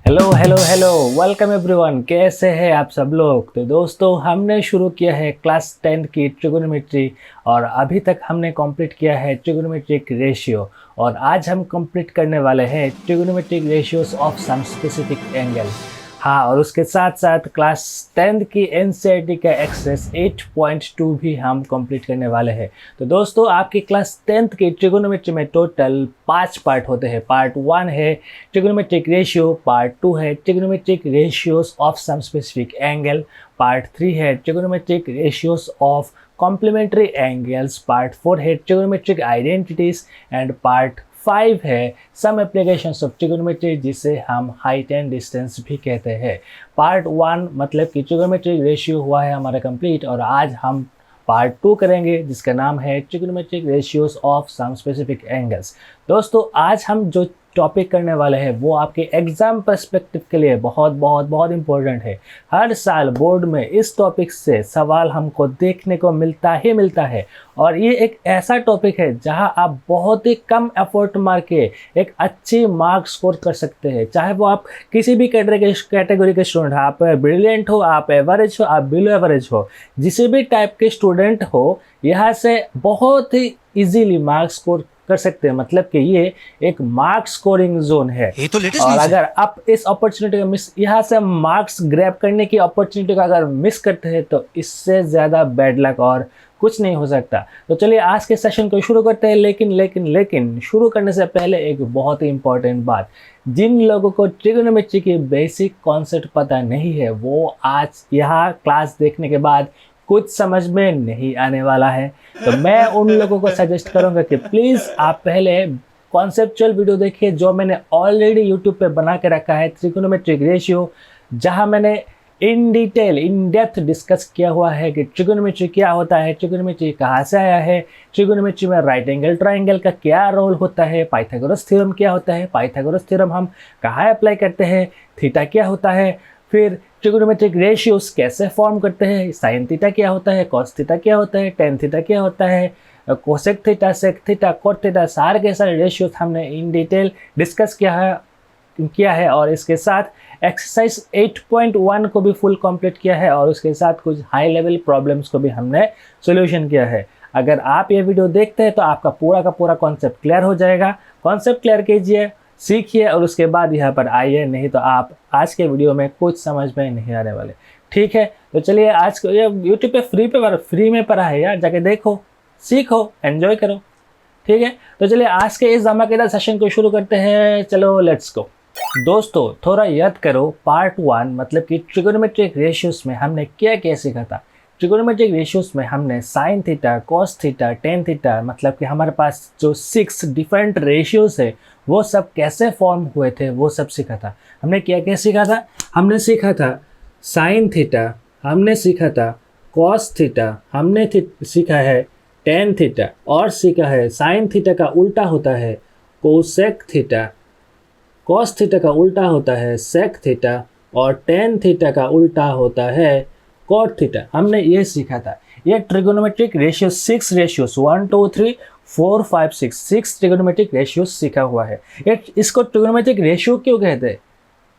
Hello hello hello, welcome everyone. कैसे हैं आप सब लोग। तो दोस्तों, हमने शुरू किया है क्लास 10 की ट्रिगोनोमेट्री और अभी तक हमने कंप्लीट किया है ट्रिगोनोमेट्रिक रेशियो। और आज हम कंप्लीट करने वाले हैं trigonometric ratios of some specific angle. हाँ, और उसके साथ साथ क्लास 10 की एनसीईआरटी का एक्सरसाइज 8.2 भी हम कंप्लीट करने वाले हैं। तो दोस्तों, आपकी क्लास 10th की ट्रिगोनोमेट्री में टोटल 5 पार्ट होते हैं। पार्ट 1 है ट्रिगोनोमेट्रिक रेशियो, पार्ट 2 है trigonometric ratios of some specific angle, part 3 है trigonometric ratios of complementary angles, part 4 है ट्रिगोनोमेट्रिक आइडेंटिटीज एंड पार्ट 5 है सम एप्लीकेशंस ऑफ ट्रिगोनोमेट्री, जिसे हम हाइट एंड डिस्टेंस भी कहते हैं। पार्ट 1 मतलब कि ट्रिगोनोमेट्रिक रेशियो हुआ है हमारा कंप्लीट, और आज हम पार्ट 2 करेंगे जिसका नाम है trigonometric ratios of some specific angles. दोस्तों, आज हम जो टॉपिक करने वाले हैं वो आपके एग्जाम पर्सपेक्टिव के लिए बहुत बहुत बहुत इंपॉर्टेंट है। हर साल बोर्ड में इस टॉपिक से सवाल हमको देखने को मिलता है, और ये एक ऐसा टॉपिक है जहां आप बहुत ही कम एफर्ट मार के एक अच्छी मार्क्स स्कोर कर सकते हैं। चाहे वो आप किसी भी कैटेगरी के स्टूडेंट हो, आप ब्रिलियंट हो, आप एवरेज हो, आप बिलो एवरेज हो, जिसी भी टाइप के स्टूडेंट हो, यहाँ से बहुत ही इजीली मार्क्स स्कोर कर सकते हैं। मतलब कि ये एक मार्क्स स्कोरिंग जोन है। ये तो लेटेस्ट और न्यूज़ अगर आप इस अपॉर्चुनिटी को मिस, यहाँ से मार्क्स ग्रैब करने की अपॉर्चुनिटी को अगर मिस करते हैं तो इससे ज़्यादा बैड लक और कुछ नहीं हो सकता। तो चलिए आज के सेशन को शुरू करते हैं। लेकिन शुरू करने से पहले एक बहुत ही इंपॉर्टेंट बात, जिन लोगों को ट्रिगोनोमेट्री की बेसिक कॉन्सेप्ट पता नहीं है वो आज यहाँ क्लास देखने के बाद कुछ समझ में नहीं आने वाला है। तो मैं उन लोगों को सजेस्ट करूंगा कि प्लीज़ आप पहले कॉन्सेप्चुअल वीडियो देखिए जो मैंने ऑलरेडी यूट्यूब पे बना के रखा है, ट्रिगोनोमेट्रिक रेशियो, जहां मैंने in detail in depth discuss किया हुआ है कि ट्रिगोनोमेट्री क्या होता है, ट्रिगोनोमेट्री कहाँ से आया है, ट्रिगोनोमेट्री में राइट एंगल ट्राइंगल का क्या रोल होता है, पाइथागोरस थ्योरम क्या होता है, पाइथागोरस थ्योरम हम कहाँ अप्लाई करते हैं, थीटा क्या होता है, फिर ट्रिगोनोमेट्रिक रेशियोज कैसे फॉर्म करते हैं, साइन थीटा क्या होता है, कॉस थीटा क्या होता है, टेन थीटा क्या होता है, cosec theta, sec theta, cot theta, सारे के सारे रेशियोज हमने इन डिटेल डिस्कस किया है। और इसके साथ एक्सरसाइज 8.1 को भी फुल कंप्लीट किया है, और उसके साथ कुछ हाई लेवल प्रॉब्लम्स को भी हमने सॉल्यूशन किया है। अगर आप ये वीडियो देखते हैं तो आपका पूरा का पूरा कॉन्सेप्ट क्लियर हो जाएगा। कॉन्सेप्ट क्लियर कीजिए, सीखिए, और उसके बाद यहाँ पर आइए, नहीं तो आप आज के वीडियो में कुछ समझ में नहीं आने वाले। ठीक है, तो चलिए आज को ये यूट्यूब पे फ्री में पढ़ा है यार, जाके देखो, सीखो, एंजॉय करो। ठीक है, तो चलिए आज के इस धमाकेदार सेशन को शुरू करते हैं। चलो लेट्स गो। दोस्तों, थोड़ा याद करो, पार्ट 1 मतलब कि ट्रिगोनोमेट्रिक रेशियोज में हमने क्या क्या सीखा था। ट्रिगोनोमेट्रिक रेशियोज में हमने sign theta, cos theta, tan theta, मतलब कि हमारे पास जो 6 डिफरेंट रेशियोज है वो सब कैसे फॉर्म हुए थे वो सब सीखा था। हमने क्या क्या सीखा था? हमने सीखा था साइन थीटा, हमने सीखा था कॉस थीटा, हमने सीखा है टेन थीटा, और सीखा है साइन थीटा का उल्टा होता है कोसेक थीटा, कॉस थीटा का उल्टा होता है सेक थीटा, और टेन थीटा का उल्टा होता है कॉट थीटा। हमने ये सीखा था। ये trigonometric ratio 6 ratios 1 2 3 4 5 6 trigonometric ratios सीखा हुआ है। ये इसको ट्रिगोनोमेट्रिक रेशियो क्यों कहते हैं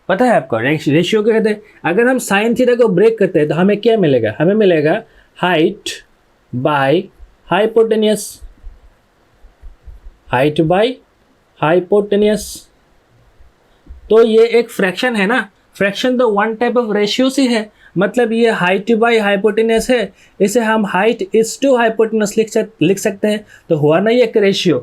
पता है आपको? रेशियो क्यों कहते हैं? अगर हम साइन थीटा को ब्रेक करते हैं तो हमें क्या मिलेगा? हमें मिलेगा height by hypotenuse, height by hypotenuse. तो ये एक फ्रैक्शन है ना, फ्रैक्शन तो वन टाइप ऑफ रेशियोस ही है। मतलब ये हाइट बाय हाइपोटेनस है, इसे हम हाइट इज टू हाइपोटेनस लिख सकते हैं। तो हुआ ना ये एक रेशियो,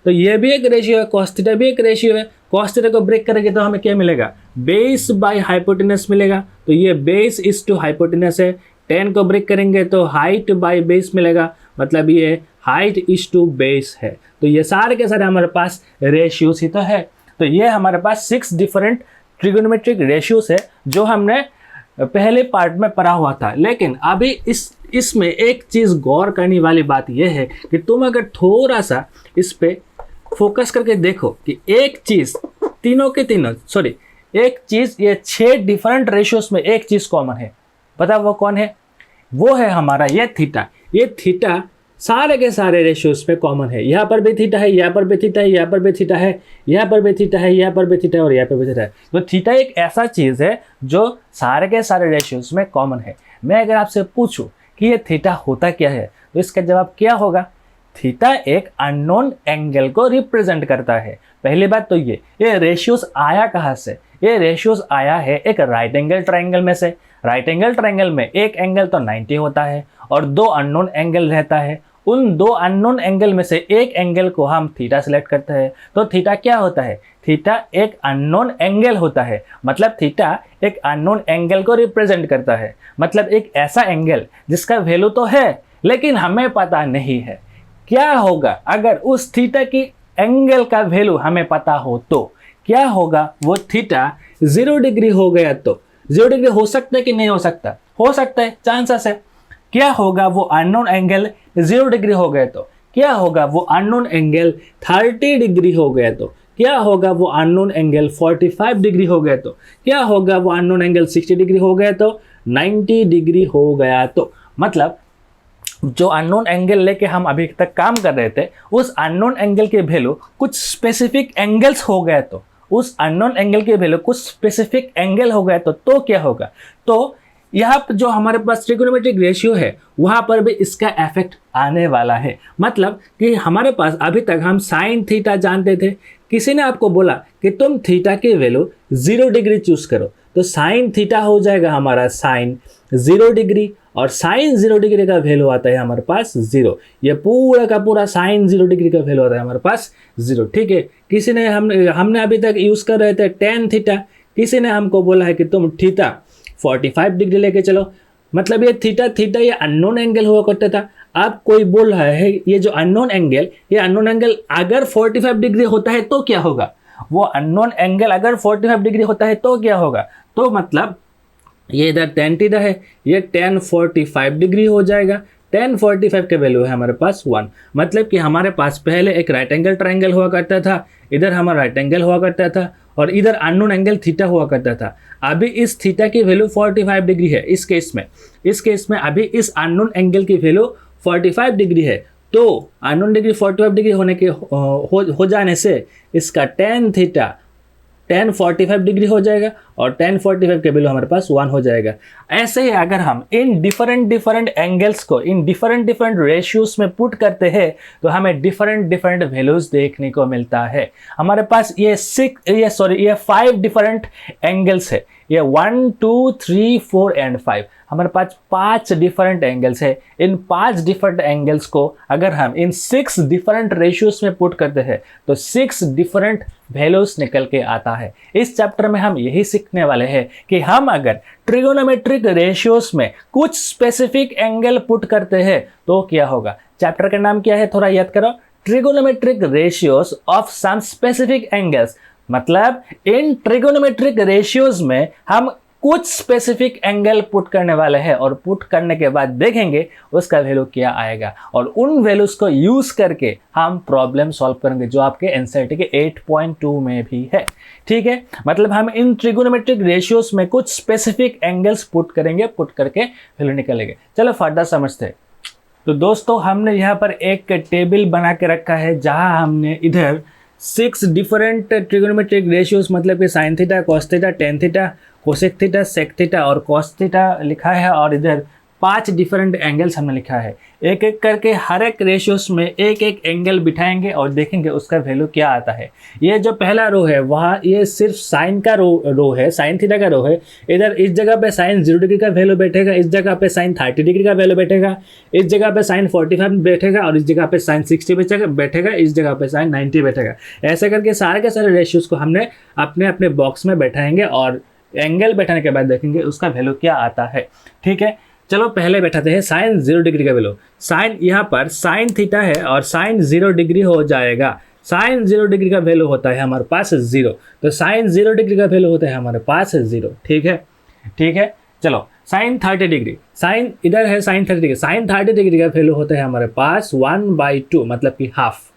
तो ये भी एक रेशियो है, कॉस थीटा भी एक रेशियो है। कॉस थीटा को ब्रेक करेंगे तो हमें क्या मिलेगा? बेस बाय हाइपोटेनस मिलेगा। तो ये बेस इज टू हाइपोटेनस है। 10 को ब्रेक करेंगे तो हाइट बाय बेस मिलेगा, मतलब ये हाइट इज टू बेस है। तो ये सारे के सारे हमारे पास रेशियोस ही तो है। तो ये हमारे पास 6 डिफरेंट ट्रिगोनोमेट्रिक रेशियोज है जो हमने पहले पार्ट में पढ़ा हुआ था। लेकिन अभी इसमें एक चीज़ गौर करने वाली बात यह है कि तुम अगर थोड़ा सा इस पे फोकस करके देखो कि एक चीज़ एक चीज़ ये 6 डिफरेंट रेशियोज में एक चीज़ कॉमन है। पता वो कौन है? वो है हमारा ये थीटा। ये थीटा सारे के सारे रेशियोज पे कॉमन है। यहाँ पर भी थीटा है, यहाँ पर भी थीटा है, यहाँ पर भी थीटा है, यहाँ पर भी थीटा है, यहाँ पर भी थीटा है और यहाँ पर भी थीटा है। तो थीटा एक ऐसा चीज़ है जो सारे के सारे रेशियोज में कॉमन है। मैं अगर आपसे पूछूं कि ये थीटा होता क्या है तो इसका जवाब क्या होगा? थीटा एक अननोन एंगल को रिप्रेजेंट करता है। पहली बात तो ये रेशियोज आया कहाँ से? ये रेशियोज आया है एक राइट एंगल ट्रायंगल में से। राइट एंगल ट्रायंगल में एक एंगल तो 90 होता है और दो अननोन एंगल रहता है। उन दो अननोन एंगल में से एक एंगल को हम थीटा सेलेक्ट करते हैं। तो थीटा क्या होता है? थीटा एक अननोन एंगल होता है। मतलब थीटा एक अननोन एंगल को रिप्रेजेंट करता है। मतलब एक ऐसा एंगल जिसका वैल्यू तो है लेकिन हमें पता नहीं है। क्या होगा अगर उस थीटा की एंगल का वैल्यू हमें पता हो तो क्या होगा? वो थीटा 0 डिग्री हो गया तो 0 डिग्री हो सकता है कि नहीं हो सकता? हो सकता है, चांसेस है। क्या होगा वो अननोन एंगल 0 डिग्री हो गए तो? क्या होगा वो अननोन एंगल 30 डिग्री हो गया तो? क्या होगा वो अननोन एंगल 45 डिग्री हो गया तो? क्या होगा वो अननोन एंगल 60 डिग्री हो गया तो? 90 डिग्री हो गया तो? मतलब जो अननोन एंगल लेके हम अभी तक काम कर रहे थे उस अननोन एंगल के वैल्यू कुछ स्पेसिफिक एंगल्स हो गए तो, उस अननोन एंगल के वैल्यू कुछ स्पेसिफिक एंगल हो गए तो क्या होगा? तो यहाँ पर जो हमारे पास ट्रिगोनोमेट्रिक रेशियो है वहाँ पर भी इसका इफेक्ट आने वाला है। मतलब कि हमारे पास अभी तक हम साइन थीटा जानते थे। किसी ने आपको बोला कि तुम थीटा की वैल्यू 0 डिग्री चूज करो तो साइन थीटा हो जाएगा हमारा साइन 0 डिग्री और साइन 0 डिग्री का वैल्यू आता है हमारे पास 0। ये पूरा का पूरा साइन 0 डिग्री का वैल्यू आता है हमारे पास 0। ठीक है। किसी ने हमने अभी तक यूज कर रहे थे टेन थीटा। किसी ने हमको बोला है कि तुम थीटा 45 डिग्री लेके चलो। मतलब ये थीटा ये अननोन एंगल हुआ करता था। अब कोई बोल रहा है ये जो अननोन एंगल, ये अननोन एंगल अगर 45 डिग्री होता है तो क्या होगा? वो अननोन एंगल अगर 45 डिग्री होता है तो क्या होगा? तो मतलब ये इधर tan थीटा है, ये tan 45 डिग्री हो जाएगा। tan 45 का वैल्यू है हमारे पास 1। मतलब कि हमारे पास पहले एक राइट एंगल ट्रायंगल हुआ करता था, इधर हमारा राइट एंगल हुआ करता था और इधर अननोन एंगल थीटा हुआ करता था। अभी इस थीटा की वैल्यू 45 डिग्री है इस केस में अभी इस अननोन एंगल की वैल्यू 45 डिग्री है। तो अननोन डिग्री 45 डिग्री होने के हो जाने से इसका tan थीटा tan 45 डिग्री हो जाएगा और tan 45 के वैल्यू हमारे पास 1 हो जाएगा। ऐसे ही अगर हम इन डिफरेंट एंगल्स को इन डिफरेंट रेशियोज में पुट करते हैं तो हमें डिफरेंट वैल्यूज देखने को मिलता है। हमारे पास ये 5 डिफरेंट एंगल्स है। ये 1 2 3 4 एंड 5 हमारे पास 5 डिफरेंट एंगल्स है। इन 5 डिफरेंट एंगल्स को अगर हम इन 6 डिफरेंट रेशियोज में पुट करते हैं तो 6 डिफरेंट वैल्यूज निकल के आता है। इस चैप्टर में हम यही सीखने वाले हैं कि हम अगर ट्रिगोनोमेट्रिक रेशियोज में कुछ स्पेसिफिक एंगल पुट करते हैं तो क्या होगा। चैप्टर का नाम क्या है थोड़ा याद करो, trigonometric ratios of some specific angles. मतलब इन ट्रिगोनोमेट्रिक रेशियोज में हम कुछ स्पेसिफिक एंगल पुट करने वाले हैं और पुट करने के बाद देखेंगे उसका वैल्यू क्या आएगा और उन वैल्यूज को यूज करके हम प्रॉब्लम सॉल्व करेंगे जो आपके एनसीईआरटी के 8.2 में भी है। ठीक है। मतलब हम इन ट्रिगोनोमेट्रिक रेशियोज में कुछ स्पेसिफिक एंगल्स पुट करेंगे, पुट करके वैल्यू निकलेंगे। चलो फर्दर समझते हैं। तो दोस्तों हमने यहाँ पर एक टेबल बना के रखा है जहाँ हमने इधर 6 डिफरेंट ट्रिगोनोमेट्रिक रेशियोज मतलब कि sine theta, cos theta, tan theta, cosec theta, sec theta और कॉस थीटा लिखा है और इधर 5 डिफरेंट एंगल्स हमने लिखा है। एक एक करके हर एक रेशियोस में एक एक एंगल बिठाएंगे और देखेंगे उसका वैल्यू क्या आता है। ये जो पहला रो है वहाँ ये सिर्फ साइन का रो है, साइन थीटा का रो है। इधर इस जगह पे साइन 0 डिग्री का वैल्यू बैठेगा, इस जगह पे साइन 30 डिग्री का वैल्यू बैठेगा, इस जगह पे साइन 45 बैठेगा और इस जगह पे साइन 60 बैठेगा, इस जगह पे साइन 90 बैठेगा। ऐसे करके सारे के सारे रेशियोज को हमने अपने अपने बॉक्स में बैठाएंगे और एंगल बैठाने के बाद देखेंगे उसका वैल्यू क्या आता है। ठीक है। चलो पहले बैठाते हैं साइन 0 डिग्री का वैल्यू। साइन यहाँ पर साइन थीटा है और साइन 0 डिग्री हो जाएगा। साइन 0 डिग्री का वैल्यू होता है हमारे पास 0। तो साइन 0 डिग्री का वैल्यू होता है हमारे पास 0। ठीक है। ठीक है। चलो साइन 30 डिग्री, साइन इधर है साइन 30 डिग्री, साइन 30 डिग्री का वैल्यू होता है हमारे पास 1/2 मतलब कि हाफ।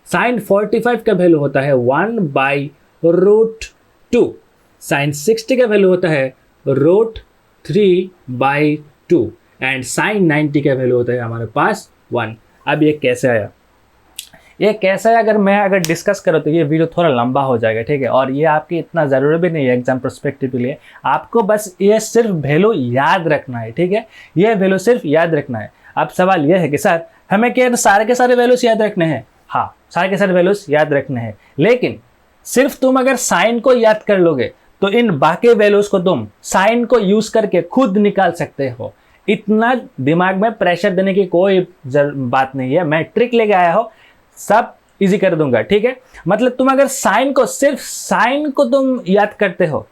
साइन 45 का वैल्यू होता है 1/√2। साइन 60 का वैल्यू होता है √3/2 एंड साइन 90 का वैल्यू होता है हमारे पास 1। अब ये कैसे आया, ये कैसा है अगर डिस्कस करो तो ये वीडियो थोड़ा लंबा हो जाएगा, ठीक है। और ये आपकी इतना ज़रूरी भी नहीं है एग्जाम पर्सपेक्टिव के लिए, आपको बस ये सिर्फ वैल्यू याद रखना है, ठीक है। ये वैल्यू सिर्फ याद रखना है। अब सवाल ये है कि सर हमें क्या सारे के सारे वैल्यूज याद रखने हैं? हाँ, सारे के सारे वैल्यूज याद रखने हैं, लेकिन सिर्फ तुम अगर साइन को याद कर लोगे तो इन बाकी वैल्यूज को तुम साइन को यूज करके खुद निकाल सकते हो। इतना दिमाग में प्रेशर देने की कोई बात नहीं है, मैं ट्रिक लेके आया हूं, सब इजी कर दूंगा, ठीक है। मतलब तुम अगर सिर्फ साइन को तुम याद करते हो,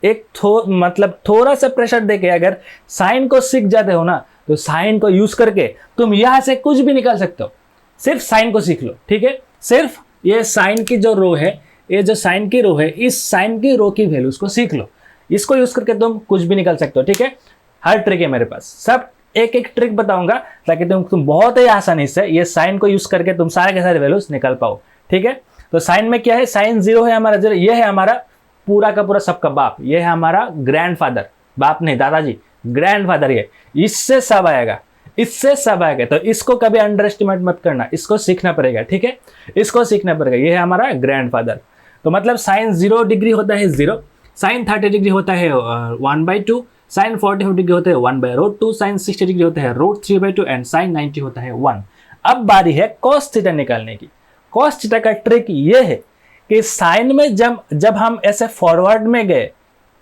मतलब थोड़ा सा प्रेशर देके अगर साइन को सीख जाते हो ना, तो साइन को यूज करके तुम यहां से कुछ भी निकाल सकते हो। सिर्फ साइन को सीख लो, ठीक है। सिर्फ ये साइन की जो रो है, ये जो साइन की रो है, इस साइन की रो की वैल्यूज को सीख लो, इसको यूज करके तुम कुछ भी निकाल सकते हो, ठीक है। हर ट्रिक है मेरे पास, सब एक एक ट्रिक बताऊंगा ताकि तुम बहुत ही आसानी से ये साइन को यूज करके तुम सारे के सारे वैल्यूज निकाल पाओ, ठीक है। तो साइन में क्या है, साइन 0 है हमारा 0, ये है हमारा पूरा का पूरा सबका बाप, ये है हमारा ग्रैंडफादर, बाप नहीं दादाजी, ग्रैंडफादर, ये इससे सब आएगा, इससे सब आएगा। तो इसको कभी अंडर एस्टिमेट मत करना, इसको सीखना पड़ेगा, ठीक है, इसको सीखना पड़ेगा। ये है हमारा ग्रैंडफादर। तो मतलब साइन 0 डिग्री होता है 0, साइन 30 डिग्री होता है 1/2, साइन 45 डिग्री होता है 1/√2, साइन 60 डिग्री होता है √3/2 एंड साइन 90 होता है 1। अब बारी है कॉस थीटा निकालने की। कॉस थीटा का ट्रिक ये है कि साइन में जब हम ऐसे फॉरवर्ड में गए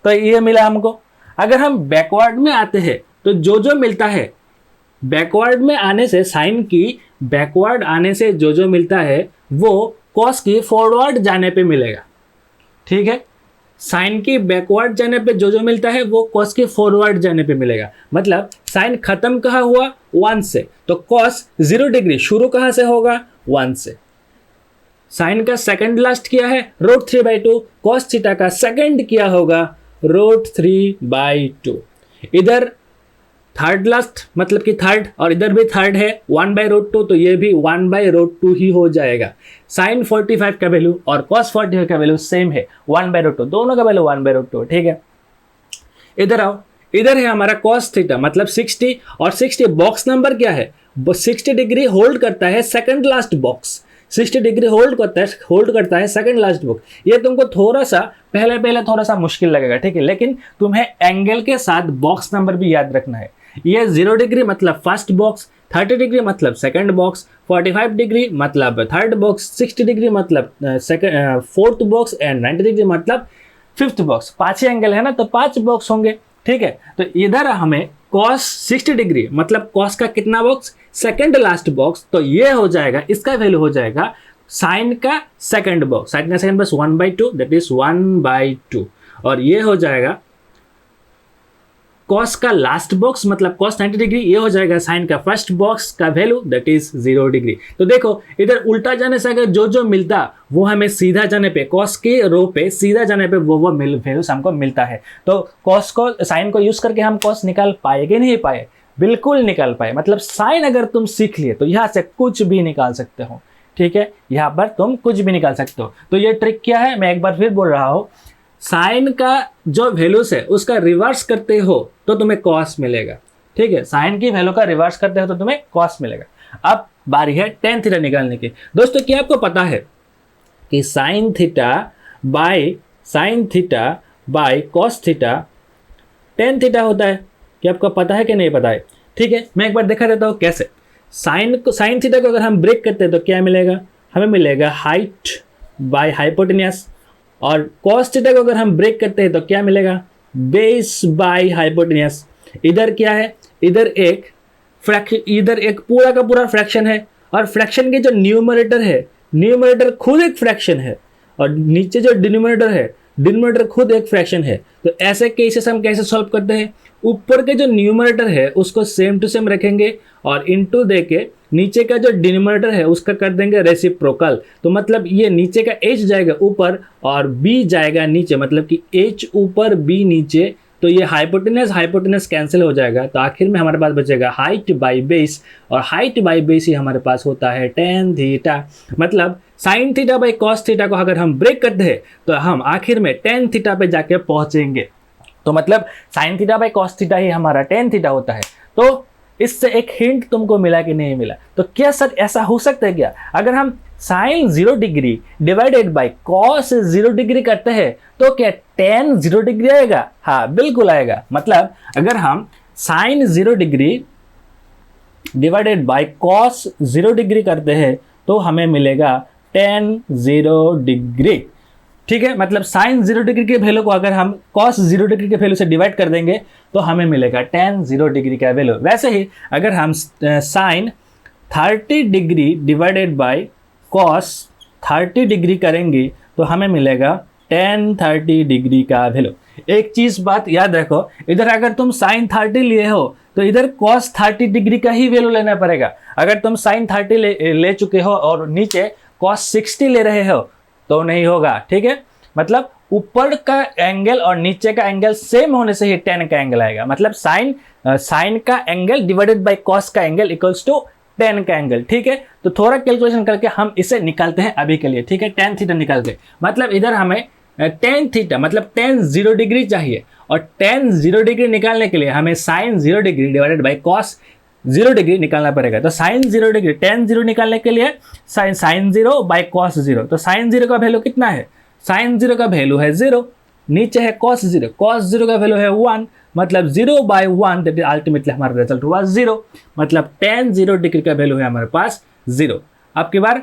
तो ये मिला हमको, अगर हम बैकवर्ड में आते हैं तो जो मिलता है, बैकवर्ड में आने से साइन की बैकवर्ड आने से जो मिलता है वो कॉस की फॉरवर्ड जाने पे मिलेगा, ठीक है। साइन की बैकवर्ड जाने पे जो मिलता है वो कॉस के फॉरवर्ड जाने पे मिलेगा। मतलब साइन खत्म कहाँ हुआ, 1 से, तो कॉस 0 डिग्री शुरू कहाँ से होगा, 1 से। साइन का सेकंड लास्ट किया है √3/2, कॉस थीटा का सेकंड किया होगा √3/2। इधर थर्ड लास्ट मतलब कि थर्ड, और इधर भी थर्ड है 1/√2, तो ये भी 1/√2 ही हो जाएगा। साइन 45 का वैल्यू और कॉस 45 का वैल्यू सेम है 1/√2, दोनों का वैल्यू 1/√2, ठीक है। इधर आओ, इधर है हमारा कॉस थीटा मतलब 60, और 60 बॉक्स नंबर क्या है, 60 डिग्री होल्ड करता है second last box, 60 degree hold करता है सेकंड लास्ट बॉक्स। ये तुमको थोड़ा सा पहले थोड़ा सा मुश्किल लगेगा, ठीक है, लेकिन तुम्हें एंगल के साथ बॉक्स नंबर भी याद रखना है। ये 0 डिग्री मतलब फर्स्ट बॉक्स, 30 डिग्री मतलब सेकंड बॉक्स, 45 डिग्री मतलब थर्ड बॉक्स, 60 डिग्री मतलब फोर्थ बॉक्स एंड 90 डिग्री मतलब फिफ्थ बॉक्स। 5 एंगल है ना, तो 5 बॉक्स होंगे, ठीक है। तो इधर हमें कॉस 60 डिग्री मतलब कॉस का कितना बॉक्स, सेकंड लास्ट बॉक्स, तो ये हो जाएगा, इसका वैल्यू हो जाएगा साइन का सेकंड बॉक्स, साइन का सेकंड बॉक्स 1/2, दैट इज 1/2, और ये हो जाएगा कॉस का लास्ट बॉक्स मतलब कॉस 90 डिग्री, ये हो जाएगा साइन का फर्स्ट बॉक्स का वैल्यू दैट इज 0 डिग्री। तो देखो इधर उल्टा जाने से अगर जो मिलता वो हमें सीधा जाने पे, कॉस के रो पे सीधा जाने पे वो वैल्यूज हमको मिलता है। तो कॉस को साइन को यूज करके हम कॉस निकाल पाए कि नहीं पाए, बिल्कुल निकाल पाए। मतलब साइन अगर तुम सीख लिए तो यहाँ से कुछ भी निकाल सकते हो, ठीक है, यहाँ पर तुम कुछ भी निकाल सकते हो। तो ये ट्रिक क्या है, मैं एक बार फिर बोल रहा हूँ, साइन का जो वैल्यूज है उसका रिवर्स करते हो तो तुम्हें कॉस मिलेगा, ठीक है। साइन की वैल्यू का रिवर्स करते हो तो तुम्हें कॉस मिलेगा। अब बारी है टेन थीटा निकालने की। दोस्तों क्या आपको पता है कि sine theta by cos theta tan theta होता है? क्या आपको पता है कि नहीं पता है? ठीक है, मैं एक बार दिखा देता हूँ कैसे। साइन थीटा को अगर हम ब्रेक करते हैं तो क्या मिलेगा, हमें मिलेगा हाइट बाय हाइपोटेनियस, और कॉस थीटा को अगर हम ब्रेक करते हैं तो क्या मिलेगा, बेस बाय हाइपोटेनियस। इधर क्या है, इधर एक पूरा का पूरा फ्रैक्शन है, और फ्रैक्शन के जो न्यूमरेटर है, न्यूमरेटर खुद एक फ्रैक्शन है, और नीचे जो डिनोमिनेटर है, डिनोमिनेटर खुद एक फ्रैक्शन है। तो ऐसे केसेस हम कैसे सॉल्व करते हैं, ऊपर के जो न्यूमरेटर है उसको सेम टू सेम रखेंगे और इनटू देके नीचे का जो डिनोमिनेटर है उसका कर देंगे रेसिप्रोकल। तो मतलब ये नीचे का h जाएगा ऊपर और b जाएगा नीचे, मतलब कि h ऊपर b नीचे, तो ये हाइपोटेनस कैंसिल हो जाएगा। तो आखिर में हमारे पास बचेगा हाइट बाई बेस, और हाइट बाई बेस ही हमारे पास होता है टेन थीटा। मतलब sine theta by cos theta को अगर हम ब्रेक करते हैं तो हम आखिर में टेन थीटा पे जाके पहुंचेंगे। तो मतलब sine theta by cos theta ही हमारा टेन थीटा होता है। तो इससे एक हिंट तुमको मिला कि नहीं मिला? तो क्या सर ऐसा हो सकता है क्या, अगर हम sine 0 degree divided by cos 0 degree करते हैं तो क्या tan 0 डिग्री आएगा? हाँ बिल्कुल आएगा। मतलब अगर हम sine 0 degree divided by cos 0 degree करते हैं तो हमें मिलेगा tan 0 डिग्री। ठीक है, मतलब साइन 0 डिग्री के वैल्यू को अगर हम कॉस 0 डिग्री के वैल्यू से डिवाइड कर देंगे तो हमें मिलेगा tan 0 डिग्री का वैल्यू। वैसे ही अगर हम sine 30 degree divided by cos 30 degree करेंगे तो हमें मिलेगा tan 30 डिग्री का वैल्यू। एक चीज बात याद रखो, इधर अगर तुम साइन 30 लिए हो तो इधर cos 30 डिग्री का ही वैल्यू लेना पड़ेगा। अगर तुम साइन 30 ले चुके हो और नीचे cos 60 ले रहे हो तो नहीं होगा। ठीक है, मतलब ऊपर का एंगल और नीचे का एंगल सेम होने से ही tan का एंगल आएगा। मतलब साइन का एंगल डिवाइडेड बाय cos का एंगल इक्वल्स टू tan का एंगल। ठीक है, तो थोड़ा कैलकुलेशन करके हम इसे निकालते हैं अभी के लिए। ठीक है, tan थीटा निकालते, मतलब इधर हमें tan थीटा मतलब tan 0 डिग्री चाहिए, और tan 0 डिग्री निकालने के लिए हमें sin 0 degree divided bye cos 0 degree निकालना पड़ेगा। तो sin 0 डिग्री tan 0 निकालने के लिए sin 0 बाय cos 0, तो sin 0 का वैल्यू कितना है? sin 0 का वैल्यू है 0, नीचे है cos 0 का वैल्यू है 1, मतलब 0 बाय 1 दैट इज अल्टीमेटली हमारा रिजल्ट हुआ 0, मतलब tan 0 डिग्री का वैल्यू है हमारे पास 0। अब की बार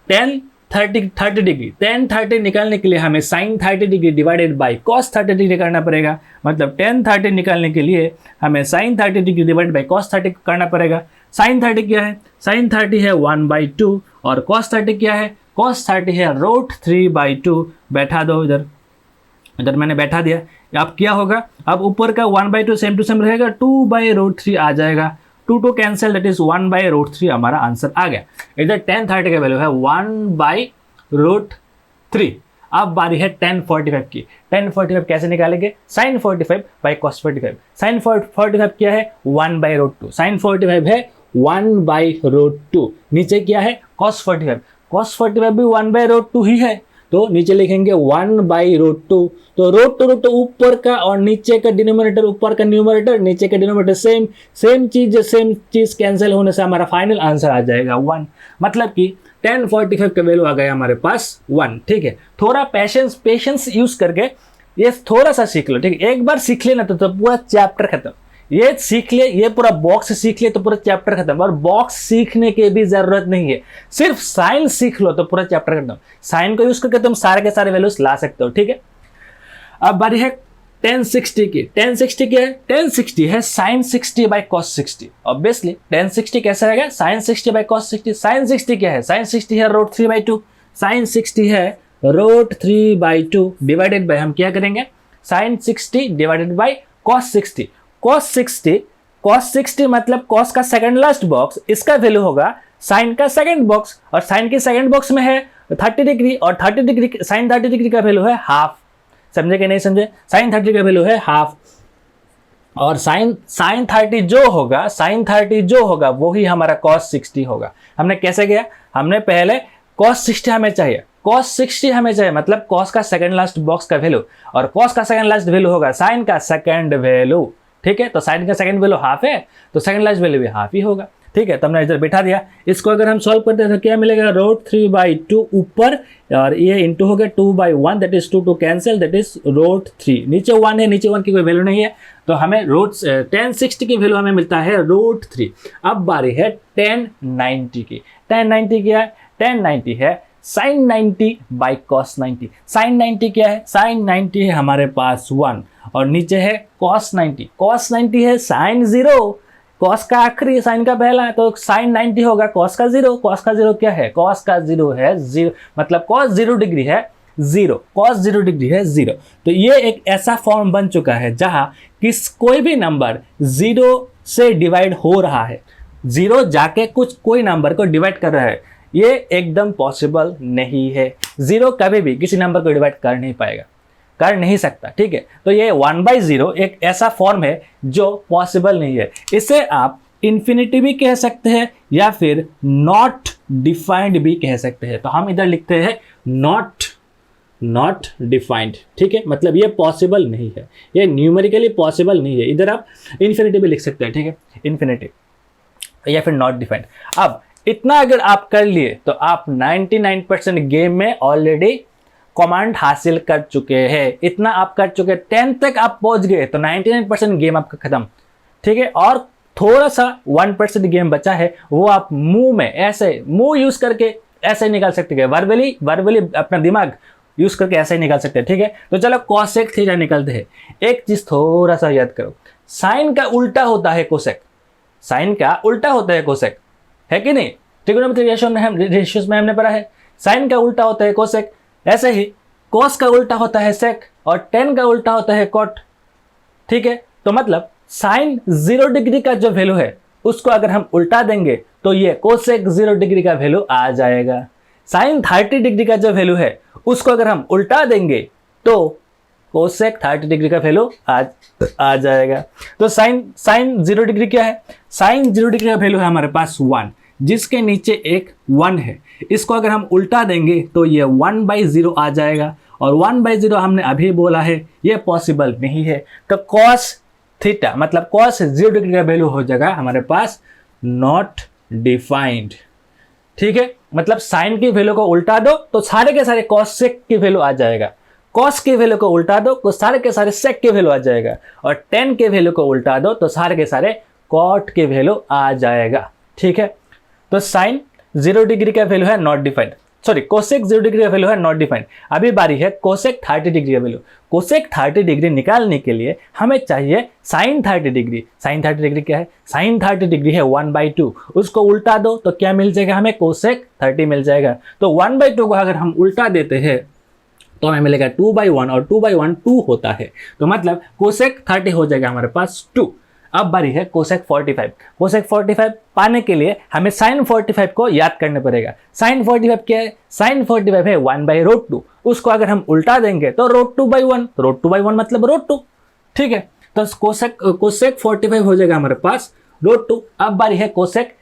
tan 30 डिग्री, tan 30 निकालने के लिए हमें sin 30 degree divided bye cos 30 degree करना पड़ेगा। मतलब tan 30 निकालने के लिए हमें sin 30 degree divided bye cos 30 करना पड़ेगा। sin 30 क्या है? sin 30 है 1/2, और cos 30 क्या है? cos 30 है √3/2। बैठा दो इधर मैंने बैठा दिया। अब क्या होगा? अब ऊपर का 1/2 सेम टू सेम रहेगा, 2/√3 आ जाएगा, 2 कैंसिल, दैट इज 1/√3 हमारा आंसर आ गया। इधर tan 30 का वैल्यू है 1/√3। अब बारी है tan 45 की। tan 45 कैसे निकालेंगे? sin 45 bye cos 45। sin 45 क्या है? 1/√2। sin 45 है 1/√2। नीचे क्या है? cos 45। cos 45 भी 1/√2 ही है, तो नीचे लिखेंगे 1/√2। तो √2 ऊपर का और नीचे का डिनोमिनेटर, ऊपर का न्यूमरेटर नीचे का डिनोमिनेटर सेम चीज कैंसिल होने से हमारा फाइनल आंसर आ जाएगा 1। मतलब कि tan 45 का वैल्यू आ गया हमारे पास 1। ठीक है, थोड़ा पेशेंस यूज करके ये थोड़ा सा सीख लो। ठीक है, एक बार सीख लेना तो पूरा चैप्टर खत्म। ये सीख ले, ये पूरा बॉक्स सीख ले तो पूरा चैप्टर खत्म। और बॉक्स सीखने की भी जरूरत नहीं है, सिर्फ साइन सीख लो तो पूरा चैप्टर खत्म। साइन को यूज करके तुम सारे के सारे वैल्यूज ला सकते हो। ठीक है, अब बारी है tan 60 की। tan 60 क्या है? tan 60 है sin 60 by cos 60। Obviously tan 60 कैसा रहेगा? sin 60 by cos 60। sin 60 क्या है? sin 60 है √3/2। sin 60 है √3/2 डिवाइडेड बाय, हम क्या करेंगे? sin 60 divided by cos 60। cos 60 मतलब cos का सेकंड लास्ट बॉक्स, इसका वैल्यू होगा sin का सेकंड बॉक्स, और sin के सेकंड बॉक्स में है 30 डिग्री, और 30 डिग्री sin 30 डिग्री का वैल्यू है हाफ। समझे कि नहीं समझे? sin 30 का वैल्यू है हाफ, और sin 30 जो होगा वही हमारा cos 60 होगा। हमने कैसे किया? हमने पहले cos 60 हमें चाहिए, मतलब cos का सेकंड लास्ट बॉक्स का वैल्यू, और cos का सेकंड लास्ट वैल्यू होगा sin का सेकंड वैल्यू। ठीक है, तो sin का सेकंड वैल्यू हाफ है तो सेकंड लास्ट वैल्यू भी हाफ ही होगा। ठीक है, तो हमने इधर बैठा दिया। इसको अगर हम सॉल्व करते हैं तो क्या मिलेगा? √3/2 ऊपर, और ये इंटू हो गया 2/1, that is 2 cancel, that is √3। नीचे 1 है, नीचे 1 की कोई वैल्यू नहीं है, तो हमें tan 60 की वैल्यू हमें मिलता है √3। अब बारी है tan 90 की। tan 90 क्या है? tan 90 है sin 90 बाय cos 90। sin 90 क्या है? sin 90 है हमारे पास 1, और नीचे है cos 90। cos 90 है sin 0, cos का आखिरी sin का पहला, तो sin 90 होगा cos का 0। cos का 0 क्या है? cos का 0 है 0, मतलब cos 0 डिग्री है 0, cos 0 डिग्री है 0। तो ये एक ऐसा फॉर्म बन चुका है जहां कोई भी नंबर 0 से डिवाइड हो रहा है, 0 जाके कोई नंबर को डिवाइड कर रहा है, ये एकदम पॉसिबल नहीं है। 0 कभी भी किसी नंबर को डिवाइड कर नहीं पाएगा, कर नहीं सकता। ठीक है, तो ये 1/0 एक ऐसा फॉर्म है जो पॉसिबल नहीं है। इसे आप इन्फिनिटी भी कह सकते हैं या फिर नॉट डिफाइंड भी कह सकते हैं। तो हम इधर लिखते हैं नॉट डिफाइंड। ठीक है, मतलब ये पॉसिबल नहीं है, ये न्यूमेरिकली पॉसिबल नहीं है। इधर आप इन्फिनिटी भी लिख सकते हैं। ठीक है, इन्फिनिटी या फिर नॉट डिफाइंड। अब इतना अगर आप कर लिए तो आप 99% गेम में ऑलरेडी कमांड हासिल कर चुके हैं। इतना आप कर चुके, 10 तक आप पहुंच गए तो 99% गेम आपका खत्म, ठीक है। और थोड़ा सा 1% गेम बचा है, वो आप मुंह में ऐसे मुंह यूज करके ऐसे निकाल सकते हैं, वर्बली अपना दिमाग यूज करके ऐसे ही निकाल सकते हैं, ठीक है। तो चलो कोसेक थीटा निकालते हैं। एक चीज थोड़ा सा याद करो, साइन का उल्टा होता है कोसेक, साइन का उल्टा होता है कोसेक, है कि नहीं? ट्रिग्नोमेट्री रेशियोज में हमने पढ़ा है, साइन का उल्टा होता है कोसेक। ऐसे ही कोस का उल्टा होता है सेक और टेन का उल्टा होता है कॉट, ठीक है। तो मतलब साइन 0 डिग्री का जो वैल्यू है उसको अगर हम उल्टा देंगे तो ये कोसेक 0 डिग्री का वैल्यू आ जाएगा। साइन 30 डिग्री का जो वैल्यू है उसको अगर हम उल्टा देंगे तो कोसेक 30 डिग्री का वैल्यू आ जाएगा। तो साइन 0 डिग्री क्या है? साइन 0 डिग्री का वैल्यू है हमारे पास 1, जिसके नीचे एक 1 है। इसको अगर हम उल्टा देंगे तो ये 1/0 आ जाएगा, और 1/0 हमने अभी बोला है ये पॉसिबल नहीं है। तो कॉस थीटा मतलब कॉस 0 डिग्री का वैल्यू हो जाएगा हमारे पास नॉट डिफाइंड, ठीक है। मतलब साइन की वैल्यू को उल्टा दो तो सारे के सारे कॉस सेक की वैल्यू आ जाएगा, कॉस की वैल्यू को उल्टा दो तो सारे के सारे सेक की वैल्यू आ जाएगा, और टेन के वैल्यू को उल्टा दो तो सारे के सारे कॉट के वैल्यू आ जाएगा, ठीक है। तो साइन 0 डिग्री का वैल्यू है not defined, sorry cosec 0 degree का वैल्यू है नॉट डिफाइंड। अभी बारी है कोसेक 30 डिग्री का वैल्यू। कोसेक 30 डिग्री निकालने के लिए हमें चाहिए साइन 30 डिग्री। साइन 30 डिग्री क्या है? साइन 30 डिग्री है 1/2, उसको उल्टा दो तो क्या मिल जाएगा हमें? कोसेक 30 मिल जाएगा। तो 1/2 को अगर हम उल्टा देते हैं तो हमें मिलेगा 2/1, और 2/1 2 होता है, तो मतलब कोसेक 30 हो जाएगा हमारे पास 2। अब बारी है कोसेक 45। कोसेक 45 पाने के लिए हमें साइन 45 को याद करना पड़ेगा। साइन 45 क्या है? साइन 45 है 1/√2, उसको अगर हम उल्टा देंगे तो √2/1, √2/1 मतलब √2, ठीक है। तो कोसेक 45 हो जाएगा हमारे पास √2। अब बारी है कोसेक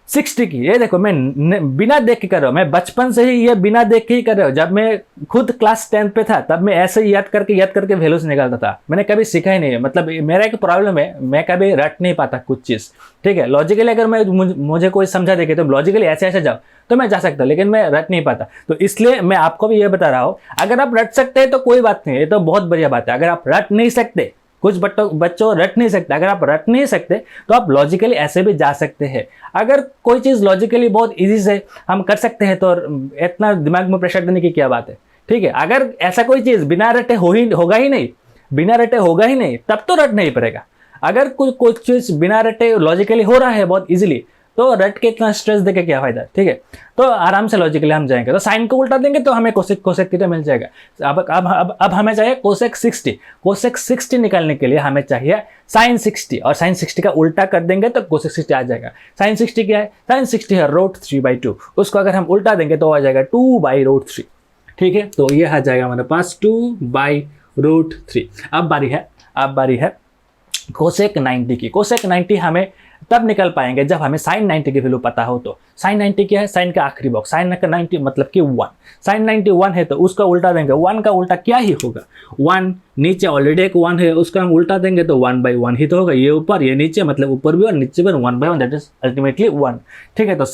60 की। ये देखो मैं बिना देख के कर रहा हूँ, मैं बचपन से ही ये बिना देख के ही कर रहा हूँ। जब मैं खुद क्लास 10 पे था तब मैं ऐसे ही याद करके वैल्यूज निकालता था, मैंने कभी सीखा ही नहीं है। मतलब मेरा एक प्रॉब्लम है, मैं कभी रट नहीं पाता कुछ चीज़, ठीक है। लॉजिकली अगर मुझे कोई समझा देखे तो लॉजिकली ऐसे जाओ तो मैं जा सकता, लेकिन मैं रट नहीं पाता। तो इसलिए मैं आपको भी ये बता रहा हूँ, अगर आप रट सकते हैं तो कोई बात नहीं, ये तो बहुत बढ़िया बात है। अगर आप रट नहीं सकते, कुछ बच्चों रट नहीं सकते, अगर आप रट नहीं सकते तो आप लॉजिकली ऐसे भी जा सकते हैं। अगर कोई चीज़ लॉजिकली बहुत इजी से हम कर सकते हैं तो इतना दिमाग में प्रेशर देने की क्या बात है, ठीक है। अगर ऐसा कोई चीज़ बिना रटे होगा ही नहीं, तब तो रट नहीं पड़ेगा। अगर कोई चीज़ बिना रटे लॉजिकली हो रहा है बहुत इजीली, तो रट के इतना स्ट्रेस देके क्या फायदा, ठीक है। तो आराम से लॉजिकली हम जाएंगे, तो साइन को उल्टा देंगे तो हमें कोसेक थीटा मिल जाएगा। अब हमें चाहिए कोसेक 60। कोसेक 60 निकालने के लिए हमें चाहिए साइन 60, और साइन 60 का उल्टा कर देंगे तो कोसेक 60 आ जाएगा। साइन 60 क्या है? साइन 60 है √3/2, उसको अगर हम उल्टा देंगे तो आ जाएगा 2/√3, ठीक है। तो ये आ जाएगा हमारे पास 2/√3। अब बारी है कोसेक 90 की। कोसेक 90 हमें तब निकल पाएंगे जब हमें साइन 90 की वैल्यू पता हो। तो साइन 90 क्या है? साइन का आखिरी बॉक्स, साइन का 90 मतलब कि 1। साइन 90 1 है तो उसका उल्टा देंगे, 1 का उल्टा क्या ही होगा? 1 नीचे ऑलरेडी एक 1 है, उसका हम उल्टा देंगे तो 1/1 ही तो होगा। ये ऊपर ये नीचे, मतलब ऊपर भी और नीचे भी 1/1, दैट इज अल्टीमेटली 1, ठीक है। तो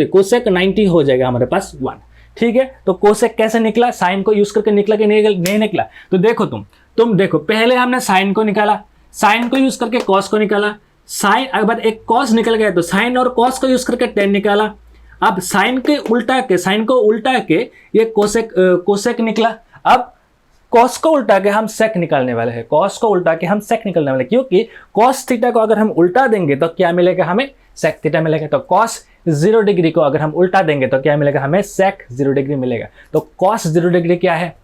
कोसेक 90 हो जाएगा हमारे पास 1, ठीक है। तो कोसेक कैसे निकला? साइन को यूज करके निकला कि नहीं निकला? तो देखो तुम देखो, पहले हमने साइन को निकाला, साइन को यूज करके कॉस को निकाला, साइन अगर बाद एक कॉस निकल गया तो साइन और कॉस को यूज करके टेन निकाला। अब साइन को उल्टा के ये कोसेक निकला। अब कॉस को उल्टा के हम सेक निकालने वाले हैं, क्योंकि कॉस थीटा को अगर हम उल्टा देंगे तो क्या मिलेगा हमें? सेक थीटा मिलेगा। तो कॉस 0 डिग्री को अगर हम उल्टा देंगे तो क्या मिलेगा हमें? सेक 0 डिग्री मिलेगा। तो कॉस 0 डिग्री क्या है?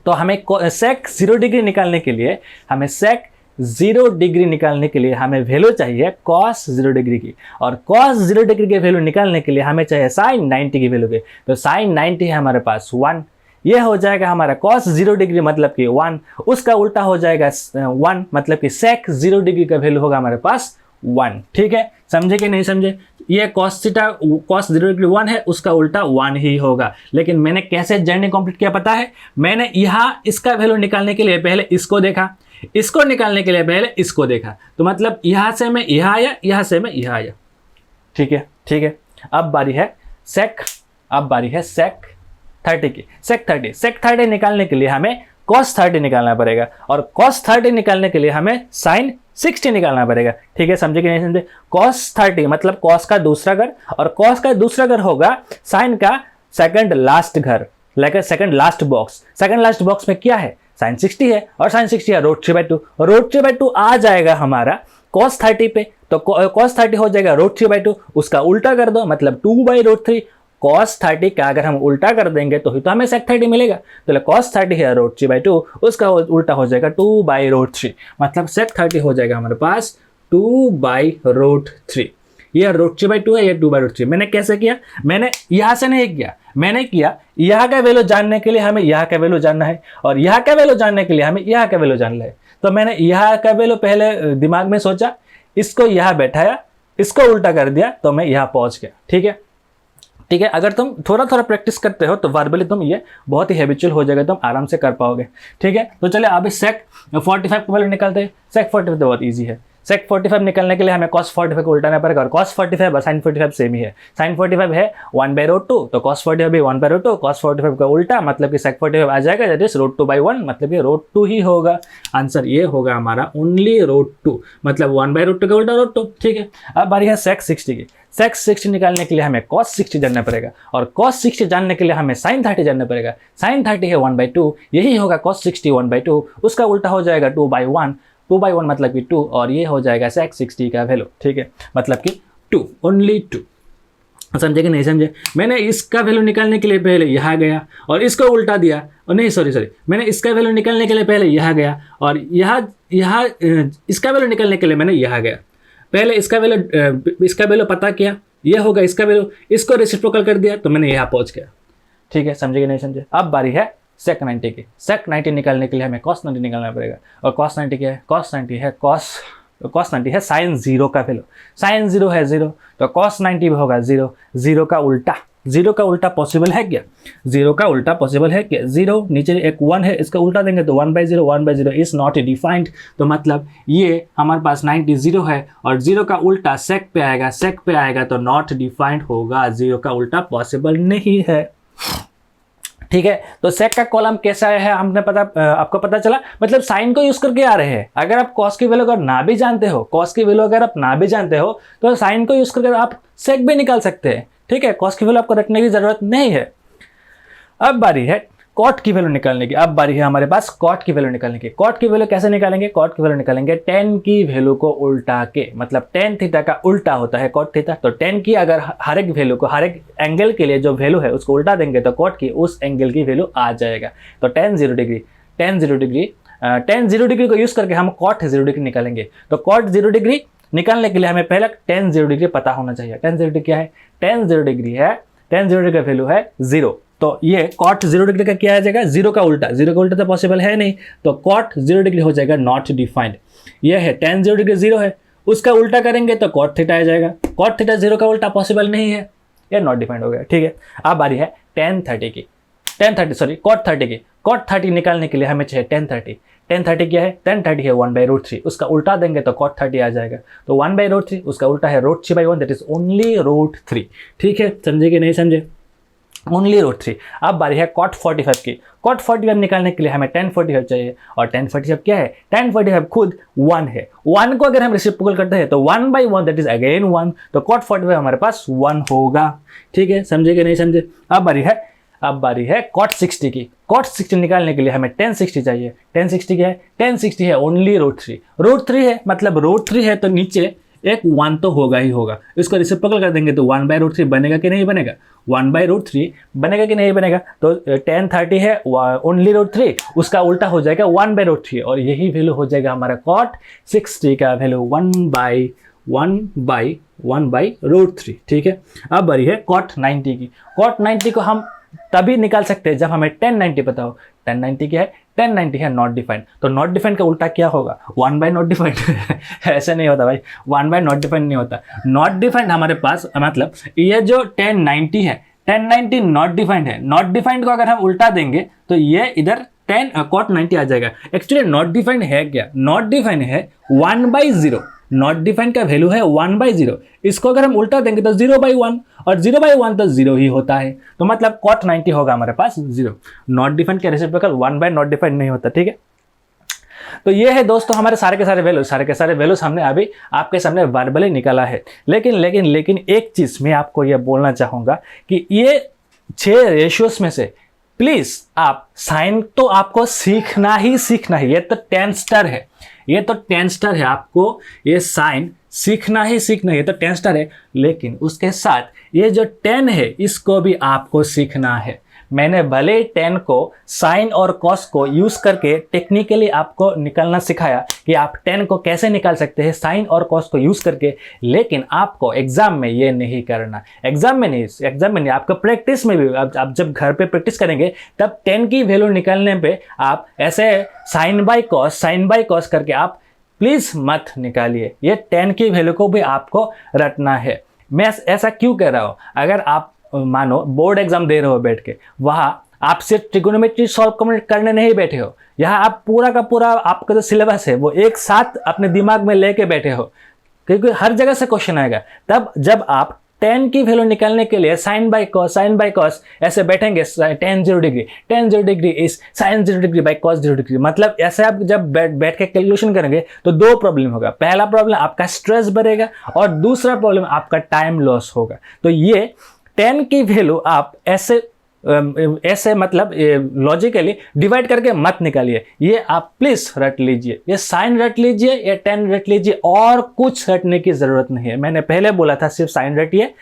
तो हमें सेक 0 डिग्री निकालने के लिए हमें वैल्यू चाहिए कॉस 0 डिग्री की, और कॉस 0 डिग्री की वैल्यू निकालने के लिए हमें चाहिए साइन 90 की वैल्यू की। तो साइन 90 है हमारे पास 1, ये हो जाएगा हमारा कॉस 0 डिग्री मतलब कि 1, उसका उल्टा हो जाएगा 1 मतलब कि सेक 0 डिग्री का वैल्यू होगा हमारे पास 1, ठीक है। समझे कि नहीं समझे? ये कॉस 0 डिग्री 1 है, उसका उल्टा 1 ही होगा। लेकिन मैंने कैसे जर्नी कंप्लीट किया पता है? मैंने यहाँ इसका वैल्यू निकालने के लिए पहले इसको देखा, इसको निकालने के लिए पहले इसको देखा। तो मतलब यहाँ से मैं यहाँ आया, यहाँ से मैं यहाँ आया, ठीक है। अब बारी है सेक 30 की। सेक 30 निकालने के लिए हमें cos 30 निकालना पड़ेगा, और cos 30 निकालने के लिए हमें sin 60 निकालना पड़ेगा। ठीक है, समझे कि नहीं समझे? cos 30 मतलब cos का दूसरा घर, और cos का दूसरा घर होगा sin का सेकंड लास्ट घर, like second last box. Second last box में क्या है? sin 60 है, और sin 60 है √3/2। √3/2 आ जाएगा हमारा cos 30 पे, तो cos 30 हो जाएगा √3/2। उसका उल्टा कर दो, मतलब 2/√3। cos 30 का अगर हम उल्टा कर देंगे तो ही तो हमें sec 30 मिलेगा। तो cos 30 है √3/2, उसका उल्टा हो जाएगा 2/√3, मतलब sec 30 हो जाएगा हमारे पास 2/√3। ये √3/2 है, ये 2/√3। मैंने कैसे किया? मैंने यहाँ से नहीं किया, मैंने किया यहाँ का वैल्यू जानने के लिए हमें यहाँ का वैल्यू जानना है, और यहाँ का वैल्यू जानने के लिए हमें यहाँ का वैल्यू जानना है। तो मैंने यहाँ का वैल्यू पहले दिमाग में सोचा, इसको यहाँ बैठाया, इसको उल्टा कर दिया, तो मैं यहाँ पहुँच गया। ठीक है, अगर तुम थोड़ा प्रैक्टिस करते हो तो वर्बली तुम ये बहुत ही हैबिचुअल हो जाएगा, तुम आराम से कर पाओगे। ठीक है, तो चलिए अभी sec 45 को पहले निकालते हैं। sec 45 तो बहुत इजी है। sec 45 निकालने के लिए हमें cos 45 को उल्टाना पड़ेगा, और cos 45 और sin 45 सेम ही है। sin 45 है 1/√2, तो cos 45 भी 1/√2। cos 45 का उल्टा मतलब कि sec 45 आ जाएगा, दैट इज √2/1, मतलब कि √2 ही होगा। आंसर ये होगा हमारा ओनली √2, मतलब 1/√2 का उल्टा √2। ठीक है, अब बारी है sec 60 की। sec 60 निकालने के लिए हमें cos 60 जानना पड़ेगा, और cos 60 जानने के लिए हमें sin 30 जानना पड़ेगा। sin 30 है 1/2, यही होगा cos 60 1/2, उसका उल्टा हो जाएगा 2/1। 2/1 मतलब कि 2, और ये हो जाएगा sec 60 का वैल्यू। ठीक है, मतलब कि 2, ओनली 2। समझे कि नहीं समझे? मैंने इसका वैल्यू निकालने के लिए पहले यहाँ गया और इसको उल्टा दिया, और नहीं सॉरी, मैंने इसका वैल्यू निकालने के लिए पहले यहाँ गया, और यहाँ इसका वैल्यू निकालने के लिए मैंने यहाँ गया। पहले इसका वैल्यू पता किया, ये होगा इसका वैल्यू, इसको रेसिप्रोकल कर दिया, तो मैंने यहाँ पहुँच गया। ठीक है, समझे कि नहीं समझे? अब बारी है sec 90 की। sec 90 निकालने के लिए हमें cos 90 निकालना पड़ेगा, और cos 90 क्या है? cos 90 है sin 0 का वैल्यू। sin 0 है 0, तो cos 90 भी होगा 0। 0 का उल्टा पॉसिबल है क्या? 0 का उल्टा पॉसिबल है क्या? 0 नीचे एक 1 है, इसका उल्टा देंगे तो 1/0। 1/0 इज नॉट डिफाइंड, तो मतलब ये हमारे पास 90 0 है, और 0 का उल्टा sec पे आएगा, तो नॉट डिफाइंड होगा। 0 का उल्टा पॉसिबल नहीं है। ठीक है, तो sec का कॉलम कैसा है हमने आपको पता चला, मतलब साइन को यूज करके आ रहे हैं। अगर आप cos की वैल्यू अगर ना भी जानते हो, तो साइन को यूज करके आप sec भी निकाल सकते हैं। ठीक है, cos की वैल्यू आपको रखने की जरूरत नहीं है। अब बारी है cot की वैल्यू निकालने की। अब बारी है हमारे पास cot की वैल्यू निकालने की। cot की वैल्यू कैसे निकालेंगे? cot की वैल्यू निकालेंगे tan की वैल्यू को उल्टा के, मतलब tan थीटा का उल्टा होता है cot थीटा। तो tan की अगर हर एक वैल्यू को, हर एक एंगल के लिए जो वैल्यू है उसको उल्टा देंगे तो cot की उस एंगल की वैल्यू आ जाएगा। तो tan 0 डिग्री को यूज करके हम cot 0 डिग्री निकालेंगे। तो cot 0 डिग्री निकालने के लिए हमें पहले tan 0 डिग्री पता होना चाहिए। tan 0 डिग्री क्या है? tan 0 डिग्री का वैल्यू है 0। तो ये cot 0 डिग्री का क्या आ जाएगा? 0 का उल्टा तो पॉसिबल है नहीं, तो cot 0 डिग्री हो जाएगा नॉट डिफाइंड। ये है tan 0 डिग्री 0 है, उसका उल्टा करेंगे तो cot थीटा आ जाएगा। cot थीटा 0 का उल्टा पॉसिबल नहीं है, ये नॉट डिफाइंड हो गया। ठीक है, अब बारी है cot 30 की। cot 30 निकालने के लिए हमें चाहिए tan 30। tan 30 क्या है? tan 30 है 1/√3, उसका उल्टा देंगे तो cot 30 आ जाएगा। तो 1/√3, उसका उल्टा है √3/1, दैट इज ओनली √3। ठीक है, समझे कि नहीं समझे? ओनली √3। अब बारी है cot 45 की। cot 45 निकालने के लिए हमें tan 45 चाहिए, और tan 45 क्या है? tan 45 खुद 1 है। 1 को अगर हम रेसिप्रोकल करते हैं तो 1/1, दैट इज अगेन 1, तो cot 45 हमारे पास 1 होगा। ठीक है, समझे कि नहीं समझे? अब बारी है cot 60 की। cot 60 निकालने के लिए हमें tan 60 चाहिए। tan 60 क्या है? tan 60 है ओनली √3। √3 है, मतलब √3 है तो नीचे एक 1 तो होगा ही होगा। इसको रेसिप्रोकल कर देंगे तो 1/√3 बनेगा कि नहीं बनेगा? 1/√3 बनेगा कि नहीं बनेगा? तो tan 30 है ओनली √3, उसका उल्टा हो जाएगा 1/√3, और यही वैल्यू हो जाएगा हमारा cot 60 का वैल्यू 1/√3। ठीक है, अब बारी है cot 90 की। cot 90 को हम तभी निकाल सकते हैं जब हमें tan 90 पता हो। tan 90 क्या है? tan 90 है नॉट डिफाइंड। तो नॉट डिफाइंड का उल्टा क्या होगा? 1/नॉट डिफाइंड। ऐसे नहीं होता भाई, 1/नॉट डिफाइंड नहीं होता। नॉट डिफाइंड हमारे पास, मतलब ये जो tan 90 है, tan 90 नॉट डिफाइंड है। नॉट डिफाइंड को अगर हम उल्टा देंगे तो ये इधर cot 90 आ जाएगा। एक्चुअली नॉट डिफाइंड है क्या? नॉट डिफाइंड है 1/0। नॉट डिफाइंड का वैल्यू है 1/0, इसको अगर हम उल्टा देंगे तो 0/1, और 0/1 तो 0 ही होता है, तो मतलब cot 90 होगा हमारे पास 0। नॉट डिफाइंड के रेसिप्रोकल 1/नॉट डिफाइंड नहीं होता, ठीक है। तो ये है दोस्तों हमारे सारे के सारे वैल्यूज हमने अभी आपके सामने वर्बली निकाला है। लेकिन एक चीज मैं आपको ये बोलना चाहूंगा कि ये 6 रेशियोज में से प्लीज आप साइन तो आपको सीखना ही है। ये तो 10 स्टार है, आपको ये साइन सीखना ही है, तो 10 स्टार है। लेकिन उसके साथ ये जो 10 है इसको भी आपको सीखना है। मैंने भले 10 को साइन और कॉस को यूज करके टेक्निकली आपको निकालना सिखाया कि आप 10 को कैसे निकाल सकते हैं साइन और कॉस को यूज करके, लेकिन आपको एग्जाम में ये नहीं करना। एग्जाम में नहीं, आपको प्रैक्टिस में भी, आप जब घर पे प्रैक्टिस करेंगे तब 10 की वैल्यू निकालने पे आप ऐसे साइन बाय कॉस करके आप प्लीज मत निकालिए। ये 10 की वैल्यू को भी आपको रटना है। मैं ऐसा क्यों कह रहा हूँ, अगर आप मानो बोर्ड एग्जाम दे रहे हो बैठ के, वहां आप सिर्फ ट्रिगोनोमेट्री सॉल्व करने नहीं बैठे हो, यहाँ आप पूरा का पूरा आपका जो सिलेबस है वो एक साथ अपने दिमाग में लेके बैठे हो, क्योंकि हर जगह से क्वेश्चन आएगा। तब जब आप 10 की वैल्यू निकालने के लिए साइन बाय कॉस ऐसे बैठेंगे, tan 0 degree is sine 0 degree by cos 0 degree, मतलब ऐसे आप जब बैठ के कैलकुलेशन करेंगे तो 2 प्रॉब्लम होगा। पहला प्रॉब्लम आपका स्ट्रेस बढ़ेगा और दूसरा प्रॉब्लम आपका टाइम लॉस होगा। तो ये 10 की वैल्यू आप ऐसे मतलब लॉजिकली डिवाइड करके मत निकालिए, ये आप प्लीज रट लीजिए। ये साइन रट लीजिए, ये 10 रट लीजिए, और कुछ रटने की जरूरत नहीं है। मैंने पहले बोला था सिर्फ साइन रटिए,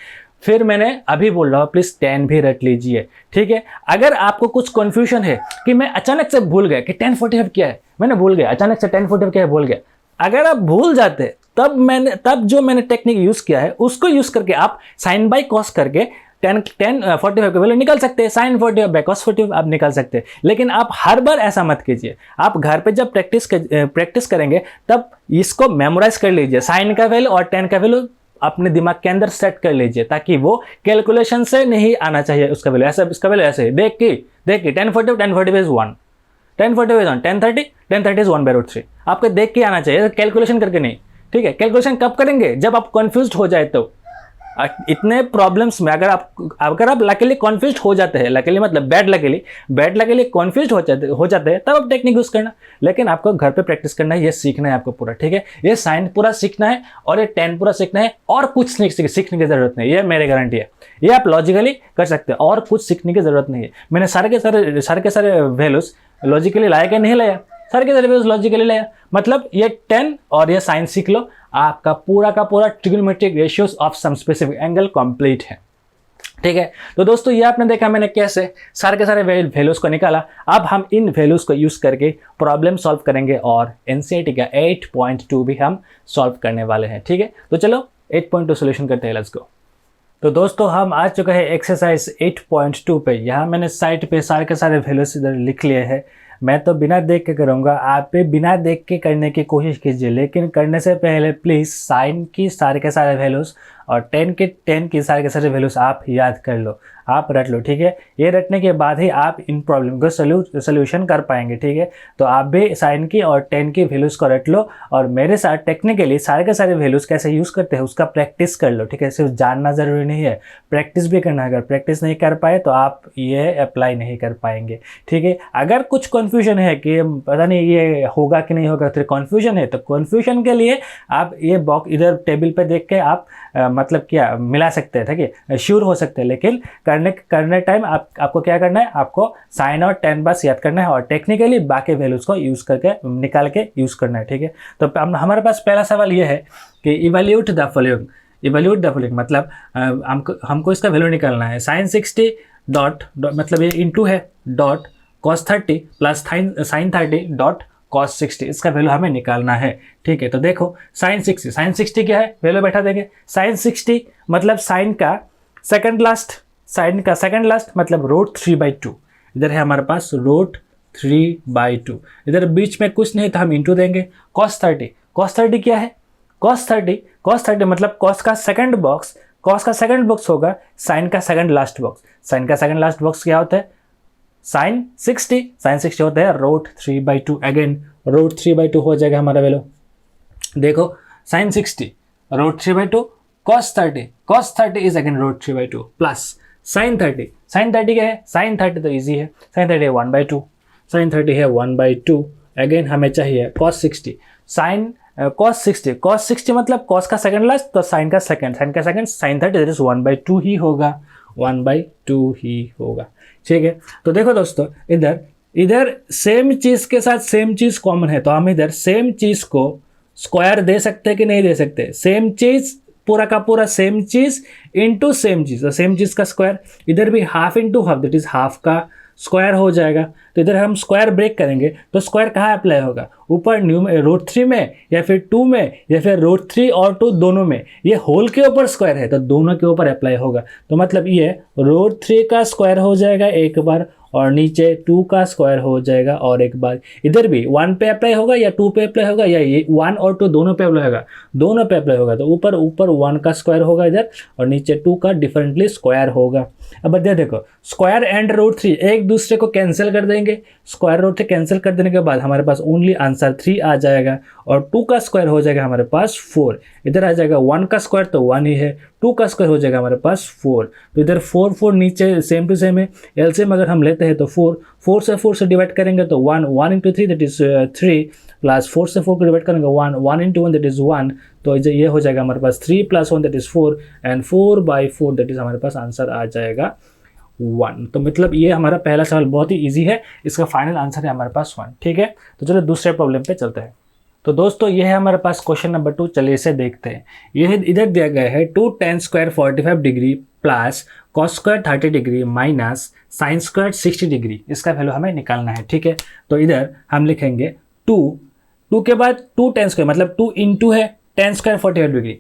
फिर मैंने अभी बोल रहा हूँ प्लीज 10 भी रट लीजिए, ठीक है। अगर आपको कुछ कंफ्यूजन है कि मैं अचानक से भूल गया कि tan 45 क्या है, मैंने भूल गया अचानक से tan 45 क्या है, भूल गया। अगर आप भूल जाते तब जो मैंने टेक्निक यूज किया है उसको यूज करके आप साइन बाय कॉस करके tan 45 की वैल्यू निकाल सकते हैं, साइन 45 बाय कॉस 45 आप निकाल सकते हैं। लेकिन आप हर बार ऐसा मत कीजिए। आप घर पे जब प्रैक्टिस करेंगे तब इसको मेमोराइज कर लीजिए, साइन का वैल्यू और tan का वैल्यू अपने दिमाग के अंदर सेट कर लीजिए, ताकि वो कैलकुलेशन से नहीं आना चाहिए उसका वैल्यू। ऐसा इसका वैल्यू ऐसे देख के tan 45 is 1, tan 45 is 1, tan 30 is 1/√3, आपको देख के आना चाहिए, कैलकुलेशन करके नहीं, ठीक है। कैलकुलेशन कब करेंगे, जब आप कंफ्यूज्ड हो जाए। तो इतने प्रॉब्लम्स में अगर आप लकीली कंफ्यूज्ड हो जाते हैं, लकीली मतलब बैड लकीली कंफ्यूज्ड हो जाते हैं, तब आप टेक्निक यूज करना। लेकिन आपको घर पे प्रैक्टिस करना है, ये सीखना है आपको पूरा, ठीक है। ये साइन पूरा सीखना है और ये 10 पूरा सीखना है, और कुछ नहीं सीखने की जरूरत नहीं, ये मेरी गारंटी है। ये आप लॉजिकली कर सकते हैं और कुछ सीखने की जरूरत नहीं है। मैंने सारे के सारे वैल्यूज लॉजिकली लाया कि नहीं लाया, सारे के सारे वैल्यूज लॉजिकली लाया, मतलब ये 10 और ये साइन सीख लो, आपका पूरा का पूरा trigonometric ratios of some specific angle complete है, ठीक है। तो दोस्तों ये आपने देखा मैंने कैसे सारे के सारे वैल्यूज को निकाला। अब हम इन वैल्यूज को यूज करके प्रॉब्लम सॉल्व करेंगे और एनसीईआरटी का 8.2 भी हम सॉल्व करने वाले हैं, ठीक है। तो चलो 8.2 सोल्यूशन करते हैं, लेट्स गो। तो दोस्तों हम आ चुके हैं एक्सरसाइज 8.2 पे। यहाँ मैंने साइड पे सारे के सारे वैल्यूज इधर लिख लिए हैं। मैं तो बिना देख के करूँगा, आप भी बिना देख के करने की कोशिश कीजिए, लेकिन करने से पहले प्लीज़ साइन की सारे के सारे वैल्यूज़ और 10 की सारे के सारे वैल्यूज़ आप याद कर लो, आप रट लो, ठीक है। ये रटने के बाद ही आप इन प्रॉब्लम को सोल्यूशन कर पाएंगे, ठीक है। तो आप भी साइन की और 10 की वैल्यूज़ को रट लो और मेरे साथ टेक्निकली सारे के सारे वैल्यूज़ कैसे यूज़ करते हैं उसका प्रैक्टिस कर लो, ठीक है। सिर्फ जानना ज़रूरी नहीं है, प्रैक्टिस भी करना है। अगर प्रैक्टिस नहीं कर पाए तो आप ये अप्लाई नहीं कर पाएंगे, ठीक है। अगर कुछ कन्फ्यूजन है कि पता नहीं ये होगा कि नहीं होगा, फिर कन्फ्यूजन है, तो कन्फ्यूजन के लिए आप ये बॉक्स इधर टेबल पे देख के आप मतलब क्या मिला सकते हैं, ठीक है, श्योर हो सकते हैं। लेकिन करने टाइम आपको क्या करना है, आपको साइन और 10 बस याद करना है और टेक्निकली बाकी वैल्यूज़ को यूज़ करके निकाल के यूज़ करना है, ठीक है। तो हमारे पास पहला सवाल ये है कि इवैल्यूएट द फॉलोइंग मतलब हमको इसका वैल्यू निकालना है। साइन 60 डॉट मतलब ये इंटू है dot cos 30 plus sine 30 dot cos 60, इसका वैल्यू हमें निकालना है, ठीक है। तो देखो साइन 60 क्या है, वैल्यू बैठा देंगे। साइन 60 मतलब साइन का सेकंड लास्ट मतलब √3/2, इधर है हमारे पास √3/2, इधर बीच में कुछ नहीं तो हम इंटू देंगे। cos 30 क्या है, cos 30 मतलब cos का सेकंड बॉक्स होगा साइन का सेकंड लास्ट बॉक्स। साइन का सेकंड लास्ट बॉक्स क्या होता है, साइन 60 होता है √3/2, अगेन √3/2 हो जाएगा हमारा वैल्यू। देखो sine 60 root 3/2, cos 30 is again root 3/2 plus sine 30 क्या है, साइन 30 तो इजी है, साइन 30 है 1/2, साइन 30 है 1/2, अगेन हमें चाहिए cos 60, साइन cos 60 मतलब cos का सेकंड लास्ट तो साइन का सेकंड, साइन 30 दैट इज 1/2 ही होगा, 1/2 ही होगा। ठीक है, तो देखो दोस्तों इधर सेम चीज के साथ सेम चीज कॉमन है, तो हम इधर सेम चीज को स्क्वायर दे सकते हैं कि नहीं दे सकते, सेम चीज पूरा का पूरा सेम चीज इंटू सेम चीज, तो सेम चीज का स्क्वायर, इधर भी half into half that is half का स्क्वायर हो जाएगा। तो इधर हम स्क्वायर ब्रेक करेंगे तो स्क्वायर कहाँ अप्लाई होगा, ऊपर रूट 3 में या फिर 2 में या फिर रूट 3 और 2 दोनों में, ये होल के ऊपर स्क्वायर है तो दोनों के ऊपर अप्लाई होगा। तो मतलब ये रूट 3 का स्क्वायर हो जाएगा एक बार और नीचे 2 का स्क्वायर हो जाएगा और एक बार, इधर भी 1 पे अप्लाई होगा या 2 पे अप्लाई होगा या ये 1 और 2 दोनों पे अप्लाई होगा, दोनों पे अप्लाई होगा। तो ऊपर 1 का स्क्वायर होगा इधर और नीचे 2 का डिफरेंटली स्क्वायर होगा। अब इधर देखो स्क्वायर एंड रूट 3 एक दूसरे को कैंसिल कर देंगे, स्क्वायर रूट से कैंसिल कर देने के बाद हमारे पास ओनली आंसर 3 आ जाएगा और 2 का स्क्वायर हो जाएगा हमारे पास 4, इधर आ जाएगा 1 का स्क्वायर तो 1 ही है, 2 का स्क्वायर हो जाएगा हमारे पास 4, तो इधर 4 नीचे सेम टू सेम है, एलसीएम अगर हम लेते हैं तो 4 से 4 से डिवाइड करेंगे तो 1 इंटू 3 दैट इज 3 प्लस 4 से 4 को डिवाइड करेंगे 1 इंटू 1 दैट इज 1, तो ये हो जाएगा हमारे पास 3 + 1 that is 4 and 4/4 that is हमारे पास आंसर आ जाएगा 1। तो मतलब ये हमारा पहला सवाल बहुत ही इजी है, इसका फाइनल आंसर है हमारे पास 1। ठीक है, तो चलो दूसरे प्रॉब्लम पे चलते हैं। तो दोस्तों ये है हमारे पास क्वेश्चन नंबर 2, चलिए इसे देखते हैं। ये इधर दिया गया है 2 tan square 45 degree plus cos square 30 degree minus sine square 60 degree, इसका वैल्यू हमें निकालना है। ठीक है, तो इधर हम लिखेंगे 2 के बाद 2 tan स्क्वायर मतलब 2 इंटू है tan square 45 degree,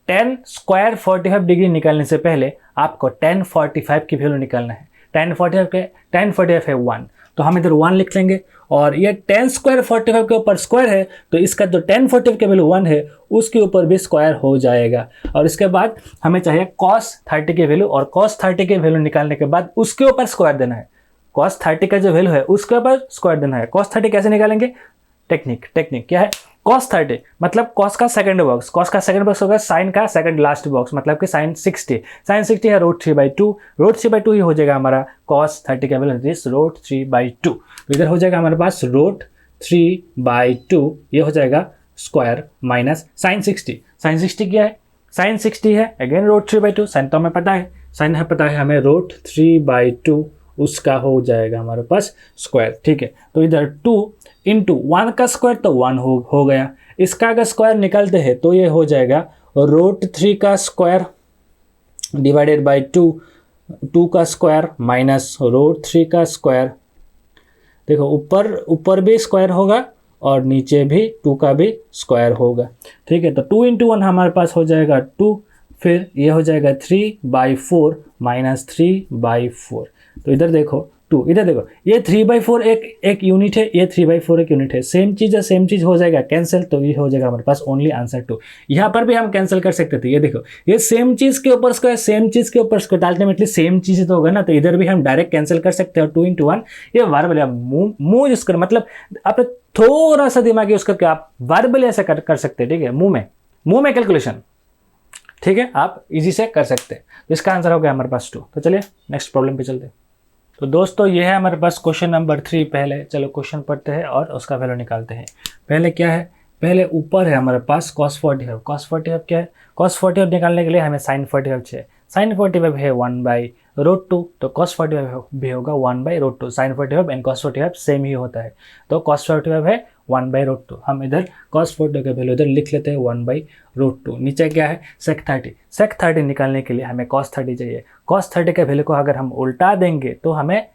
tan square 45 degree निकालने से पहले आपको tan 45 की वैल्यू निकालना है। tan 45 है 1, तो हम इधर 1 लिख लेंगे और ये tan स्क्वायर 45 के ऊपर स्क्वायर है तो इसका जो tan 45 के वैल्यू 1 है उसके ऊपर भी स्क्वायर हो जाएगा। और इसके बाद हमें चाहिए cos 30 की वैल्यू और cos 30 की वैल्यू निकालने के बाद उसके ऊपर स्क्वायर देना है। cos 30 का जो वैल्यू है उसके ऊपर स्क्वायर देना है। cos 30 कैसे निकालेंगे, टेक्निक क्या है, cos 30 मतलब cos का सेकंड बॉक्स होगा साइन का सेकंड लास्ट बॉक्स मतलब कि साइन 60 है रूट 3/2 ही हो जाएगा हमारा cos 30 का वैल्यू इज रूट 3/2। तो इधर हो जाएगा हमारे पास रूट 3/2, ये हो जाएगा स्क्वायर माइनस साइन 60 क्या है, साइन 60 है अगेन रूट 3/2, साइन तो हमें पता है हमें रूट 3/2 उसका हो जाएगा हमारे पास स्क्वायर। ठीक है, तो इधर 2 इंटू 1 का स्क्वायर तो 1 हो गया, इसका अगर स्क्वायर निकालते हैं तो ये हो जाएगा रूट 3 का स्क्वायर डिवाइडेड बाई 2 का स्क्वायर माइनस रूट 3 का स्क्वायर। देखो ऊपर भी स्क्वायर होगा और नीचे भी 2 का भी स्क्वायर होगा। ठीक है, तो 2 इंटू 1 हमारे पास हो जाएगा 2, फिर ये हो जाएगा 3/4 माइनस 3/4। तो इधर देखो 2, इधर देखो ये 3/4 एक यूनिट है, ये 3/4 एक यूनिट है, सेम चीज़ हो जाएगा कैंसिल, तो ये हो जाएगा हमारे पास ओनली आंसर 2। यहाँ पर भी हम कैंसिल कर सकते थे, ये देखो ये सेम चीज़ के ऊपर स्क्वायर अल्टीमेटली सेम चीज़ तो होगा ना, तो इधर भी हम डायरेक्ट कैंसिल कर सकते हैं। 2 इंटू 1 ये वर्बल मुंह यूज कर मतलब आप थोड़ा सा दिमाग यूज करके आप वर्बल ऐसा कर सकते हैं। ठीक है, मुंह में कैलकुलेशन, ठीक है, आप इजी से कर सकते हैं। तो इसका आंसर हो गया हमारे पास 2। तो चलिए नेक्स्ट प्रॉब्लम पे चलते हैं। तो दोस्तों ये है हमारे पास क्वेश्चन नंबर 3। पहले चलो क्वेश्चन पढ़ते हैं और उसका वैल्यू निकालते हैं। पहले क्या है, पहले ऊपर है हमारे पास cos 45 क्या है, cos 45 निकालने के लिए हमें sin 45 चाहिए। sin 45 है 1/√2, तो cos 45 भी होगा 1/√2। sin 45 एंड cos 45 सेम ही होता है, तो cos 45 है 1/√2। हम इधर cos 45 का वैल्यू इधर लिख लेते हैं 1/√2। नीचे क्या है sec 30 निकालने के लिए हमें cos 30 चाहिए। cos 30 के वैल्यू को अगर हम उल्टा देंगे तो हमें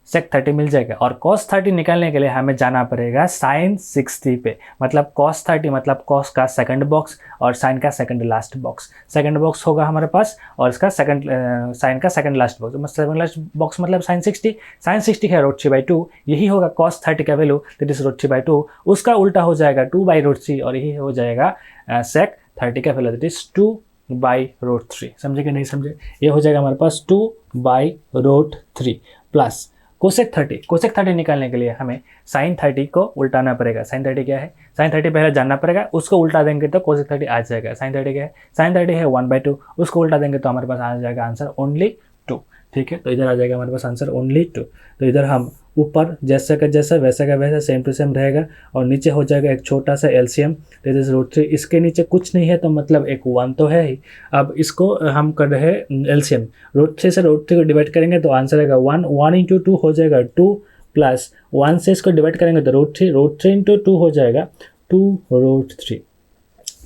sec 30 मिल जाएगा और cos 30 निकालने के लिए हमें जाना पड़ेगा sin 60 पे, मतलब cos 30 मतलब cos का सेकंड बॉक्स और sin का second last box. Second box होगा हमारे पास और इसका sin का second last box, second last box मतलब sin 60 है रूट 3/2, यही होगा cos 30 का वैल्यू दैट इज रूट 3/2, उसका उल्टा हो जाएगा 2/√3 और यही हो जाएगा sec 30 का वैल्यू दैट इज 2/√3। समझे कि नहीं समझे, ये हो जाएगा हमारे पास 2/√3 प्लस कोसेक 30 निकालने के लिए हमें साइन 30 को उल्टाना पड़ेगा। साइन 30 क्या है, साइन 30 पहले जानना पड़ेगा, उसको उल्टा देंगे तो कोसेक 30 आ जाएगा। साइन 30 क्या है, साइन 30 है 1/2, उसको उल्टा देंगे तो हमारे पास आ जाएगा आंसर ओनली 2। ठीक है, तो इधर आ जाएगा हमारे पास आंसर ओनली 2। तो इधर हम ऊपर जैसा का जैसा वैसा का वैसा सेम टू सेम रहेगा, और नीचे हो जाएगा एक छोटा सा एलसीएम, दैट इज √3। इसके नीचे कुछ नहीं है तो मतलब एक 1 तो है ही। अब इसको हम कर रहे हैं एलसीएम, √3 से √3 को डिवाइड करेंगे तो आंसर आएगा 1। 1 × 2 हो जाएगा 2, प्लस 1 से इसको डिवाइड करेंगे तो √3 × 2 हो जाएगा 2√3।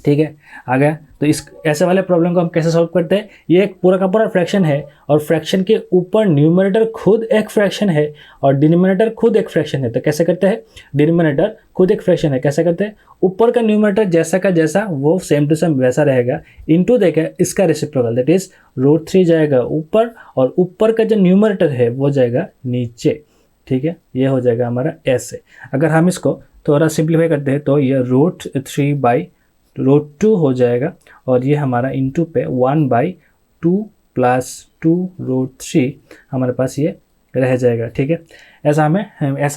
ठीक है, आ गया। तो इस ऐसे वाले प्रॉब्लम को हम कैसे सॉल्व करते हैं, ये एक पूरा का पूरा फ्रैक्शन है, और फ्रैक्शन के ऊपर न्यूमरेटर खुद एक फ्रैक्शन है और डिनोमिनेटर खुद एक फ्रैक्शन है। तो कैसे करते हैं, डिनोमिनेटर खुद एक फ्रैक्शन है, कैसे करते हैं, ऊपर का न्यूमरेटर जैसा का जैसा वो सेम टू सेम वैसा रहेगा, इनटू देगा इसका रेसिप्रोकल, दैट इज √3 जाएगा ऊपर, और ऊपर का जो न्यूमरेटर है वो जाएगा नीचे। ठीक है, ये हो जाएगा हमारा ऐसे। अगर हम इसको थोड़ा सिंप्लीफाई करते हैं तो ये √3/√2 हो जाएगा, और ये हमारा इंटू पे 1/2 प्लस 2√3 हमारे पास ये रह जाएगा। ठीक है, ऐसा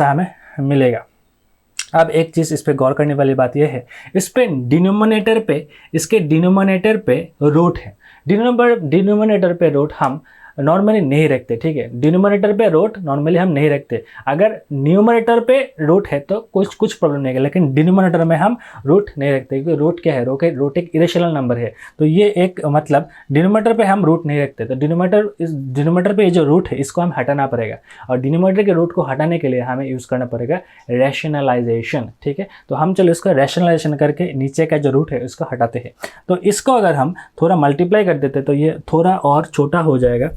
हमें मिलेगा। अब एक चीज़ इस पे गौर करने वाली बात यह है, इस पे इसके डिनोमिनेटर पे रूट है। डिनोमिनेटर पे रूट हम नॉर्मली नहीं रखते। ठीक है, डिनोमिनेटर पे रूट नॉर्मली हम नहीं रखते। अगर न्यूमरेटर पे रूट है तो कुछ प्रॉब्लम नहीं है, लेकिन डिनोमिनेटर में हम रूट नहीं रखते, क्योंकि रूट क्या है, रूट एक इरेशनल नंबर है। तो ये एक मतलब डिनोमिनेटर पे हम रूट नहीं रखते, तो डिनोमिनेटर पे ये जो रूट है इसको हम हटाना पड़ेगा, और डिनोमिनेटर के रूट को हटाने के लिए हमें यूज़ करना पड़ेगा रैशनलाइजेशन। ठीक है, तो हम चलो इसका रैशनलाइजेशन करके नीचे का जो रूट है उसको हटाते हैं। तो इसको अगर हम थोड़ा मल्टीप्लाई कर देते तो ये थोड़ा और छोटा हो जाएगा,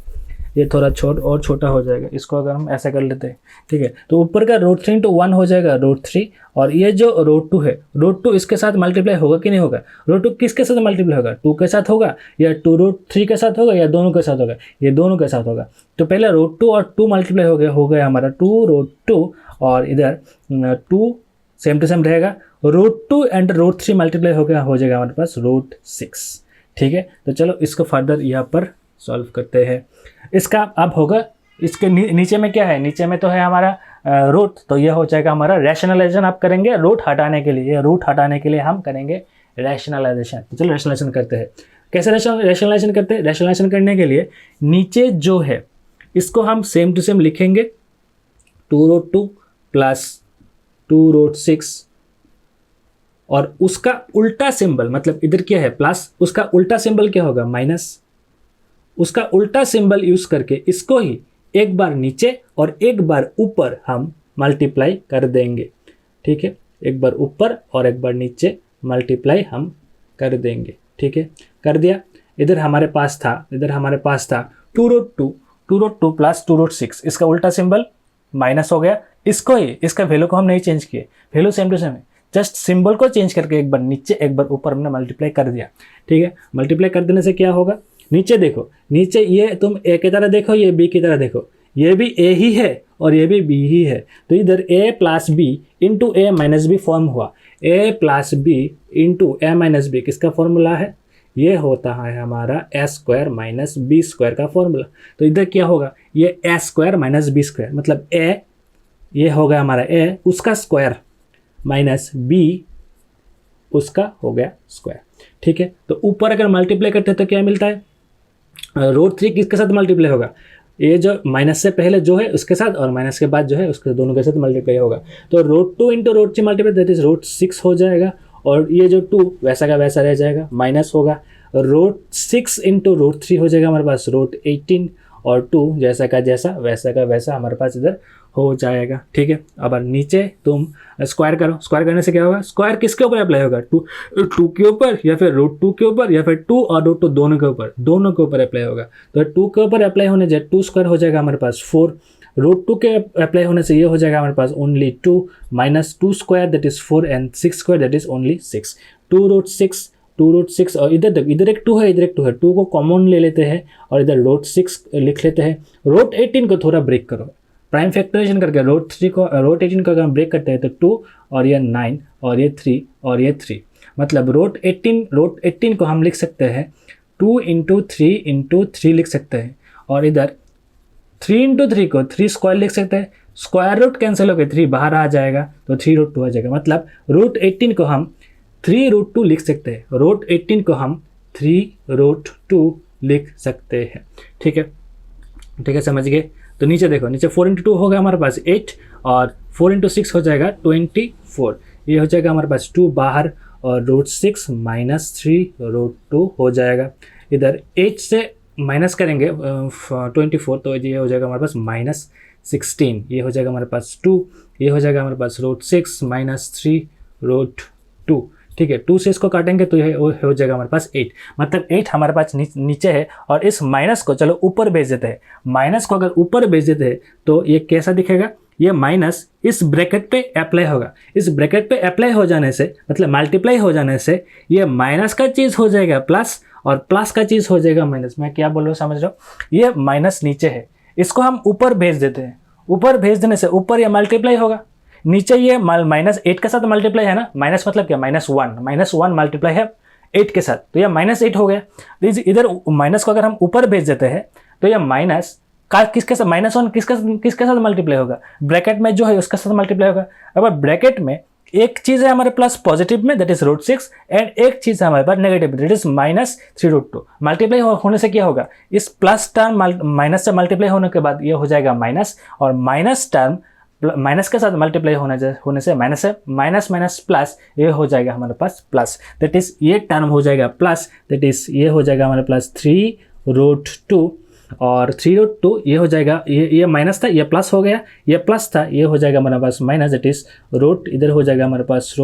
ये थोड़ा और छोटा हो जाएगा। इसको अगर हम ऐसा कर लेते हैं, ठीक है, तो ऊपर का √3 × 1 हो जाएगा √3, और ये जो √2 है, √2 इसके साथ मल्टीप्लाई होगा कि नहीं होगा, √2 किसके साथ मल्टीप्लाई होगा, 2 के साथ होगा, या 2√3 के साथ होगा, या दोनों के साथ होगा, ये दोनों के साथ होगा। तो पहले √2 और 2 मल्टीप्लाई हो गया हमारा 2√2, और इधर 2 सेम टू सेम रहेगा, √2 एंड √3 मल्टीप्लाई हो जाएगा हमारे पास √6। ठीक है, तो चलो इसको फर्दर यहाँ पर सॉल्व करते हैं। इसका अब होगा, इसके नीचे में क्या है, नीचे में तो है हमारा रूट, तो ये हो जाएगा हमारा रैशनलाइजेशन। आप करेंगे रूट हटाने के लिए हम करेंगे रैशनलाइजेशन। तो चलो रैशनलाइजेशन करते हैं। कैसे रैशनलाइजेशन करते हैं, रैशनलाइजेशन करने के लिए नीचे जो है इसको हम सेम टू सेम लिखेंगे, 2√2 प्लस 2√6, और उसका उल्टा सिंबल, मतलब इधर क्या है प्लस, उसका उल्टा सिंबल क्या होगा, माइनस। उसका उल्टा सिंबल यूज करके इसको ही एक बार नीचे और एक बार ऊपर हम मल्टीप्लाई कर देंगे। ठीक है, एक बार ऊपर और एक बार नीचे मल्टीप्लाई हम कर देंगे। ठीक है, कर दिया। इधर हमारे पास था 2√2 प्लस 2√6, इसका उल्टा सिंबल माइनस हो गया। इसको ही, इसका वैल्यू को हम नहीं चेंज किए, वैल्यू सेम टू सेम है, जस्ट सिंबल को चेंज करके एक बार नीचे एक बार ऊपर हमने मल्टीप्लाई कर दिया। ठीक है, मल्टीप्लाई कर देने से क्या होगा, नीचे देखो, नीचे ये तुम ए की तरह देखो, ये बी की तरह देखो, ये भी ए ही है और ये भी बी ही है, तो इधर a plus B into A minus B form हुआ। a plus B into A minus B किसका फॉर्मूला है, ये होता है हमारा a² माइनस b² का फॉर्मूला। तो इधर क्या होगा, ये a² माइनस b², मतलब a ये होगा हमारा a उसका स्क्वायर माइनस b उसका हो गया स्क्वायर। ठीक है, तो ऊपर अगर मल्टीप्लाई करते हैं तो क्या मिलता है, √3 किसके साथ मल्टीप्लाई होगा, ये जो माइनस से पहले जो है उसके साथ, और माइनस के बाद जो है उसके दोनों के साथ मल्टीप्लाई होगा। तो √2 × √3 मल्टीप्लाई दैट इज √6 हो जाएगा, और ये जो 2 वैसा का वैसा रह जाएगा, माइनस होगा, √6 × √3 हो जाएगा हमारे पास √18, और 2 जैसा का जैसा वैसा का वैसा हमारे पास इधर हो जाएगा। ठीक है, अब नीचे तुम स्क्वायर करो, स्क्वायर करने से क्या होगा, स्क्वायर किसके ऊपर अप्लाई होगा, 2 के ऊपर, या फिर √2 के ऊपर, या फिर 2 और √2 दोनों के ऊपर अप्लाई होगा। तो 2 के ऊपर अप्लाई होने से 2² हो जाएगा हमारे पास 4, √2 के अप्लाई होने से ये हो जाएगा हमारे पास only 2 minus 2² that is 4 and 6² that is only 6, 2√6 और इधर एक 2 है, इधर एक 2 है, 2 को कॉमन ले लेते हैं और इधर √6 लिख लेते हैं। √18 को थोड़ा ब्रेक करो, प्राइम फैक्टराइजेशन करके √18 को अगर हम ब्रेक करते हैं तो 2 और ये 9 और ये 3 और ये 3, मतलब √18 को हम लिख सकते हैं 2 × 3 × 3 लिख सकते हैं, और इधर 3 को 3 स्क्वायर लिख सकते हैं, स्क्वायर रूट कैंसिल होकर 3 बाहर आ जाएगा तो 3√2 आ जाएगा। मतलब √18 को हम 3√2 लिख सकते हैं, √18 को हम 3√2 लिख सकते हैं। ठीक है, ठीक है, समझ गए। तो नीचे देखो, नीचे 4 × 2 होगा हमारे पास 8 और 4 × 6 हो जाएगा 24। ये हो जाएगा हमारे पास 2 बाहर और √6 माइनस 3√2 हो जाएगा। इधर 8 से माइनस करेंगे 24 तो ये हो जाएगा हमारे पास -16। ये हो जाएगा हमारे पास 2, ये हो जाएगा हमारे पास √6 माइनस 3√2। ठीक है, 2 से इसको काटेंगे तो ये हो जाएगा हमारे पास 8। मतलब 8 हमारे पास नीचे है और इस माइनस को चलो ऊपर भेज देते हैं। माइनस को अगर ऊपर भेज देते हैं तो ये कैसा दिखेगा, ये माइनस इस ब्रैकेट पे अप्लाई होगा। इस ब्रैकेट पे अप्लाई हो जाने से मतलब मल्टीप्लाई हो जाने से ये माइनस का चीज़ हो जाएगा प्लस और प्लस का चीज़ हो जाएगा माइनस। मैं क्या बोल रहा हूँ समझ रहे हो? ये माइनस नीचे है, इसको हम ऊपर भेज देते हैं। ऊपर भेज देने से ऊपर ये मल्टीप्लाई होगा, नीचे ये -8 के साथ मल्टीप्लाई है ना, माइनस मतलब क्या, -1 मल्टीप्लाई है 8 के साथ, तो ये -8 हो गया। इधर माइनस को अगर हम ऊपर भेज देते हैं तो ये माइनस का किसके साथ, -1 किसके साथ मल्टीप्लाई होगा, ब्रैकेट में जो है उसके साथ मल्टीप्लाई होगा। अब ब्रैकेट में एक चीज़ है हमारे प्लस पॉजिटिव में, दैट इज √6, एंड एक चीज़ है हमारे पास नेगेटिव, दैट इज -3√2। मल्टीप्लाई होने से क्या होगा, इस प्लस टर्म माइनस से मल्टीप्लाई होने के बाद ये हो जाएगा माइनस, और माइनस टर्म माइनस के साथ मल्टीप्लाई होने से माइनस है, माइनस माइनस प्लस, ये हो जाएगा हमारे पास प्लस, दैट इज ये टर्म हो जाएगा प्लस, दैट इज ये हो जाएगा हमारे पास 3√2 और 3√2 ये हो जाएगा, ये माइनस था ये प्लस हो गया, ये प्लस था ये हो जाएगा हमारे पास माइनस, दैट इज रूट, इधर हो जाएगा हमारे पास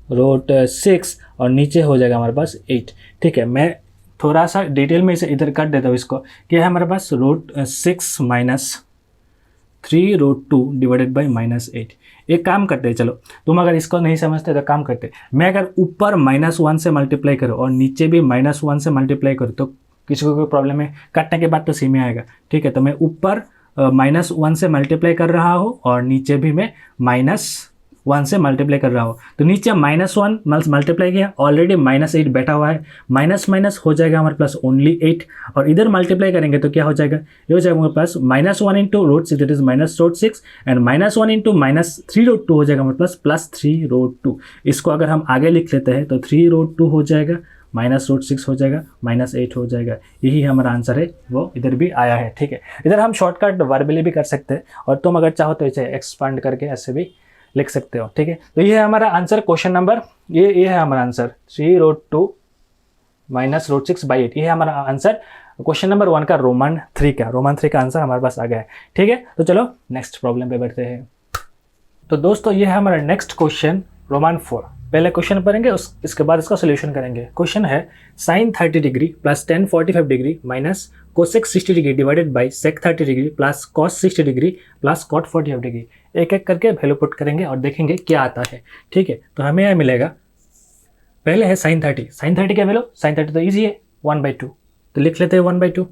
√6 और नीचे हो जाएगा हमारे पास 8। ठीक है, मैं थोड़ा सा डिटेल में इसे इधर कर देता हूँ इसको, क्या है हमारे पास √6 माइनस 3√2 डिवाइडेड बाई -8। एक काम करते हैं, चलो तुम अगर इसको नहीं समझते तो काम करते, मैं अगर ऊपर -1 से मल्टीप्लाई करूँ और नीचे भी -1 से मल्टीप्लाई करूँ तो किसी को कोई प्रॉब्लम है, काटने के बाद तो सेम ही आएगा। ठीक है, तो मैं ऊपर -1 से मल्टीप्लाई कर रहा हूँ और नीचे भी मैं -1 से मल्टीप्लाई कर रहा हूँ। तो नीचे -1 मल्टीप्लाई किया, ऑलरेडी -8 बैठा हुआ है, माइनस माइनस हो जाएगा हमारे पास ओनली 8, और इधर मल्टीप्लाई करेंगे तो क्या हो जाएगा, ये हो जाएगा हमारे पास -1 × √6 दैट इज -√6 एंड -1 × -3√2 हो जाएगा हमारे पास +3√2। इसको अगर हम आगे लिख लेते हैं तो 3√2 हो जाएगा, -√6 हो जाएगा, -8 हो जाएगा। यही हमारा आंसर है, वो इधर भी आया है। ठीक है, इधर हम शॉर्टकट वर्बली भी कर सकते हैं और तुम अगर चाहो तो इसे एक्सपांड करके ऐसे भी लिख सकते हो। ठीक है, तो ये है हमारा आंसर, क्वेश्चन नंबर ये है हमारा आंसर 3√2 -√6/8, ये है हमारा आंसर क्वेश्चन नंबर 1 का रोमन 3 का आंसर हमारे पास आ गया है। ठीक है, तो चलो नेक्स्ट प्रॉब्लम पे बढ़ते हैं। तो दोस्तों ये है हमारा नेक्स्ट क्वेश्चन रोमन 4। पहले क्वेश्चन पढ़ेंगे, इसके बाद इसका सोल्यूशन करेंगे। क्वेश्चन है sin 30 degree plus tan 45 degree minus cosec 60 degree divided by sec 30 degree plus cos 60 degree plus cot 45 degree. एक एक करके वैल्यू पुट करेंगे और देखेंगे क्या आता है। ठीक है, तो हमें यह मिलेगा, पहले है sin 30 क्या वैल्यू, sin 30 तो ईजी है 1/2, तो लिख लेते हैं 1/2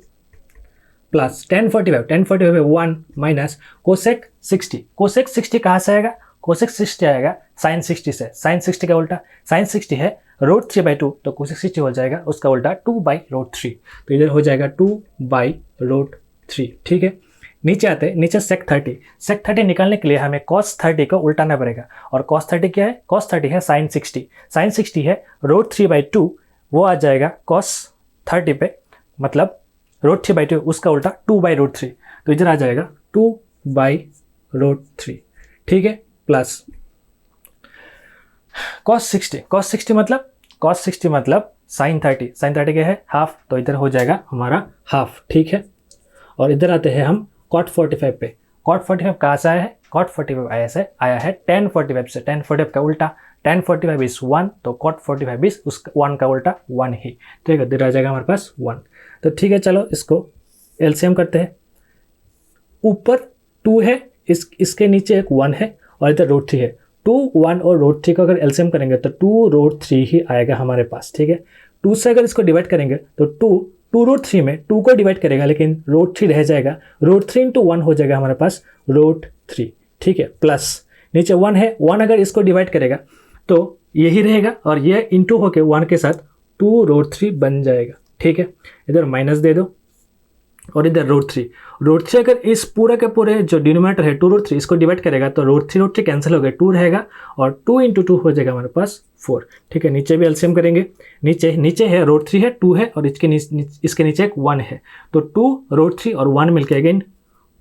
प्लस tan 45 है 1 माइनस cosec 60 कहाँ से आएगा, cosec 60 आएगा sin 60 से, sin 60 का उल्टा, sin 60 है √3/2 तो cosec 60 हो जाएगा उसका उल्टा 2/√3, तो इधर हो जाएगा 2/√3। ठीक है, नीचे आते हैं, नीचे sec 30 निकालने के लिए हमें cos 30 को उल्टाना पड़ेगा, और cos 30 क्या है, cos 30 है sin 60 है √3/2, वो आ जाएगा cos 30 पे, मतलब √3/2 उसका उल्टा 2/√3, तो इधर आ जाएगा 2/√3। ठीक है, प्लस cos 60 मतलब sin 30 क्या है हाफ, तो इधर हो जाएगा हमारा हाफ। ठीक है, और इधर आते हैं हम cot 45 पे। cot 45 कहाँ से आया है, cot 45 आया है tan 45 से, tan 45 का उल्टा, tan 45 इज 1 तो cot 45 इज उस 1 का उल्टा 1 ही। ठीक है, इधर आ जाएगा हमारे पास 1। तो ठीक है, चलो इसको एलसीएम करते हैं। ऊपर 2 है, इसके नीचे एक 1 है और इधर √3 है। 2, 1 और √3 को अगर एलसीएम करेंगे तो 2√3 ही आएगा हमारे पास। ठीक है, 2 से अगर इसको डिवाइड करेंगे तो 2√3 में 2 को डिवाइड करेगा लेकिन √3 रह जाएगा, √3 × 1 हो जाएगा हमारे पास √3। ठीक है, प्लस नीचे 1 है, 1 अगर इसको डिवाइड करेगा तो यही रहेगा और ये इंटू होके 1 के साथ 2√3 बन जाएगा। ठीक है, इधर माइनस दे दो, और इधर रूट थ्री अगर इस पूरे के पूरे जो डिनोमिनेटर है 2√3 इसको डिवाइड करेगा तो रूट थ्री कैंसिल हो गया, 2 रहेगा और 2 × 2 हो जाएगा हमारे पास 4। ठीक है, नीचे भी एलसीएम करेंगे, नीचे है √3 है, 2 है और इसके नीचे एक 1 है, तो 2√3 और 1 मिलकर अगेन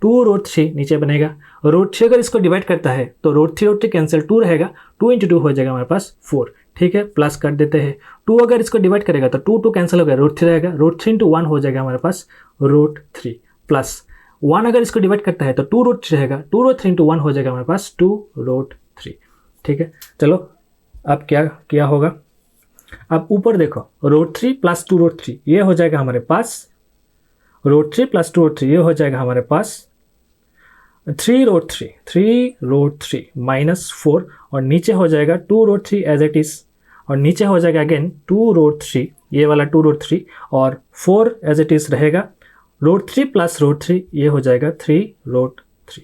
2√3 नीचे बनेगा। √3 अगर इसको डिवाइड करता है तो √3 कैंसिल, 2 रहेगा, 2 × 2 हो जाएगा हमारे पास 4। ठीक है, प्लस कर देते हैं, 2 अगर इसको डिवाइड करेगा तो 2 कैंसिल हो गया, √3 रहेगा, √3 × 1 हो जाएगा हमारे पास √3 प्लस 1 अगर इसको डिवाइड करता है तो 2√3 रहेगा, 2√3 × 1 हो जाएगा हमारे पास 2√3। ठीक है, चलो अब क्या होगा, अब ऊपर देखो √3 प्लस 2√3 ये हो जाएगा हमारे पास, √3 प्लस 2√3 ये हो जाएगा हमारे पास 3√3 माइनस 4 और नीचे हो जाएगा 2√3 एज इट इज़ और नीचे हो जाएगा अगेन 2√3 ये वाला 2√3 और 4 एज इट इज़ रहेगा, √3 प्लस √3 ये हो जाएगा 3√3।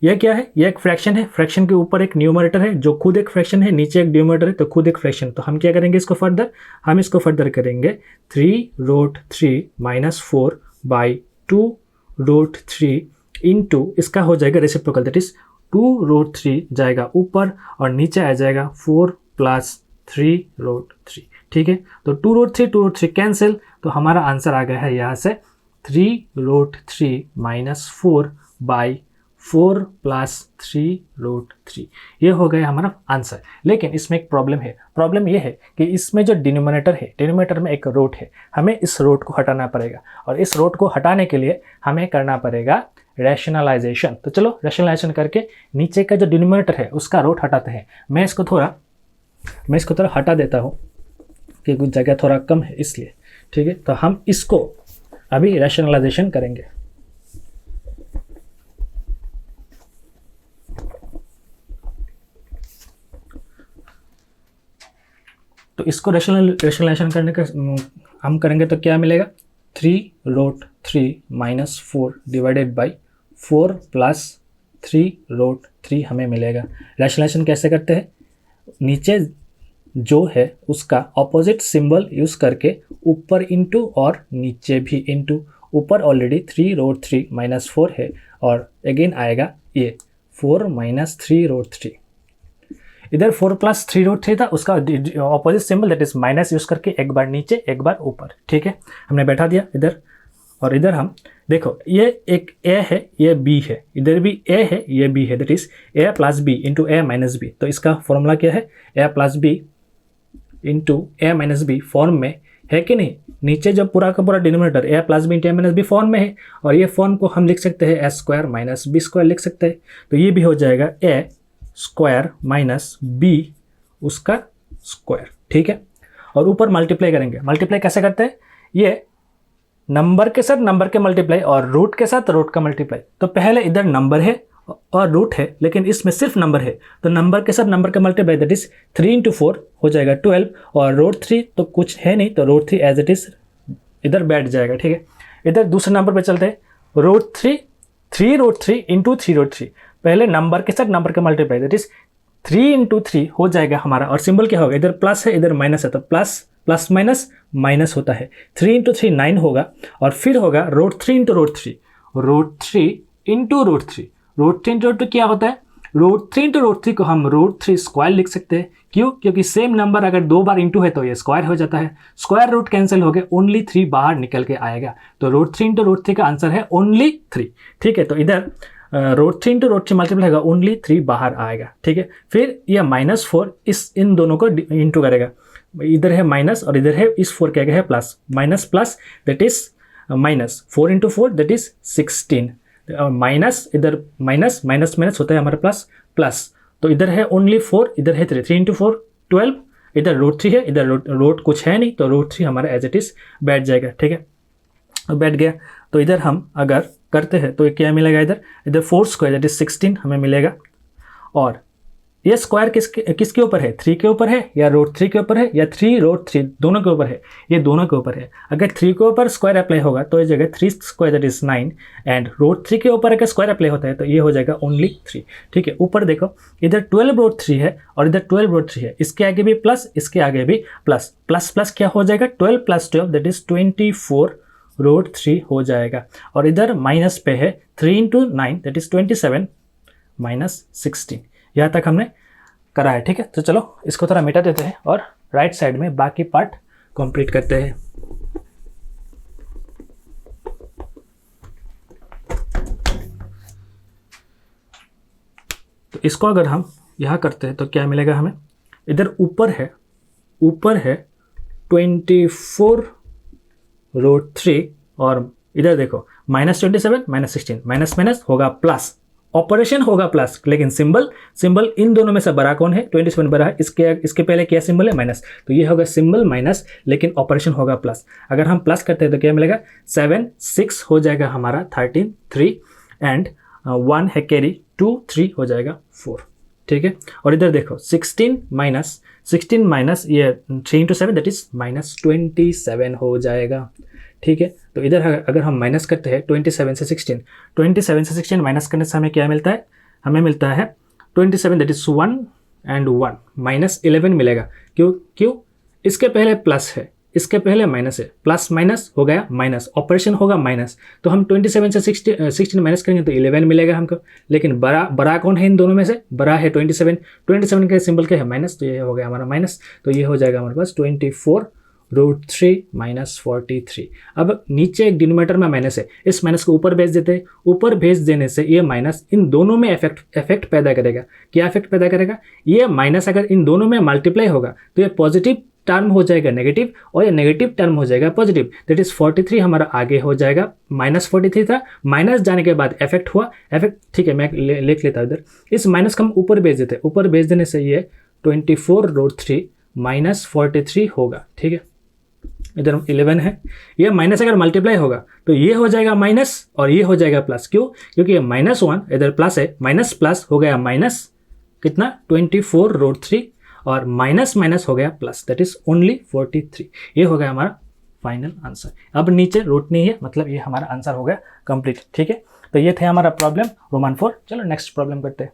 यह क्या है, ये एक फ्रैक्शन है, फ्रैक्शन के ऊपर एक न्यूमरेटर है जो खुद एक फ्रैक्शन है, नीचे एक डिनोमिनेटर है तो खुद एक फ्रैक्शन। तो हम क्या करेंगे इसको फर्दर, हम इसको फर्दर करेंगे 3√3 माइनस 4 बाई 2√3 इंटू इसका हो जाएगा रेसिप्रोकल, दैट इज 2√3 जाएगा ऊपर और नीचे आ जाएगा 4 प्लस 3√3। ठीक है, तो 2√3 कैंसिल, तो हमारा आंसर आ गया है यहाँ से 3√3 माइनस 4 बाई 4 प्लस 3√3। ये हो गया हमारा आंसर। लेकिन इसमें एक प्रॉब्लम है, प्रॉब्लम ये है कि इसमें जो डिनोमिनेटर है, डिनोमिनेटर में एक रूट है, हमें इस रूट को हटाना पड़ेगा और इस रूट को हटाने के लिए हमें करना पड़ेगा रैशनलाइजेशन। तो चलो रैशनलाइजेशन करके नीचे का जो डिनोमिनेटर है उसका रूट हटाते हैं। मैं इसको थोड़ा हटा देता हूँ कि कुछ जगह थोड़ा कम है इसलिए। ठीक है, तो हम इसको अभी रैशनलाइजेशन करेंगे। तो इसको रैशनलाइजेशन करने का हम करेंगे तो क्या मिलेगा, 3√3 माइनस 4 डिवाइडेड बाई 4 प्लस 3√3 हमें मिलेगा। रैशनलाइजेशन कैसे करते हैं, नीचे जो है उसका ऑपोजिट सिंबल यूज़ करके ऊपर इंटू और नीचे भी इंटू, ऊपर ऑलरेडी 3√3 माइनस 4 है और अगेन आएगा ये 4 माइनस 3√3, इधर 4 प्लस 3√3 था, उसका opposite symbol that is minus use करके एक बार नीचे एक बार ऊपर। ठीक है, हमने बैठा दिया इधर और इधर हम देखो ये एक a है, ये b है, इधर भी a है, ये b है, that is a plus b into a minus b। तो इसका फॉर्मूला क्या है, a plus b into a minus b form में है कि नहीं। नीचे जो पूरा का पूरा denominator a plus b into a minus b form में है और ये फॉर्म को हम लिख सकते हैं a square minus b square लिख सकते हैं। तो ये भी हो जाएगा a स्क्वायर माइनस b उसका स्क्वायर। ठीक है, और ऊपर मल्टीप्लाई करेंगे। मल्टीप्लाई कैसे करते हैं, ये नंबर के साथ नंबर के मल्टीप्लाई और रूट के साथ रूट का मल्टीप्लाई। तो पहले इधर नंबर है और रूट है लेकिन इसमें सिर्फ नंबर है, तो नंबर के साथ नंबर का मल्टीप्लाई दैट इज 3 × 4 हो जाएगा 12 और √3 तो कुछ है नहीं तो √3 एज इट इज इधर बैठ जाएगा। ठीक है, इधर दूसरे नंबर पे चलते हैं, √3 इंटू 3√3, पहले नंबर के साथ नंबर का मल्टीप्लाई दैट इज 3 × 3 हो जाएगा हमारा और सिंबल क्या होगा, इधर प्लस है इधर माइनस है तो प्लस प्लस माइनस माइनस होता है, 3 × 3 9 होगा और फिर होगा √3 इंटू √3, √3 इंटू √3, √3 इंटू √3 क्या होता है, √3 इंटू √3 को हम √3 स्क्वायर लिख सकते हैं। क्यों, क्योंकि सेम नंबर अगर 2 बार इंटू है तो ये स्क्वायर हो जाता है, स्क्वायर रूट कैंसिल हो गए, ओनली 3 बाहर निकल के आएगा, तो √3 इंटू √3 का आंसर है ओनली 3। ठीक है, तो इधर √3 इंटू √3 मल्टीप्लाई होगा, ओनली 3 बाहर आएगा। ठीक है, फिर यह -4 इन दोनों को इंटू करेगा, इधर है माइनस और इधर है इस 4 क्या है plus, minus plus that is minus 4 × 4 that is 16, minus इधर माइनस माइनस माइनस होता है हमारे प्लस प्लस, तो इधर है ओनली 4 इधर है 3, 3 × 4 12, इधर √3 है इधर रूट कुछ है नहीं तो √3 हमारा एज इट इज बैठ जाएगा। ठीक है, बैठ गया, तो इधर हम अगर करते हैं तो क्या मिलेगा, इधर 4 स्क्वायर दैट इज 16 हमें मिलेगा और ये स्क्वायर किसके ऊपर है, 3 के ऊपर है या √3 के ऊपर है या 3√3 दोनों के ऊपर है, ये दोनों के ऊपर है। अगर 3 के ऊपर स्क्वायर अप्लाई होगा तो इस जगह 3 स्क्वायर दैट इज 9 एंड √3 के ऊपर अगर स्क्वायर अप्लाई होता है तो ये हो जाएगा ओनली 3। ठीक है, ऊपर देखो इधर 12√3 है और इधर 12√3 है, इसके आगे भी प्लस इसके आगे भी प्लस प्लस प्लस क्या हो जाएगा 12 + 12 दैट इज 24 रूट 3 हो जाएगा। और इधर माइनस पे है 3 इंटू 9 दैट इज़ 27 माइनस 16। यहाँ तक हमने करा है, ठीक है। तो चलो इसको थोड़ा मिटा देते हैं और राइट साइड में बाकी पार्ट कंप्लीट करते हैं। तो इसको अगर हम यहाँ करते हैं तो क्या मिलेगा हमें, इधर ऊपर है 24 रूट 3 और इधर देखो माइनस 27 माइनस 16, माइनस माइनस होगा प्लस, ऑपरेशन होगा प्लस, लेकिन सिंबल इन दोनों में से बड़ा कौन है, 27 बड़ा है, इसके पहले क्या सिंबल है, माइनस, तो ये होगा सिंबल माइनस, लेकिन ऑपरेशन होगा प्लस। अगर हम प्लस करते हैं तो क्या मिलेगा, 7 6 हो जाएगा हमारा 13 3 एंड 1 है कैरी 2 3 हो जाएगा 4, ठीक है। और इधर देखो 16 माइनस ये 3 इंटू 7 दैट इज माइनस 27 हो जाएगा, ठीक है। तो इधर अगर हम माइनस करते हैं 27 से 16 माइनस करने से हमें क्या मिलता है, हमें मिलता है 27 दैट इज 1 एंड 1 माइनस 11 मिलेगा। क्यों इसके पहले प्लस है, इसके पहले माइनस है, प्लस माइनस हो गया माइनस, ऑपरेशन होगा माइनस, तो हम 27 से 16 माइनस करेंगे तो 11 मिलेगा हमको। लेकिन बड़ा कौन है इन दोनों में से, बड़ा है 27 के सिंबल क्या है, माइनस, तो ये हो गया हमारा माइनस, तो ये हो जाएगा हमारे पास 24 रूट 3 माइनस 43। अब नीचे एक डिनोमिनेटर में माइनस है, इस माइनस को ऊपर भेज देते हैं, ऊपर भेज देने से ये माइनस इन दोनों में इफेक्ट पैदा करेगा। क्या इफेक्ट पैदा करेगा, ये माइनस अगर इन दोनों में मल्टीप्लाई होगा तो ये पॉजिटिव टर्म हो जाएगा नेगेटिव और ये नेगेटिव टर्म हो जाएगा पॉजिटिव, दैट इज 43 हमारा आगे हो जाएगा, माइनस 43 था, माइनस जाने के बाद इफेक्ट हुआ, इफेक्ट, ठीक है, मैं लिख लेता हूँ इधर, इस माइनस को हम ऊपर भेज देते हैं, ऊपर भेज देने से ये 24 रूट 3 माइनस 43 होगा, ठीक है। इधर 11 है, ये माइनस अगर मल्टीप्लाई होगा तो ये हो जाएगा माइनस और ये हो जाएगा प्लस, क्योंकि ये -1 इधर प्लस है, माइनस प्लस हो गया माइनस कितना 24 रूट 3 और माइनस माइनस हो गया प्लस, दैट इज ओनली 43। ये हो गया हमारा फाइनल आंसर। अब नीचे रूट नहीं है, मतलब ये हमारा आंसर हो गया कंप्लीट, ठीक है। तो ये थे हमारा प्रॉब्लम रोमन 4। चलो नेक्स्ट प्रॉब्लम करते हैं।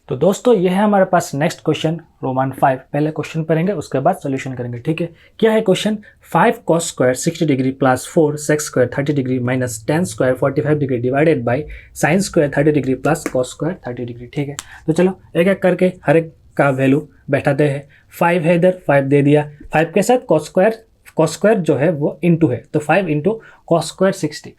तो दोस्तों ये है हमारे पास नेक्स्ट क्वेश्चन रोमन 5। पहले क्वेश्चन पढ़ेंगे उसके बाद सॉल्यूशन करेंगे, ठीक है। क्या है question, 5 cos square 60 degree plus 4 sec square 30 degree minus 10 square 45 degree divided by sine square 30 degree plus cos square 30 degree, ठीक है। तो चलो एक एक करके हर एक का वैल्यू बैठाते हैं। 5 है इधर, 5 दे दिया, 5 के साथ cos स्क्वायर जो है वो इंटू है, तो 5 इंटू cos स्क्वायर 60,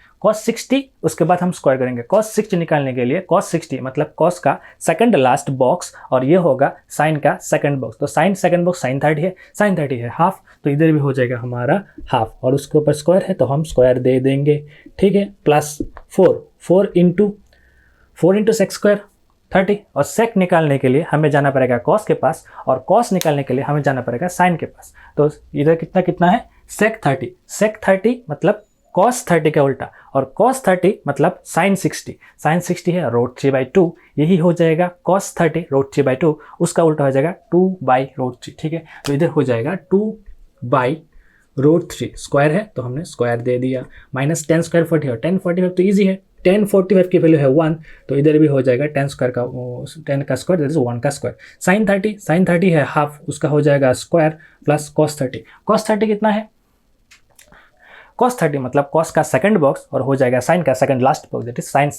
उसके बाद हम स्क्वायर करेंगे। cos 60 निकालने के लिए cos 60 मतलब cos का सेकंड लास्ट बॉक्स और ये होगा sin का सेकंड बॉक्स, तो sin सेकंड बॉक्स sin 30 है, sin 30 है हाफ, तो इधर भी हो जाएगा हमारा हाफ और उसके ऊपर स्क्वायर है तो हम स्क्वायर दे देंगे, ठीक है। प्लस 4 इंटू सेक स्क्वायर 30 और सेक निकालने के लिए हमें जाना पड़ेगा cos के पास और cos निकालने के लिए हमें जाना पड़ेगा sin के पास, तो इधर कितना है सेक 30 मतलब cos 30 का उल्टा और cos 30 मतलब sin 60 है रूट 3/2, यही हो जाएगा cos 30 रूट 3/2, उसका उल्टा हो जाएगा 2/√3, ठीक है। तो इधर हो जाएगा 2/√3, स्क्वायर है तो हमने स्क्वायर दे दिया, माइनस 10 स्क्वायर 40 और 10 45 तो ईजी है, 10 45 की वैल्यू है 1, तो इधर भी हो जाएगा 10 स्क्वायर का 10 का स्क्वायर दैट इज 1 का स्क्वायर। sin 30 है हाफ, उसका हो जाएगा स्क्वायर प्लस cos 30 कितना है, cos 30 मतलब cos का सेकंड बॉक्स और हो जाएगा sin का second last box that is sin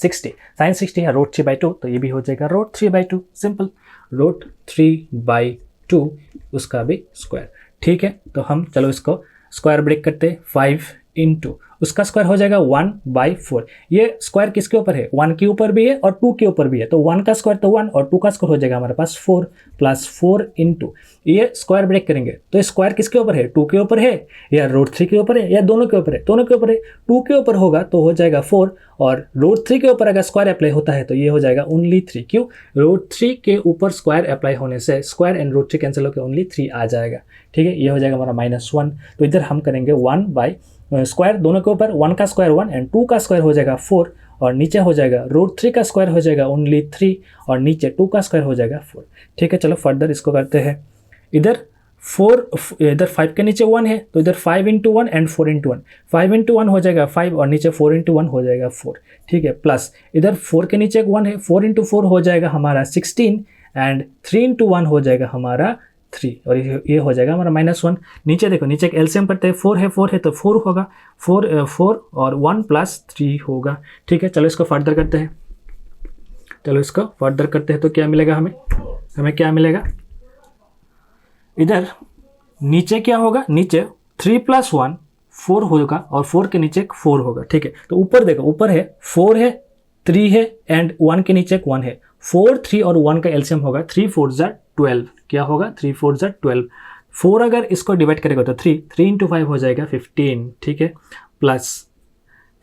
60 है रूट 3/2, तो ये भी हो जाएगा रूट 3/2, सिंपल रूट 3/2 उसका भी स्क्वायर, ठीक है। तो हम चलो इसको स्क्वायर ब्रेक करते, 5 इंटू उसका स्क्वायर हो जाएगा 1/4, ये स्क्वायर किसके ऊपर है, 1 के ऊपर भी है और 2 के ऊपर भी है, तो 1 का स्क्वायर तो 1 और 2 का स्क्वायर हो जाएगा हमारे पास 4 प्लस 4 इंटू, ये स्क्वायर ब्रेक करेंगे तो स्क्वायर किसके ऊपर है, 2 के ऊपर है या रूट 3 के ऊपर है या दोनों के ऊपर है, दोनों के ऊपर है, 2 के ऊपर होगा तो हो जाएगा 4 और रूट 3 के ऊपर अगर स्क्वायर अप्लाई होता है तो ये हो जाएगा ओनली 3, क्यों, रूट 3 के ऊपर स्क्वायर अप्लाई होने से स्क्वायर एंड रूट 3 कैंसिल होकर ओनली 3 आ जाएगा, ठीक है। ये हो जाएगा हमारा -1, तो इधर हम करेंगे 1 बाई स्क्वायर दोनों के ऊपर, 1 का स्क्वायर 1 एंड 2 का स्क्वायर हो जाएगा 4 और नीचे हो जाएगा रूट 3 का स्क्वायर हो जाएगा ओनली 3 और नीचे 2 का स्क्वायर हो जाएगा 4, ठीक है। चलो फर्दर इसको करते हैं, इधर 5 के नीचे 1 है तो इधर 5 इंटू 1 एंड 4 इंटू 1, 5 इंटू 1 हो जाएगा 5 और नीचे 4 इंटू 1 हो जाएगा 4, ठीक है। प्लस इधर 4 के नीचे 1 है, 4 इंटू 4 हो जाएगा हमारा 16 एंड 3 इंटू 1 हो जाएगा हमारा 3 और ये हो जाएगा हमारा -1। नीचे देखो, नीचे एक एलसीएम करते हैं, 4 है तो 4 होगा, 4 और 1 + 3 होगा। ठीक है, चलो इसको फर्दर करते हैं। तो क्या मिलेगा हमें क्या मिलेगा, इधर नीचे क्या होगा, नीचे 3 + 1 4 होगा और 4 के नीचे एक 4 होगा। ठीक है, तो ऊपर देखो, ऊपर है 4 है, 3 है एंड 1 के नीचे एक 1 है। 4, 3 और 1 का एलसीएम होगा 3 4 12। क्या होगा, 3 4 12। 4 अगर इसको डिवाइड करेगा तो 3 × 5 हो जाएगा 15। ठीक है, प्लस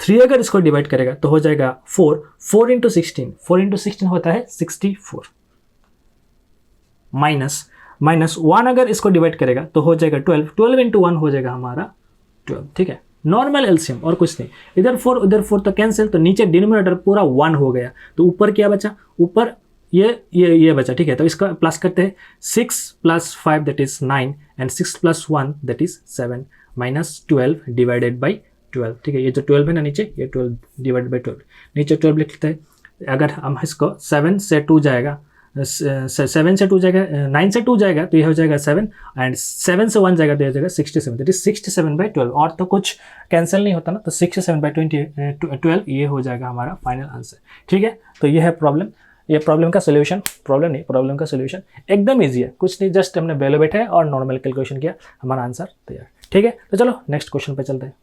3 अगर इसको डिवाइड करेगा तो हो जाएगा 4 × 16 होता है 64। माइनस 1 अगर इसको डिवाइड करेगा तो हो जाएगा 12 × 1 हो जाएगा हमारा 12। ठीक है, नॉर्मल एलसीएम और कुछ नहीं। इधर 4 उधर 4 तो कैंसिल, तो नीचे डिनोमिनेटर पूरा 1 हो गया, तो ऊपर क्या बचा, ऊपर ये बचा। ठीक है, तो इसका प्लस करते हैं, 6 + 5 that is 9 and 6 + 1 that is 7 -12 divided by 12। ठीक है, ये जो 12 है ना नीचे, ये 12 डिवाइडेड बाई 12, नीचे 12 लिखते हैं। अगर हम इसको 7 से 2 जाएगा, 7 से 2 जाएगा, 9 से 2 जाएगा तो ये हो जाएगा 7 एंड 7 से 1 जाएगा तो ये हो जाएगा 67। दैट इज 67/12 और तो कुछ कैंसिल नहीं होता ना, तो 67/12 ये हो जाएगा हमारा फाइनल आंसर। ठीक है, तो ये है प्रॉब्लम, ये प्रॉब्लम का सोल्यूशन, प्रॉब्लम का सोल्यूशन एकदम ईजी है, कुछ नहीं, जस्ट हमने वैल्यू बैठा और नॉर्मल कैलकुलेशन किया, हमारा आंसर तैयार। ठीक है, तो चलो नेक्स्ट क्वेश्चन पे चलते हैं।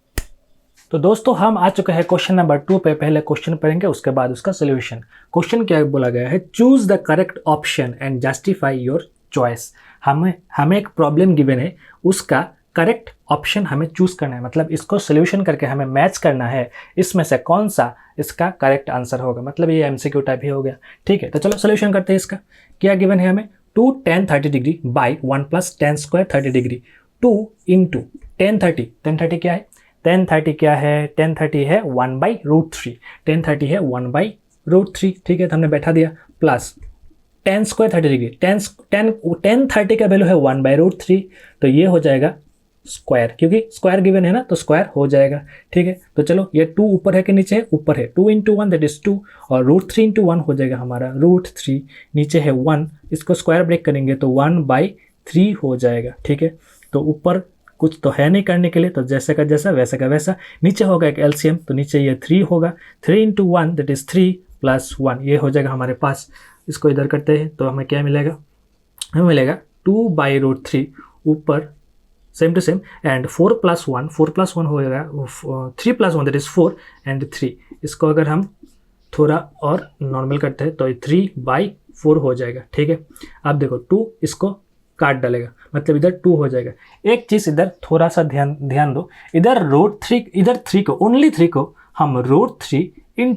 तो दोस्तों हम आ चुके हैं क्वेश्चन नंबर 2 पे। पहले क्वेश्चन पढ़ेंगे, उसके बाद उसका सोल्यूशन। क्वेश्चन क्या बोला गया है, choose the correct option and justify your choice. हमें एक प्रॉब्लम गिवन है, उसका करेक्ट ऑप्शन हमें चूज करना है, मतलब इसको सोल्यूशन करके हमें मैच करना है, इसमें से कौन सा इसका करेक्ट आंसर होगा, मतलब ये एमसीक्यू टाइप ही हो गया। ठीक है, तो चलो सोल्यूशन करते हैं इसका। क्या गिवन है हमें, 2 tan 30 degree by 1 + tan square 30 degree 2 × tan 30 क्या है, tan 30 क्या है, tan 30 है 1/√3, tan 30 है 1/√3। ठीक है, तो हमने बैठा दिया, plus tan square 30 degree, tan 30 का वैल्यू है 1/√3, तो ये हो जाएगा स्क्वायर, क्योंकि स्क्वायर गिवन है ना तो स्क्वायर हो जाएगा। ठीक है, तो चलो ये 2 ऊपर है कि नीचे है, ऊपर है, 2 × 1 दैट इज 2 और √3 × 1 हो जाएगा हमारा √3, नीचे है 1, इसको स्क्वायर ब्रेक करेंगे तो 1/3 हो जाएगा। ठीक है, तो ऊपर कुछ तो है नहीं करने के लिए, तो जैसे का जैसा वैसे का वैसा। नीचे होगा एक एलसीएम, तो नीचे ये 3 होगा, 3 × 1 दैट इज 3 + 1 ये हो जाएगा हमारे पास। इसको इधर करते हैं तो हमें क्या मिलेगा, हमें मिलेगा 2/√3 ऊपर सेम टू सेम एंड 4 + 1 हो जाएगा 3 + 1 दैट इज 4 एंड 3। इसको अगर हम थोड़ा और नॉर्मल करते हैं तो 3/4 हो जाएगा। ठीक है, अब देखो 2 इसको काट डालेगा, मतलब इधर 2 हो जाएगा। एक चीज़ इधर थोड़ा सा ध्यान दो, इधर √3, इधर 3 को, ओनली 3 को हम √3 ×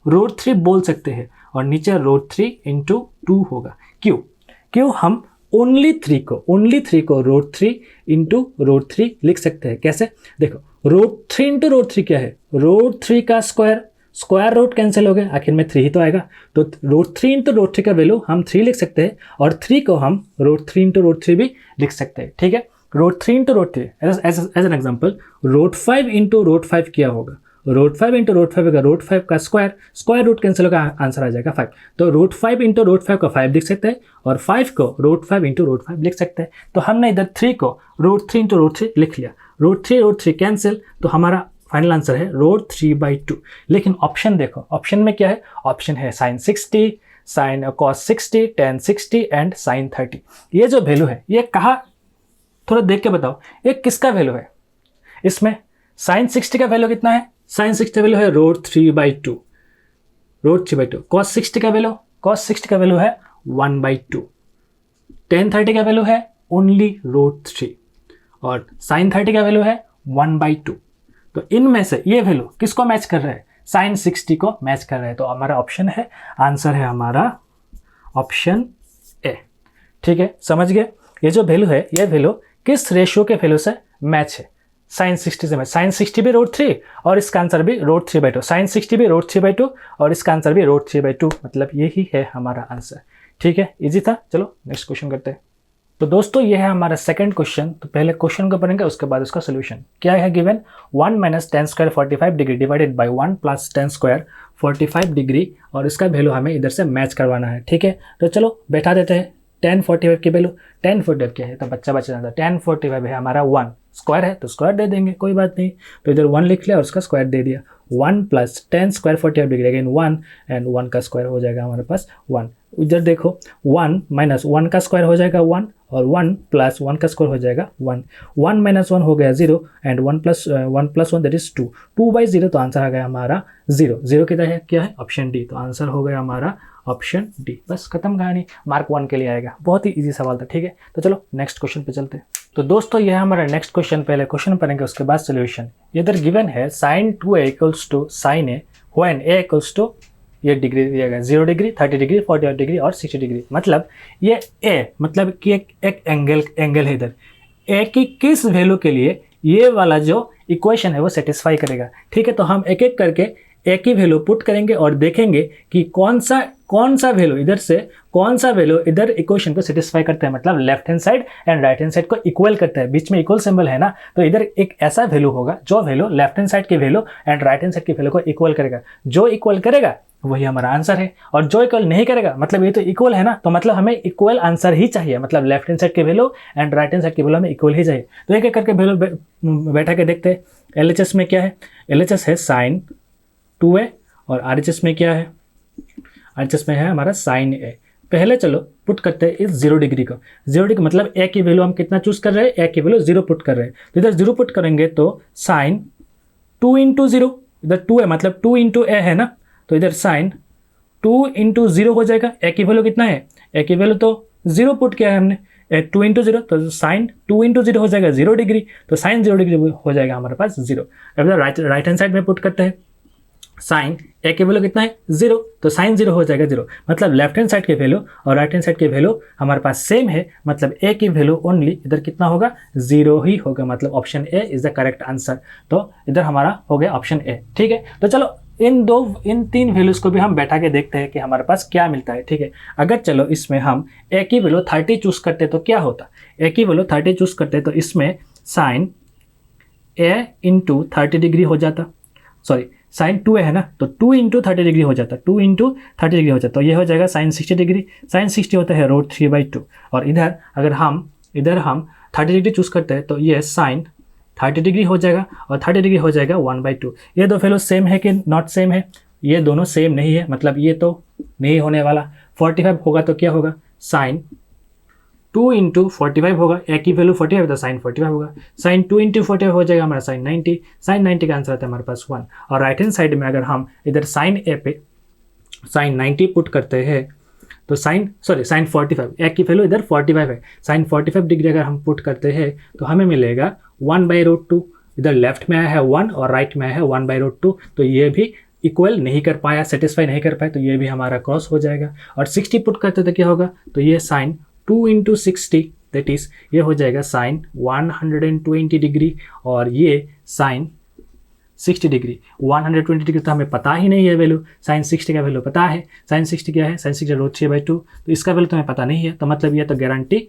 √3 बोल सकते हैं और नीचे √3 × 2 होगा। क्यों हम ओनली 3 को √3 × √3 लिख सकते हैं। कैसे, देखो √3 × √3 क्या है, √3 का स्क्वायर रूट कैंसिल हो गया, आखिर में 3 ही तो आएगा, तो √3 × √3 का वैल्यू हम 3 लिख सकते हैं और 3 को हम √3 × √3 भी लिख सकते हैं। ठीक है, √3 × √3 एज एन एग्जांपल, √5 × √5 क्या होगा, √5 × √5 का √5 का स्क्वायर रूट कैंसिल होगा, आंसर आ जाएगा 5। तो √5 × √5 का 5 लिख सकते हैं और 5 को √5 × √5 लिख सकते हैं। तो हमने इधर 3 को √3 × √3 लिख लिया, √3 कैंसिल, तो हमारा फाइनल आंसर है √3/2। लेकिन ऑप्शन देखो, ऑप्शन में क्या है, ऑप्शन है sin 60, sin cos 60, tan 60 and sin 30। ये जो वैल्यू है ये कहाँ, थोड़ा देख के बताओ ये किसका वैल्यू है। इसमें sin 60 का वैल्यू कितना है, sin 60 का वैल्यू है √3/2, cos 60 का वैल्यू है 1/2, tan 30 का वैल्यू है ओनली √3 और sin 30 का वैल्यू है 1/2। तो इनमें से ये वैल्यू किसको मैच कर रहा है, sin 60 को मैच कर रहा है। तो हमारा ऑप्शन है, आंसर है हमारा ऑप्शन ए। ठीक है, समझ गए, ये जो वैल्यू है ये वैल्यू किस रेशियो के वैल्यू से मैच है, sin 60 से मैच। sin 60 भी √3 और इसका आंसर भी √3/2, sin 60 भी √3/2 और इसका आंसर भी √3/2, मतलब यही है हमारा आंसर। ठीक है, इजी था। चलो नेक्स्ट क्वेश्चन करते हैं। तो दोस्तों ये है हमारा सेकंड क्वेश्चन। तो पहले क्वेश्चन को पढ़ेंगे, उसके बाद उसका सोल्यूशन। क्या है given, 1 - tan square 45 degree divided by 1 + tan square 45 degree और इसका वैल्यू हमें इधर से मैच करवाना है। ठीक है, तो चलो बैठा देते हैं। 1045 की वैल्यू, 1045 क्या है तो बच्चा जाता है, 1045 है हमारा 1, स्क्वायर है तो स्क्वायर दे देंगे, कोई बात नहीं। तो इधर 1 लिख लिया और उसका स्क्वायर दे दिया। 1 plus 10 square 45 degree, again 1 and 1 का स्क्वायर हो जाएगा हमारे पास 1। इधर देखो 1 माइनस 1 का स्क्वायर हो जाएगा 1 और 1 प्लस 1 का स्क्वायर हो जाएगा 1। 1 माइनस 1 हो गया 0 एंड 1 प्लस 1 दैट इज 2। 2/0 तो आंसर आ गया हमारा 0। 0 किधर है, क्या है, ऑप्शन डी। तो आंसर हो गया हमारा ऑप्शन डी। बस खत्म कहानी, मार्क 1 के लिए आएगा। बहुत ही इजी सवाल था, ठीक है। तो चलो नेक्स्ट क्वेश्चन पे चलते हैं। तो दोस्तों यह हमारा नेक्स्ट क्वेश्चन, पहले क्वेश्चन पढ़ेंगे उसके बाद सोल्यूशन। इधर गिवन है sin 2a equals to sin a when a equals to, ये डिग्री दिया गया 0 डिग्री, 30 डिग्री, 45 डिग्री और 60 डिग्री। मतलब ये a मतलब कि एक एंगल है इधर, a की किस वैल्यू के लिए ये वाला जो इक्वेशन है वो सेटिस्फाई करेगा, ठीक है। तो हम एक एक करके एक ही वैल्यू पुट करेंगे और देखेंगे कि कौन सा वैल्यू इधर से कौन सा वैल्यू इधर इक्वेशन को सेटिस्फाई करता है, मतलब left hand side and right hand side को इक्वल करता है। बीच में इक्वल सिंबल है ना, तो इधर एक ऐसा वैल्यू होगा जो वैल्यू लेफ्ट हैंड साइड की value and right hand side की वैल्यू को इक्वल करेगा। जो इक्वल करेगा वही हमारा आंसर है, और जो इक्वल नहीं करेगा, मतलब ये तो इक्वल है ना, तो मतलब हमें इक्वल आंसर ही चाहिए, मतलब लेफ्ट हैंड साइड की value and right hand side की वैल्यू हमें इक्वल ही चाहिए। तो एक एक करके वैल्यू बैठा के देखते हैं। LHS में क्या है, LHS है sin 2a और RHS में क्या है, RHS में है हमारा sin a। पहले चलो पुट करते हैं इस 0 डिग्री को। 0 डिग्री मतलब a की वैल्यू हम कितना चूज कर रहे हैं, a की वैल्यू 0 पुट कर रहे हैं। तो इधर 0 पुट करेंगे तो sin 2 इंटू 0, इधर 2 है मतलब 2 इंटू a है ना, तो इधर sin 2 इंटू 0 हो जाएगा। a की वैल्यू कितना है, a की वैल्यू तो 0 पुट किया है हमने, 2 इंटू 0 तो sin 2 इंटू 0 हो जाएगा 0 डिग्री, तो sin 0 डिग्री हो जाएगा हमारे पास 0। अब राइट हैंड साइड में पुट करते हैं, साइन ए की वैल्यू कितना है 0, तो साइन 0 हो जाएगा 0, मतलब लेफ्ट हैंड साइड की वैल्यू और राइट हैंड साइड की वैल्यू हमारे पास सेम है, मतलब ए की वैल्यू ओनली इधर कितना होगा 0 ही होगा, मतलब option A is the correct answer. तो इधर हमारा हो गया ऑप्शन ए, ठीक है। तो चलो इन 3 वैल्यूज को भी हम बैठा के देखते हैं कि हमारे पास क्या मिलता है, ठीक है। अगर चलो इसमें हम ए की वैल्यू 30 चूज करते तो क्या होता, ए की वैल्यू 30 चूज करते तो इसमें साइन ए इंटू 30 डिग्री हो जाता, सॉरी साइन 2a है ना, तो 2 इंटू 30 डिग्री हो जाता, 2 इंटू 30 डिग्री हो जाता, तो ये हो जाएगा साइन 60 डिग्री। साइन 60 होता है √3/2, और इधर अगर हम 30 डिग्री चूज करते हैं तो ये साइन 30 डिग्री हो जाएगा और 30 डिग्री हो जाएगा 1/2। ये दो वैल्यू सेम है कि नॉट सेम है, ये दोनों सेम नहीं है, मतलब ये तो नहीं होने वाला। 45 होगा तो क्या होगा, साइन 2 इंटू 45 होगा, ए की वैल्यू 45 तो साइन 45 होगा, साइन 2 इंटू 45 हो जाएगा हमारा साइन 90, साइन 90 का आंसर आता है हमारे पास 1। और राइट हैंड साइड में अगर हम इधर साइन ए पे साइन 90 पुट करते हैं तो साइन 45, ए की वैल्यू इधर 45 है, साइन 45 डिग्री अगर हम पुट करते हैं तो हमें मिलेगा 1/√2। इधर लेफ्ट में आया है 1 और राइट में आया है 1/√2, तो ये भी इक्वल नहीं कर पाया, सेटिस्फाई नहीं कर पाया, तो ये भी हमारा क्रॉस हो जाएगा। और 60 पुट करते तो क्या होगा, तो ये साइन 2 इंटू 60 दैट इज ये हो जाएगा साइन 120 डिग्री, और ये साइन 60 डिग्री। 120 डिग्री तो हमें पता ही नहीं है वैल्यू, साइन 60 का वैल्यू पता है, साइन 60 क्या है, साइन 60 √3/2, तो इसका वैल्यू तुम्हें पता नहीं है, तो मतलब ये तो गारंटी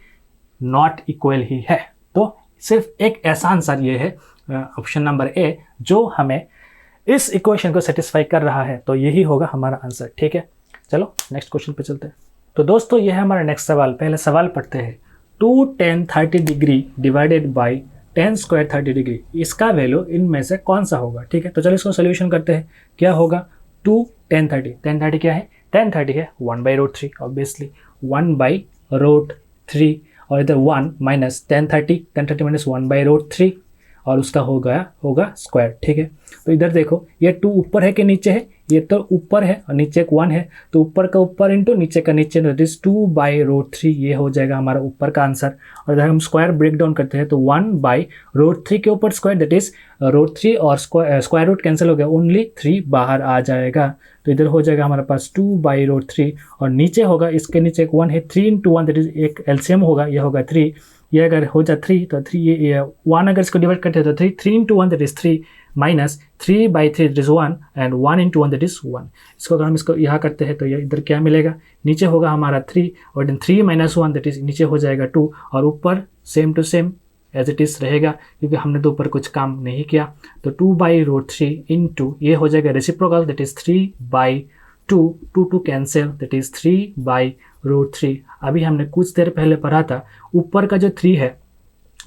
नॉट इक्वल ही है। तो सिर्फ एक ऐसा आंसर ये है ऑप्शन नंबर ए जो हमें इस इक्वेशन को सेटिस्फाई कर रहा है, तो यही होगा हमारा आंसर, ठीक है। चलो नेक्स्ट क्वेश्चन पे चलते हैं। तो दोस्तों ये है हमारा नेक्स्ट सवाल। पहले सवाल पढ़ते हैं, 2 tan 30 degree divided by 10 square 30 degree, इसका वैल्यू इनमें से कौन सा होगा, ठीक है। तो चलो इसको सोल्यूशन करते हैं। क्या होगा, 2 tan 30 क्या है, tan 30 है 1/√3, ऑब्वियसली 1/√3, और इधर 1 माइनस tan 30 माइनस 1/√3, और उसका होगा स्क्वायर, ठीक है। तो इधर देखो ये 2 ऊपर है कि नीचे है, ये तो ऊपर है और नीचे एक 1 है, तो ऊपर का ऊपर इंटू नीचे का नीचे, दैट इज 2/√3, ये हो जाएगा हमारा ऊपर का आंसर। और अगर हम स्क्वायर ब्रेक डाउन करते हैं तो 1/√3 के ऊपर स्क्वायर, दैट इज √3 और स्क्वायर रूट कैंसिल हो गया, ओनली 3 बाहर आ जाएगा, तो इधर हो जाएगा हमारे पास 2/√3, और नीचे होगा इसके नीचे एक 1 है, 3 इंटू 1 दैट इज एक एलसीएम होगा, ये होगा 3, ये अगर हो जाए 3 तो 3 ये 1 अगर इसको डिवाइड करते हैं तो 3 into 1 that is 3 minus 3/3 that is 1 and 1 into 1 that is 1। इसको अगर हम इसको यहाँ करते हैं तो ये इधर क्या मिलेगा, नीचे होगा हमारा 3 और 3 माइनस 1 दैट इज नीचे हो जाएगा 2, और ऊपर same to same as it is रहेगा क्योंकि हमने तो ऊपर कुछ काम नहीं किया। तो 2/√3 इंटू ये हो जाएगा reciprocal that is 3/2 to cancel, that is 3/√3। अभी हमने कुछ देर पहले पढ़ा था, ऊपर का जो 3 है,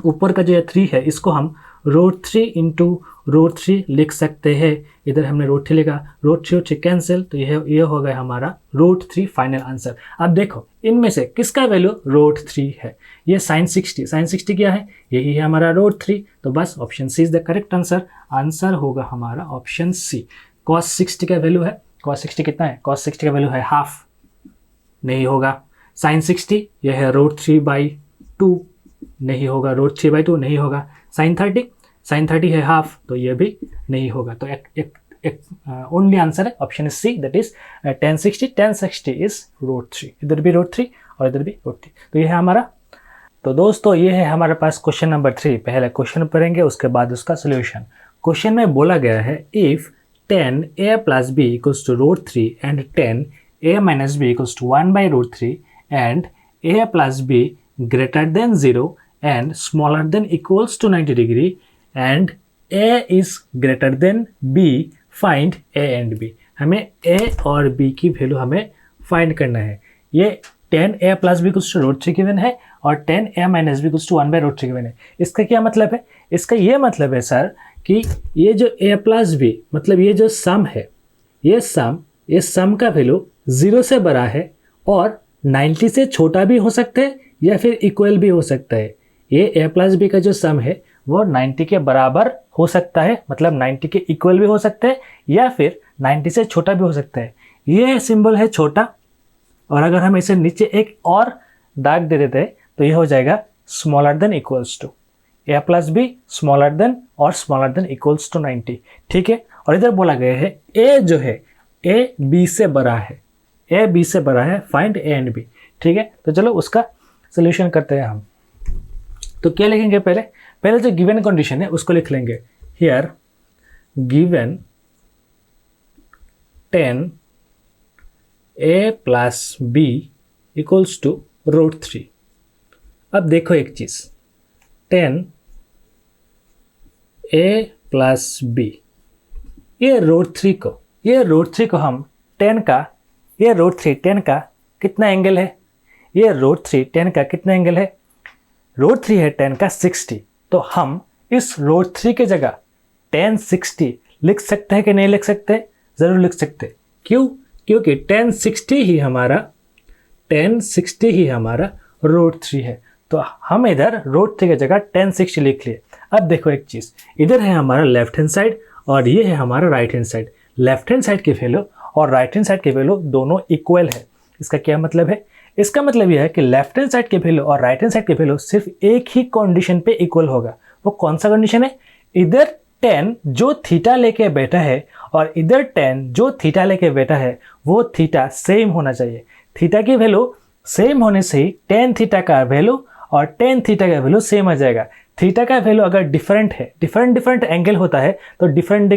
ऊपर का जो ये 3 है, इसको हम √3 इंटू √3 लिख सकते हैं। इधर हमने √3 लिखा, √3 कैंसिल, तो ये हो गया हमारा √3 फाइनल आंसर। अब देखो इनमें से किसका वैल्यू √3 है। ये sin 60 क्या है, यही है हमारा √3, तो बस option C is the correct answer. Answer होगा हमारा ऑप्शन सी। cos 60 का वैल्यू है, cos 60 कितना है, cos 60 का वैल्यू है हाफ, नहीं होगा। sin 60 यह है √3/2, नहीं होगा, √3/2 नहीं होगा। sin 30 है हाफ, तो ये भी नहीं होगा। तो एक ओनली आंसर है option C, that is 1060 is √3। इधर भी √3 और इधर भी √3, तो ये है हमारा। तो दोस्तों ये है हमारे पास क्वेश्चन नंबर 3। पहले क्वेश्चन पढ़ेंगे, उसके बाद उसका सोल्यूशन। क्वेश्चन में बोला गया है if 10a + b = √3 and 10a - b = 1/√3 and a + b greater than 0 and smaller than equals to 90 degree and a is greater than b, find a and b। हमें a और b की value हमें find करना है। ये 10a + b = √3 given है और 10a - b = 1/√3 given है। इसका क्या मतलब है, इसका ये मतलब है सर कि ये जो a + b मतलब ये जो सम है, ये सम का वैल्यू 0 से बड़ा है और 90 से छोटा भी हो सकता है या फिर इक्वल भी हो सकता है। ये a + b का जो सम है वो 90 के बराबर हो सकता है, मतलब 90 के इक्वल भी हो सकता है या फिर 90 से छोटा भी हो सकता है। ये सिंबल है छोटा, और अगर हम इसे नीचे एक और दाग दे देते हैं तो ये हो जाएगा smaller than equals to a + b smaller than और स्मॉलर देन इक्वल्स टू 90। ठीक है, और इधर बोला गया है a जो है a b से बड़ा है, a b से बड़ा है, फाइंड a एंड b। ठीक है, तो चलो उसका सोल्यूशन करते हैं हम। तो क्या लिखेंगे, पहले जो गिवन कंडीशन है उसको लिख लेंगे। Here given 10a + b = √3। अब देखो एक चीज, 10a + b, ये √3 को हम 10 का कितना एंगल है, ये √3 10 का कितना एंगल है, √3 है 10 का 60। तो हम इस √3 की जगह 1060 लिख सकते हैं कि नहीं लिख सकते, जरूर लिख सकते। क्यों, क्योंकि 1060 ही हमारा √3 है। तो हम इधर √3 की जगह 1060 लिख लिए। अब देखो एक चीज, इधर है हमारा लेफ्ट हैंड साइड और ये है हमारा right hand side. Left hand side की वैल्यू और राइट हैंड साइड की वैल्यू दोनों इक्वल है। इसका क्या मतलब है, इसका मतलब यह है कि लेफ्ट हैंड साइड की वैल्यू और राइट हैंड साइड की वैल्यू सिर्फ एक ही कंडीशन पे इक्वल होगा। वो कौन सा कंडीशन है, इधर 10 जो थीटा लेके बैठा है और इधर 10 जो थीटा लेके बैठा है, वो थीटा सेम होना चाहिए। थीटा की वैल्यू सेम होने से ही tan थीटा का वैल्यू और tan थीटा का वैल्यू सेम आ जाएगा। थीटा का वैल्यू अगर डिफरेंट है, डिफरेंट एंगल होता है तो डिफरेंट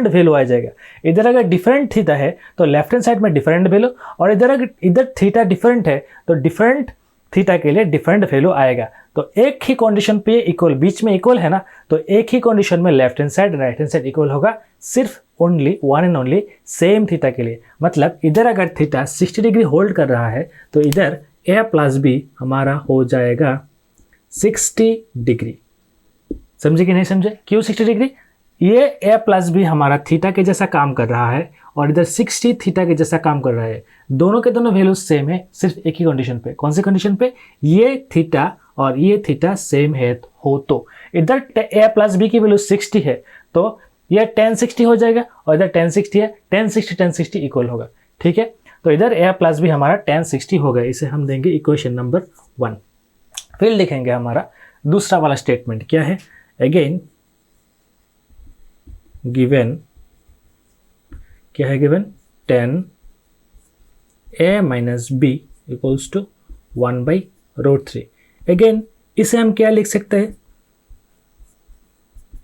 वैल्यू आ जाएगा। इधर अगर डिफरेंट थीटा है तो लेफ्ट हैंड साइड में डिफरेंट वैल्यू, और इधर थीटा डिफरेंट है तो डिफरेंट थीटा के लिए डिफरेंट वैल्यू आएगा। तो एक ही कंडीशन पे इक्वल, बीच में इक्वल है ना, तो एक ही कंडीशन में left hand side right hand side equal होगा, सिर्फ only one and only same theta के लिए। मतलब इधर अगर थीटा 60 डिग्री होल्ड कर रहा है तो इधर a + b हमारा हो जाएगा 60 डिग्री। समझे कि नहीं समझे, क्यों 60 डिग्री, ये a + b हमारा थीटा के जैसा काम कर रहा है और इधर 60 थीटा के जैसा काम कर रहा है। दोनों के दोनों वैल्यूज सेम है, सिर्फ एक ही कंडीशन पे। कौन सी कंडीशन पे, ये थीटा और ये थीटा सेम है हो तो इधर a + b की वैल्यू 60 है तो ये 1060 हो जाएगा और इधर 1060 है, 1060 इक्वल होगा। ठीक है, तो इधर a + b हमारा 1060 हो गया। इसे हम देंगे इक्वेशन नंबर 1। फिर लिखेंगे हमारा दूसरा वाला स्टेटमेंट क्या है, अगेन गिवन क्या है, गिवन 10a - b = 1/√3। अगेन इसे हम क्या लिख सकते हैं,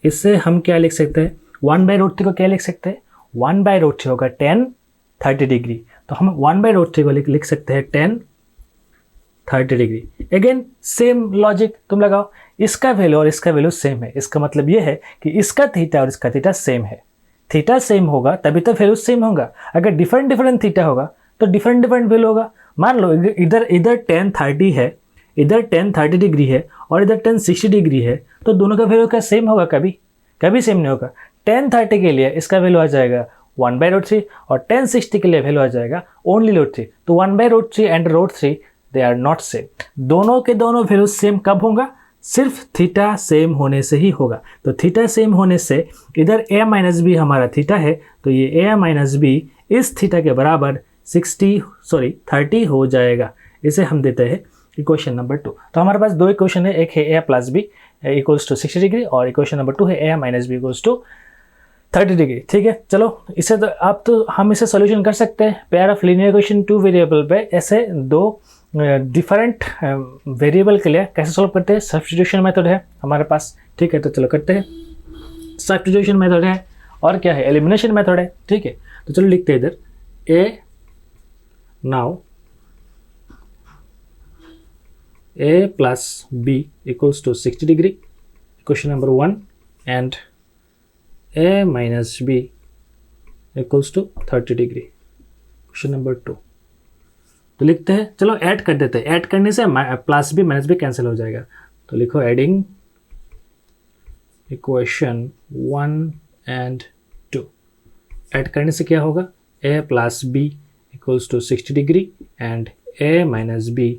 1/√3 को क्या लिख सकते हैं, 1/√3 होगा 1030 डिग्री, तो हम 1/√3 को लिख सकते हैं 1030 डिग्री। अगेन सेम लॉजिक तुम लगाओ, इसका वैल्यू और इसका वैल्यू सेम है, इसका मतलब ये है कि इसका थीटा और इसका थीटा सेम है। थीटा सेम होगा तभी तो वैल्यू सेम होगा। अगर डिफरेंट डिफरेंट थीटा होगा तो डिफरेंट डिफरेंट वैल्यू होगा। मान लो इधर टेन 30 है, इधर टेन 30 डिग्री है और इधर टेन 60 डिग्री है, तो दोनों का वैल्यू क्या सेम होगा? कभी कभी सेम नहीं होगा। टेन 30 के लिए इसका वैल्यू आ जाएगा 1/√3 और टेन 60 के लिए वैल्यू आ जाएगा ओनली √3। तो 1/√3 and √3 they are not same. दोनों के दोनों वैल्यू सेम कब होगा? सिर्फ थीटा सेम होने से ही होगा। तो थीटा सेम होने से इधर a माइनस बी हमारा थीटा है, तो ये a माइनस बी इस थीटा के बराबर 30 हो जाएगा। इसे हम देते हैं इक्वेशन नंबर 2। तो हमारे पास दो इक्वेशन है, एक है a plus B equals to 60 degree और इक्वेशन नंबर 2 है a minus B equals to 30 degree. ठीक है, चलो इसे तो हम इसे सोल्यूशन कर सकते हैं। Pair of linear equation 2 variable पे ऐसे दो डिफरेंट वेरिएबल के लिए कैसे सॉल्व करते हैं? सब्स्टिट्यूशन मेथड है हमारे पास। ठीक है, तो चलो करते हैं। सब्स्टिट्यूशन मेथड है और क्या है? एलिमिनेशन मेथड है। ठीक है, तो चलो लिखते हैं इधर a now a plus b equals to 60 degree equation number 1 and a minus b equals to 30 degree question number 2। तो लिखते हैं, चलो ऐड कर देते हैं। ऐड करने से plus B minus B cancel हो जाएगा। तो लिखो एडिंग इक्वेशन 1 एंड 2। ऐड करने से क्या होगा? a plus B equals to 60 degree and a minus B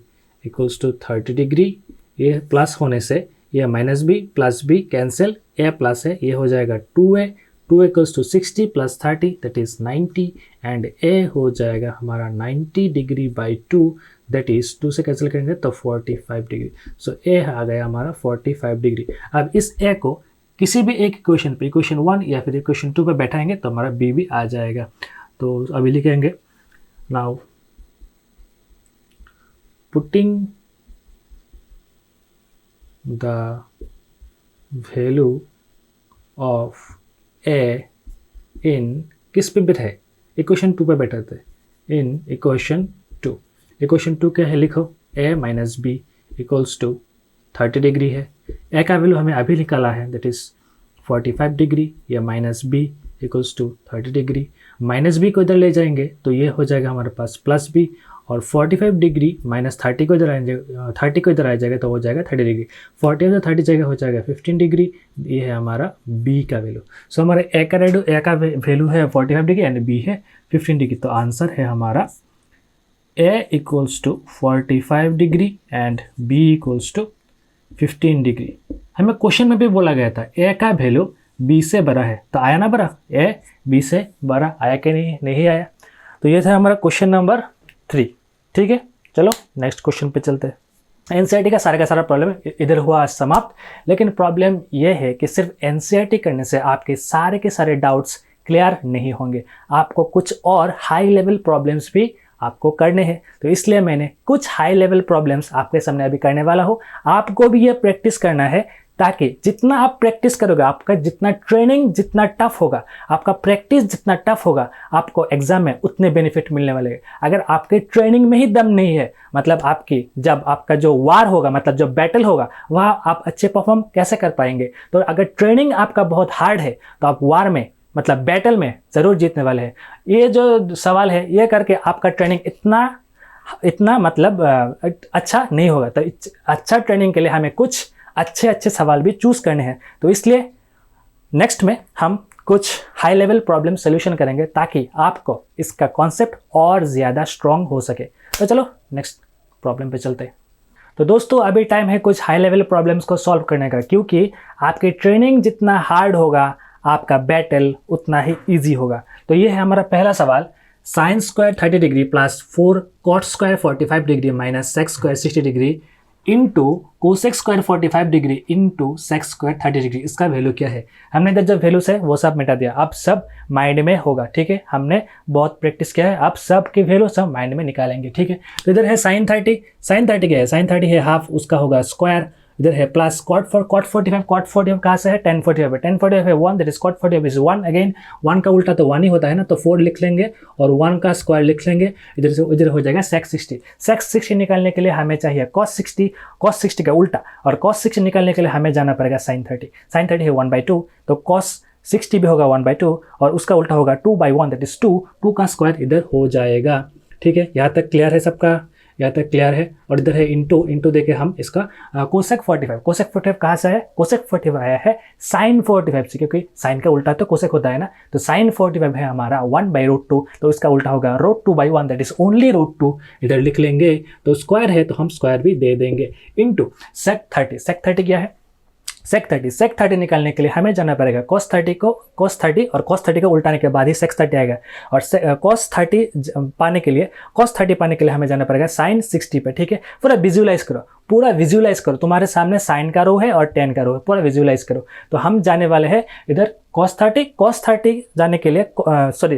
equals to 30 degree. ये प्लस होने से ये minus B plus B cancel, a plus है, ये हो जाएगा 2a। 2 equals to 60 plus 30 that is 90 and a हो जाएगा हमारा 90 डिग्री बाई 2 दैट इज 2 से कैंसिल करेंगे तो 45 डिग्री। सो a आ गया हमारा 45 डिग्री। अब इस a को किसी भी एक इक्वेशन पे, इक्वेशन 1 या फिर इक्वेशन 2 पे बैठाएंगे तो हमारा b भी आ जाएगा। तो अभी लिखेंगे now putting the value of a इन किस पे बैठा है? इक्वेशन 2 पे बैठा था। इन इक्वेशन 2, इक्वेशन 2 क्या है? लिखो a minus B equals to 30 degree है। a का वैल्यू हमें अभी निकाला है दैट इज 45 डिग्री, या minus B equals to 30 degree. Minus B को इधर ले जाएंगे तो ये हो जाएगा हमारे पास प्लस बी, और 45 डिग्री माइनस 30 को इधर आएंगे, 30 को इधर आ जाएगा तो हो जाएगा 30 डिग्री। 40 से 30 जगह हो जाएगा 15 डिग्री। ये है हमारा b का वैल्यू। सो हमारे a का वैल्यू है 45 डिग्री एंड b है 15 डिग्री। तो आंसर है हमारा a equals to 45 degree and b equals to 15 degree. हमें क्वेश्चन में भी बोला गया था a का वैल्यू b से बड़ा है, तो आया ना बड़ा? a b से बड़ा आया कि नहीं आया? तो ये था हमारा क्वेश्चन नंबर 3। ठीक है, चलो नेक्स्ट क्वेश्चन पे चलते हैं। एनसीईआरटी का सारा प्रॉब्लम इधर हुआ समाप्त, लेकिन प्रॉब्लम यह है कि सिर्फ एनसीईआरटी करने से आपके सारे के सारे डाउट्स क्लियर नहीं होंगे। आपको कुछ और हाई लेवल प्रॉब्लम्स भी आपको करने हैं। तो इसलिए मैंने कुछ हाई लेवल प्रॉब्लम्स आपके सामने अभी करने वाला हूँ। आपको भी ये प्रैक्टिस करना है, ताकि जितना आप प्रैक्टिस करोगे, आपका जितना ट्रेनिंग जितना टफ होगा, आपका प्रैक्टिस जितना टफ होगा, आपको एग्जाम में उतने बेनिफिट मिलने वाले हैं। अगर आपके ट्रेनिंग में ही दम नहीं है, मतलब आपकी जब आपका जो वार होगा, मतलब जो बैटल होगा, वहाँ आप अच्छे परफॉर्म कैसे कर पाएंगे? तो अगर ट्रेनिंग आपका बहुत हार्ड है तो आप वार में, मतलब बैटल में ज़रूर जीतने वाले हैं। ये जो सवाल है ये करके आपका ट्रेनिंग इतना मतलब अच्छा नहीं होगा। तो अच्छा ट्रेनिंग के लिए हमें कुछ अच्छे सवाल भी चूज़ करने हैं। तो इसलिए नेक्स्ट में हम कुछ हाई लेवल प्रॉब्लम सोल्यूशन करेंगे, ताकि आपको इसका कॉन्सेप्ट और ज़्यादा स्ट्रॉन्ग हो सके। तो चलो नेक्स्ट प्रॉब्लम पे चलते हैं। तो दोस्तों अभी टाइम है कुछ हाई लेवल प्रॉब्लम्स को सॉल्व करने का, क्योंकि आपकी ट्रेनिंग जितना हार्ड होगा, आपका बैटल उतना ही ईजी होगा। तो ये है हमारा पहला सवाल। Sine square 30 degree plus 4 cot square 45 degree minus sec square 60 degree into cosec square 45 degree into sec square 30 degree, इसका वैल्यू क्या है? हमने इधर जो वैल्यूज है वो सब मिटा दिया। अब सब माइंड में होगा। ठीक है, हमने बहुत प्रैक्टिस किया है, अब सब की वैल्यू सब माइंड में निकालेंगे। ठीक है, तो इधर है साइन 30 क्या है? साइन 30 है हाफ, उसका होगा स्क्वायर। इधर है प्लस कॉट 45 कहाँ से है? tan 45 है 1, that is cot 45 is 1। Again 1 का उल्टा तो 1 ही होता है ना, तो 4 लिख लेंगे और 1 का स्क्वायर लिख लेंगे। इधर से इधर हो जाएगा सेक्स 60। सेक्स 60 निकालने के लिए हमें चाहिए cos 60 का उल्टा, और cos 60 निकालने के लिए हमें जाना पड़ेगा sin 30। sin 30 है 1/2, तो cos 60 भी होगा 1/2 और उसका उल्टा होगा 2/1 दैट इज 2, 2 का स्क्वायर इधर हो जाएगा। ठीक है, यहाँ तक क्लियर है सबका, यहाँ तक क्लियर है। और इधर है इंटू देके हम इसका कोसेक 45 कहाँ से आया, कोसेक 45 आया है साइन 45 से, क्योंकि साइन का उल्टा तो कोसेक होता है ना, तो साइन 45 है हमारा 1/√2, तो इसका उल्टा होगा √2/1 दैट इज ओनली √2, इधर लिख लेंगे। तो स्क्वायर है तो हम स्क्वायर भी दे देंगे, इंटू सेक 30 क्या है, सेक 30 निकालने के लिए हमें जाना पड़ेगा cos 30 और cos 30 को उल्टाने के बाद ही sec 30 आएगा। और cos 30 पाने के लिए हमें जाना पड़ेगा sin 60 पे। ठीक है, पूरा विजुअलाइज करो, तुम्हारे सामने sin का रो है और tan का रो है, पूरा विजुअलाइज करो। तो हम जाने वाले हैं इधर cos 30 जाने के लिए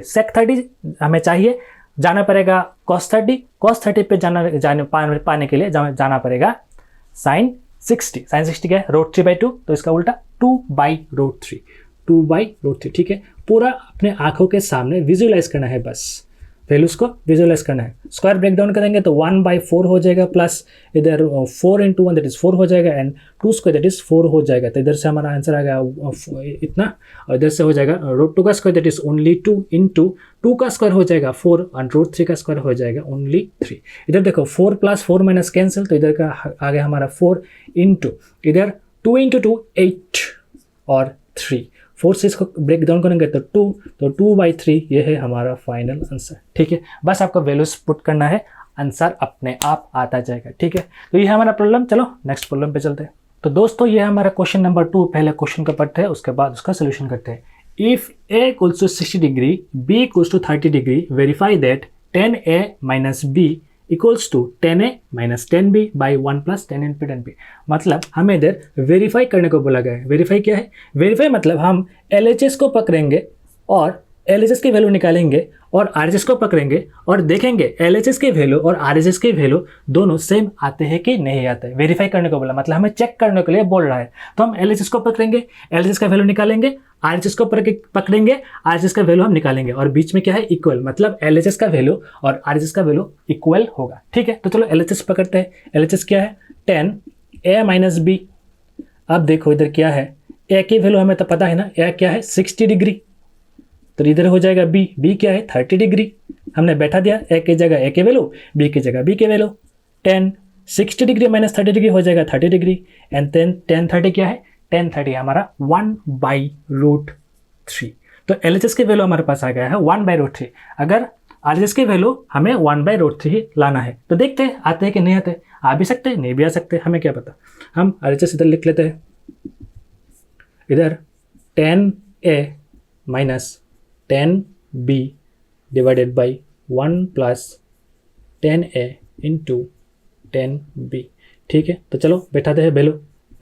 sec 30 हमें चाहिए, जाना पड़ेगा cos 30 पे पाने के लिए जाना पड़ेगा sin 60 क्या है √3/2, तो इसका उल्टा 2/√3। ठीक है, पूरा अपने आंखों के सामने विजुअलाइज करना है, बस वैल्यूज को विजुअलाइज करना है। स्क्वायर ब्रेक डाउन करेंगे तो 1/4 हो जाएगा, प्लस इधर 4 × 1 दैट इज 4 हो जाएगा, एंड 2 स्क्वायर दैट इज 4 हो जाएगा। तो इधर से हमारा आंसर आ गया इतना, और इधर से हो जाएगा √2 का square that is only 2 into 2 का स्क्वायर हो जाएगा 4 और √3 का स्क्वायर हो जाएगा ओनली 3। इधर देखो 4 + 4 - कैंसिल, तो इधर का आ गया हमारा 4 इंटू इधर 2 × 2 8 और 3, 4 से इसको ब्रेक डाउन करेंगे तो 2, तो 2/3 ये है हमारा फाइनल आंसर। ठीक है, बस आपको वैल्यूज पुट करना है, आंसर अपने आप आता जाएगा। ठीक है, तो ये हमारा प्रॉब्लम। चलो नेक्स्ट प्रॉब्लम पे चलते हैं। तो दोस्तों ये हमारा क्वेश्चन नंबर 2, पहले क्वेश्चन को पढ़ते हैं, उसके बाद उसका सोल्यूशन करते हैं। If a = 60 degree, b = 30 degree, verify that 10a - b = 10a - 10b by 1 + 10 × 10b। मतलब हमें इधर वेरीफाई करने को बोला गया है। वेरीफाई क्या है, वेरीफाई मतलब हम LHS को पकड़ेंगे और LHS की वैल्यू निकालेंगे और RHS को पकड़ेंगे और देखेंगे LHS की वैल्यू और RHS की वैल्यू दोनों सेम आते हैं कि नहीं आते हैं। वेरीफाई करने को बोला मतलब हमें चेक करने के लिए बोल रहा है। तो हम LHS को पकड़ेंगे, LHS का वैल्यू निकालेंगे, RHS को पकड़ेंगे, RHS का वैल्यू हम निकालेंगे, और बीच में क्या है इक्वल, मतलब LHS का वैल्यू और RHS का वैल्यू इक्वल होगा। ठीक है, तो चलो LHS पकड़ते हैं। LHS क्या है 10a - b। अब देखो इधर क्या है, a की वैल्यू हमें तो पता है ना, a क्या है 60 डिग्री, तो इधर हो जाएगा b क्या है 30 डिग्री। हमने बैठा दिया a की जगह a की वैल्यू, b की जगह b की वैल्यू। 60 डिग्री - 30 डिग्री हो जाएगा 30 डिग्री, एंड 10 30 क्या है 10 30 हमारा 1/√3। तो LHS की वैल्यू हमारे पास आ गया है 1/√3। अगर RHS की वैल्यू हमें 1/√3 ही लाना है, तो देखते हैं आते हैं कि नहीं आते। आ भी सकते हैं, नहीं भी आ सकते, हमें क्या पता। हम RHS इधर लिख लेते हैं, इधर 10a - 10b divided by 1 + 10a × 10b। ठीक है, तो चलो बैठाते हैं वैल्यू।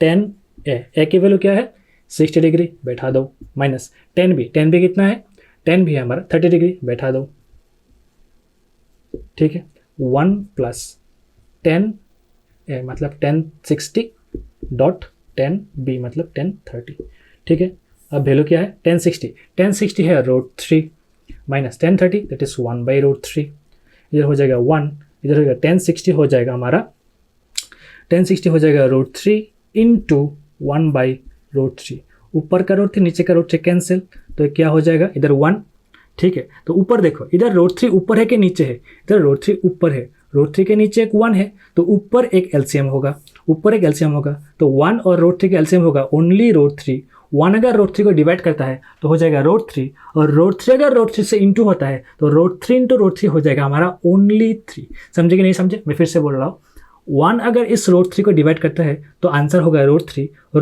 10a की वैल्यू क्या है 60 डिग्री, बैठा दो, माइनस 10b कितना है 10b है हमारा 30 डिग्री, बैठा दो। ठीक है, 1 + 10a मतलब 1060 डॉट 10b मतलब 1030। ठीक है, अब वैल्यू क्या है 1060 है √3 माइनस 1030 दैट इज 1/√3। इधर हो जाएगा 1, इधर हो जाएगा 1060 हो जाएगा हमारा 1060 हो जाएगा √3 इंटू 1/√3। ऊपर का √3 नीचे का √3 कैंसिल, तो क्या हो जाएगा इधर 1। ठीक है, तो ऊपर देखो इधर √3 ऊपर है कि नीचे है, इधर √3 ऊपर है, √3 के नीचे एक 1 है, तो ऊपर एक एलसीएम होगा, तो 1 और √3 का एलसीएम होगा ओनली √3। 1 अगर √3 को डिवाइड करता है तो हो जाएगा √3, और √3 अगर √3 से इंटू होता है तो √3 × √3 हो जाएगा हमारा ओनली 3। समझे कि नहीं समझे, मैं फिर से बोल रहा हूँ। 1 अगर इस √3 को डिवाइड करता है तो आंसर होगा √3 ×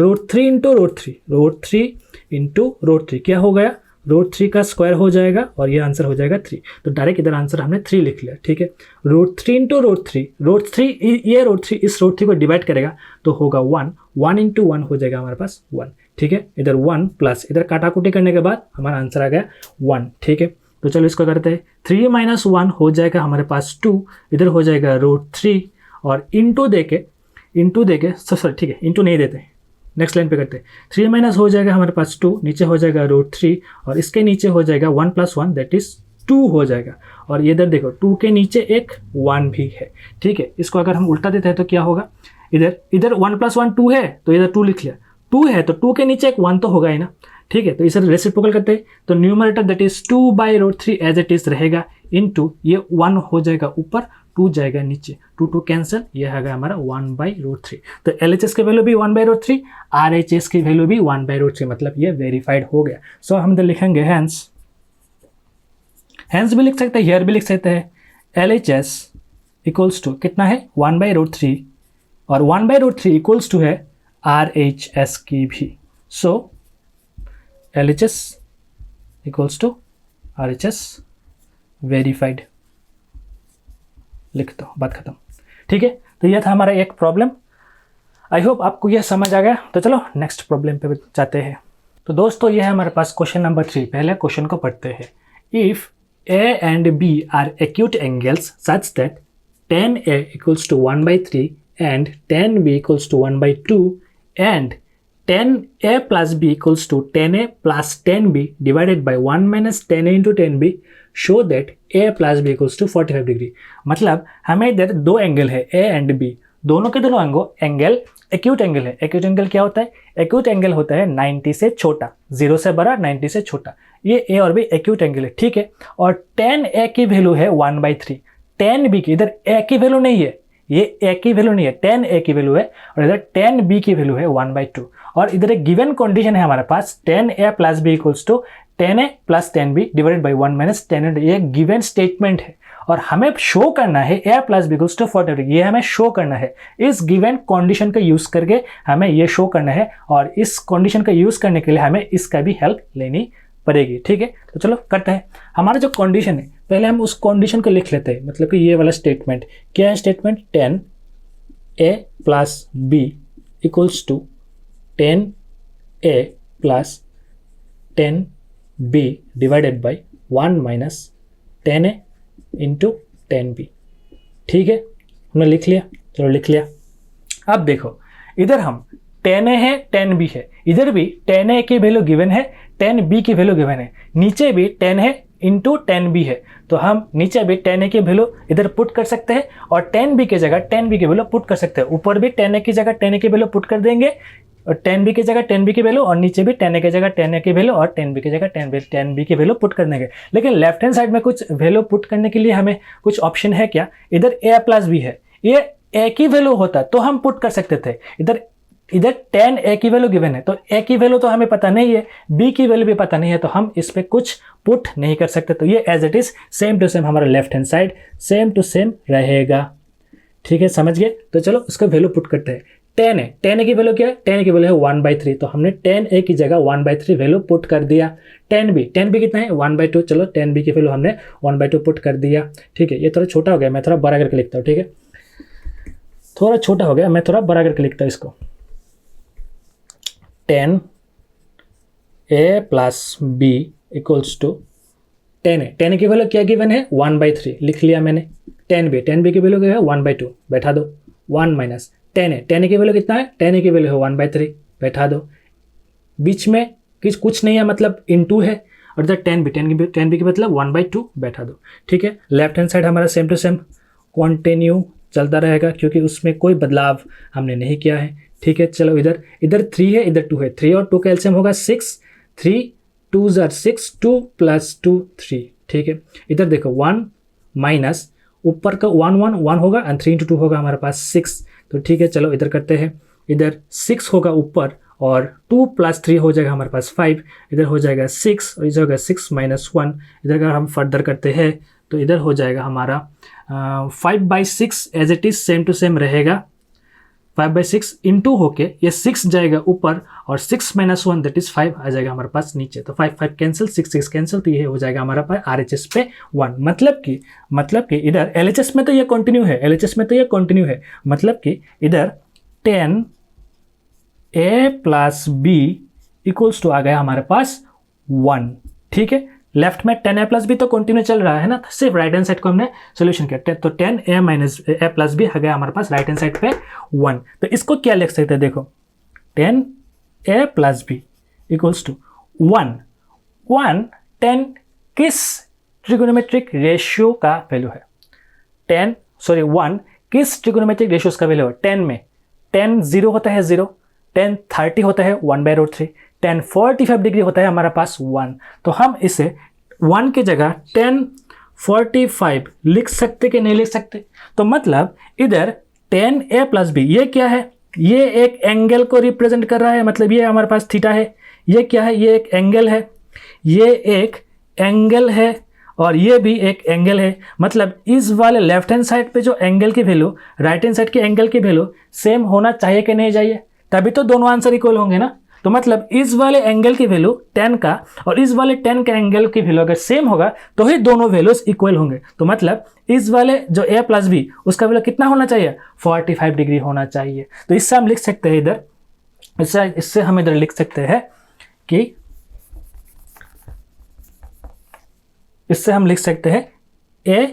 √3 क्या हो गया √3 का स्क्वायर हो जाएगा और ये आंसर हो जाएगा 3। तो डायरेक्ट इधर आंसर हमने 3 लिख लिया। ठीक है, √3 × √3 ये √3 इस √3 को डिवाइड करेगा तो होगा 1 × 1 हो जाएगा हमारे पास 1। ठीक है, इधर 1 प्लस इधर काटाकुटी करने के बाद हमारा आंसर आ गया 1। ठीक है, तो चलो इसको करते हैं। 3 - 1 हो जाएगा हमारे पास 2, इधर हो जाएगा √3 और इंटू देके सॉरी ठीक है इंटू नहीं देते, नेक्स्ट लाइन पे करते हैं। 3 - हो जाएगा हमारे पास 2, नीचे हो जाएगा √3 और इसके नीचे हो जाएगा 1 + 1 दैट इज 2 हो जाएगा, और ये इधर देखो 2 के नीचे एक 1 भी है। ठीक है, इसको अगर हम उल्टा देते हैं तो क्या होगा, इधर 1 + 1 2 है तो इधर 2 लिख लिया, 2 है तो 2 के नीचे एक 1 तो होगा ही ना। ठीक है, तो इसे रेसिप्रोकल करते हैं तो numerator that is 2/√3 as it is रहेगा, इनटू ये 1 हो जाएगा ऊपर, 2 जाएगा नीचे, 2 कैंसिल, ये है हमारा 1/√3। तो LHS की वैल्यू भी 1/√3, RHS की वैल्यू भी 1/√3, मतलब ये वेरीफाइड हो गया। सो हम इधर लिखेंगे हैंस भी लिख सकते हैं, हियर भी लिख सकते हैं, LHS इक्वल्स टू कितना है 1/√3, और 1/√3 इक्वल्स टू है RHS की भी। So LHS equals to RHS verified, लिख दो, बात खत्म। ठीक है, तो यह था हमारा एक प्रॉब्लम। आई होप आपको यह समझ आ गया। तो चलो नेक्स्ट प्रॉब्लम पे जाते हैं। तो दोस्तों यह है हमारे पास क्वेश्चन नंबर 3। पहले क्वेश्चन को पढ़ते हैं। If A and B are acute angles such that tan A equals to 1/3 and tan B equals to 1/2 and tan A plus B equals to tan A plus tan B divided by 1 minus tan A into tan B, show that A plus B equals to 45 degree. मतलब हमें इधर दो angle है A and B, दोनों के दोनों angle acute angle है। Acute angle क्या होता है? एक्यूट एंगल होता है 90 से छोटा, 0 से बड़ा 90 से छोटा। ये A और B एक्यूट एंगल है, ठीक है। और tan A की वैल्यू है 1/3, tan B की, इधर A की वैल्यू नहीं है, ये A की वैल्यू नहीं है, tan A की वैल्यू है, और इधर tan B की वैल्यू है 1/2। और इधर एक गिवन कंडीशन है हमारे पास, tan A plus B equals to tan A plus tan B divided by 1 minus tan A। ये गिवन स्टेटमेंट है और हमें शो करना है A plus B equals to 45 degree, ये हमें शो करना है। इस गिवन कंडीशन का यूज करके हमें ये शो करना है, और इस कंडीशन का यूज करने के लिए हमें इसका भी हेल्प लेनी पड़ेगी, ठीक है। तो चलो करते हैं। हमारा जो कंडीशन है, पहले हम उस कंडीशन को लिख लेते हैं, मतलब कि ये वाला स्टेटमेंट क्या है? Statement tan A plus B equals to tan A plus tan B divided by 1 minus tan A into tan B, ठीक है। हमने लिख लिया, चलो लिख लिया। अब देखो इधर हम tan A है tan B है, इधर भी tan A की वैल्यू गिवन है, tan B की वैल्यू गिवन है, नीचे भी tan है इंटू tan B है। तो हम नीचे भी tan A की वैल्यू इधर पुट कर सकते हैं और tan B की जगह tan B की वैल्यू पुट कर सकते हैं। ऊपर भी tan A की जगह tan A की वैल्यू पुट कर देंगे, और tan B की जगह tan B की वैल्यू, और नीचे भी tan A की जगह tan A की वैल्यू, और tan B की जगह tan B की वैल्यू पुट कर देंगे। लेकिन लेफ्ट हैंड साइड में कुछ वैल्यू पुट करने के लिए हमें कुछ ऑप्शन है क्या? इधर A प्लस B है, ये A की वैल्यू होता तो हम पुट कर सकते थे। इधर tan A की वैल्यू गिवन है, तो A की वैल्यू तो हमें पता नहीं है, B की वैल्यू भी पता नहीं है, तो हम इस पे कुछ पुट नहीं कर सकते। तो ये as it is same to same हमारा left hand side same to same रहेगा, ठीक है, समझ गए। तो चलो उसका वैल्यू पुट करते हैं। tan A की वैल्यू क्या है? tan A की वैल्यू है 1/3, तो हमने tan A की जगह 1/3 वैल्यू पुट कर दिया। tan B कितना है? 1/2, चलो tan B की वैल्यू हमने 1/2 पुट कर दिया, ठीक है। ये थोड़ा छोटा हो गया, मैं थोड़ा बड़ा करके लिखता हूँ, ठीक है। थोड़ा छोटा हो गया, मैं थोड़ा बड़ा करके लिखता हूँ इसको। tan A plus B equals to tan A की वैल्यू क्या गिवन है? 1/3 लिख लिया मैंने। tan B की वैल्यू क्या है? 1/2, बैठा दो। 1 माइनस tan A की वैल्यू कितना है? tan A की वैल्यू है 1/3, बैठा दो। बीच में कुछ नहीं है, मतलब इनटू है, और इधर tan B की मतलब 1/2, बैठा दो, ठीक है। लेफ्ट हैंड साइड हमारा सेम टू सेम कंटिन्यू चलता रहेगा, क्योंकि उसमें कोई बदलाव हमने नहीं किया है, ठीक है। चलो इधर 3 है, इधर 2 है, 3 और 2 का एलसीएम होगा 6, 3 2 ज़र 6, 2 प्लस 2 3, ठीक है। इधर देखो 1 माइनस ऊपर का 1 होगा, एंड 3 into 2 होगा हमारे पास 6, तो ठीक है। चलो इधर करते हैं। इधर 6 होगा ऊपर, और 2 प्लस 3 हो जाएगा हमारे पास 5, इधर हो जाएगा 6, और इधर होगा 6 माइनस 1। इधर अगर हम फर्दर करते हैं तो इधर हो जाएगा हमारा 5/6 as it is same to same रहेगा। 5/6 इंटू होके ये 6 जाएगा ऊपर, और 6 माइनस 1 दैट इज 5 आ जाएगा हमारे पास नीचे। तो 5 कैंसिल, 6 कैंसिल, तो ये हो जाएगा हमारे पास RHS पे 1। मतलब कि इधर LHS में तो ये कंटिन्यू है, मतलब कि इधर tan A plus B equals to आ गया हमारे पास 1, ठीक है। लेफ्ट में tan A प्लस बी तो कंटिन्यू चल रहा है ना, सिर्फ राइट हैंड साइड को हमने सोल्यूशन किया, तो tan A minus A plus B आ गया हमारे पास राइट हैंड साइड पे 1। तो इसको क्या लिख सकते हैं? देखो tan A plus B equals to 1 tan किस ट्रिगोनोमेट्रिक रेशियो का वैल्यू है? 1 किस ट्रिगोनोमेट्रिक रेशियोज का वैल्यू है? 10 में tan 0 होता है 0, tan 30 होता है 1/√3, tan 45 डिग्री होता है हमारा पास 1। तो हम इसे 1 की जगह tan 45 लिख सकते कि नहीं लिख सकते? तो मतलब इधर tan a प्लस बी, ये क्या है? ये एक एंगल को रिप्रेजेंट कर रहा है, मतलब ये हमारे पास थीटा है। ये क्या है? ये एक एंगल है, ये एक एंगल है और ये भी एक एंगल है। मतलब इस वाले लेफ्ट हैंड साइड पे जो एंगल की वैल्यू राइट हैंड साइड के एंगल की वैल्यू सेम होना चाहिए कि नहीं चाहिए? तभी तो दोनों आंसर इक्वल होंगे ना। तो मतलब इस वाले एंगल की वैल्यू tan का और इस वाले tan का एंगल की वैल्यू अगर सेम होगा तो ही दोनों वैल्यूज इक्वल होंगे। तो मतलब इस वाले जो a प्लस बी उसका वैल्यू कितना होना चाहिए? 45 डिग्री होना चाहिए। तो इससे हम लिख सकते हैं इधर, इससे हम इधर लिख सकते हैं कि इससे हम लिख सकते हैं a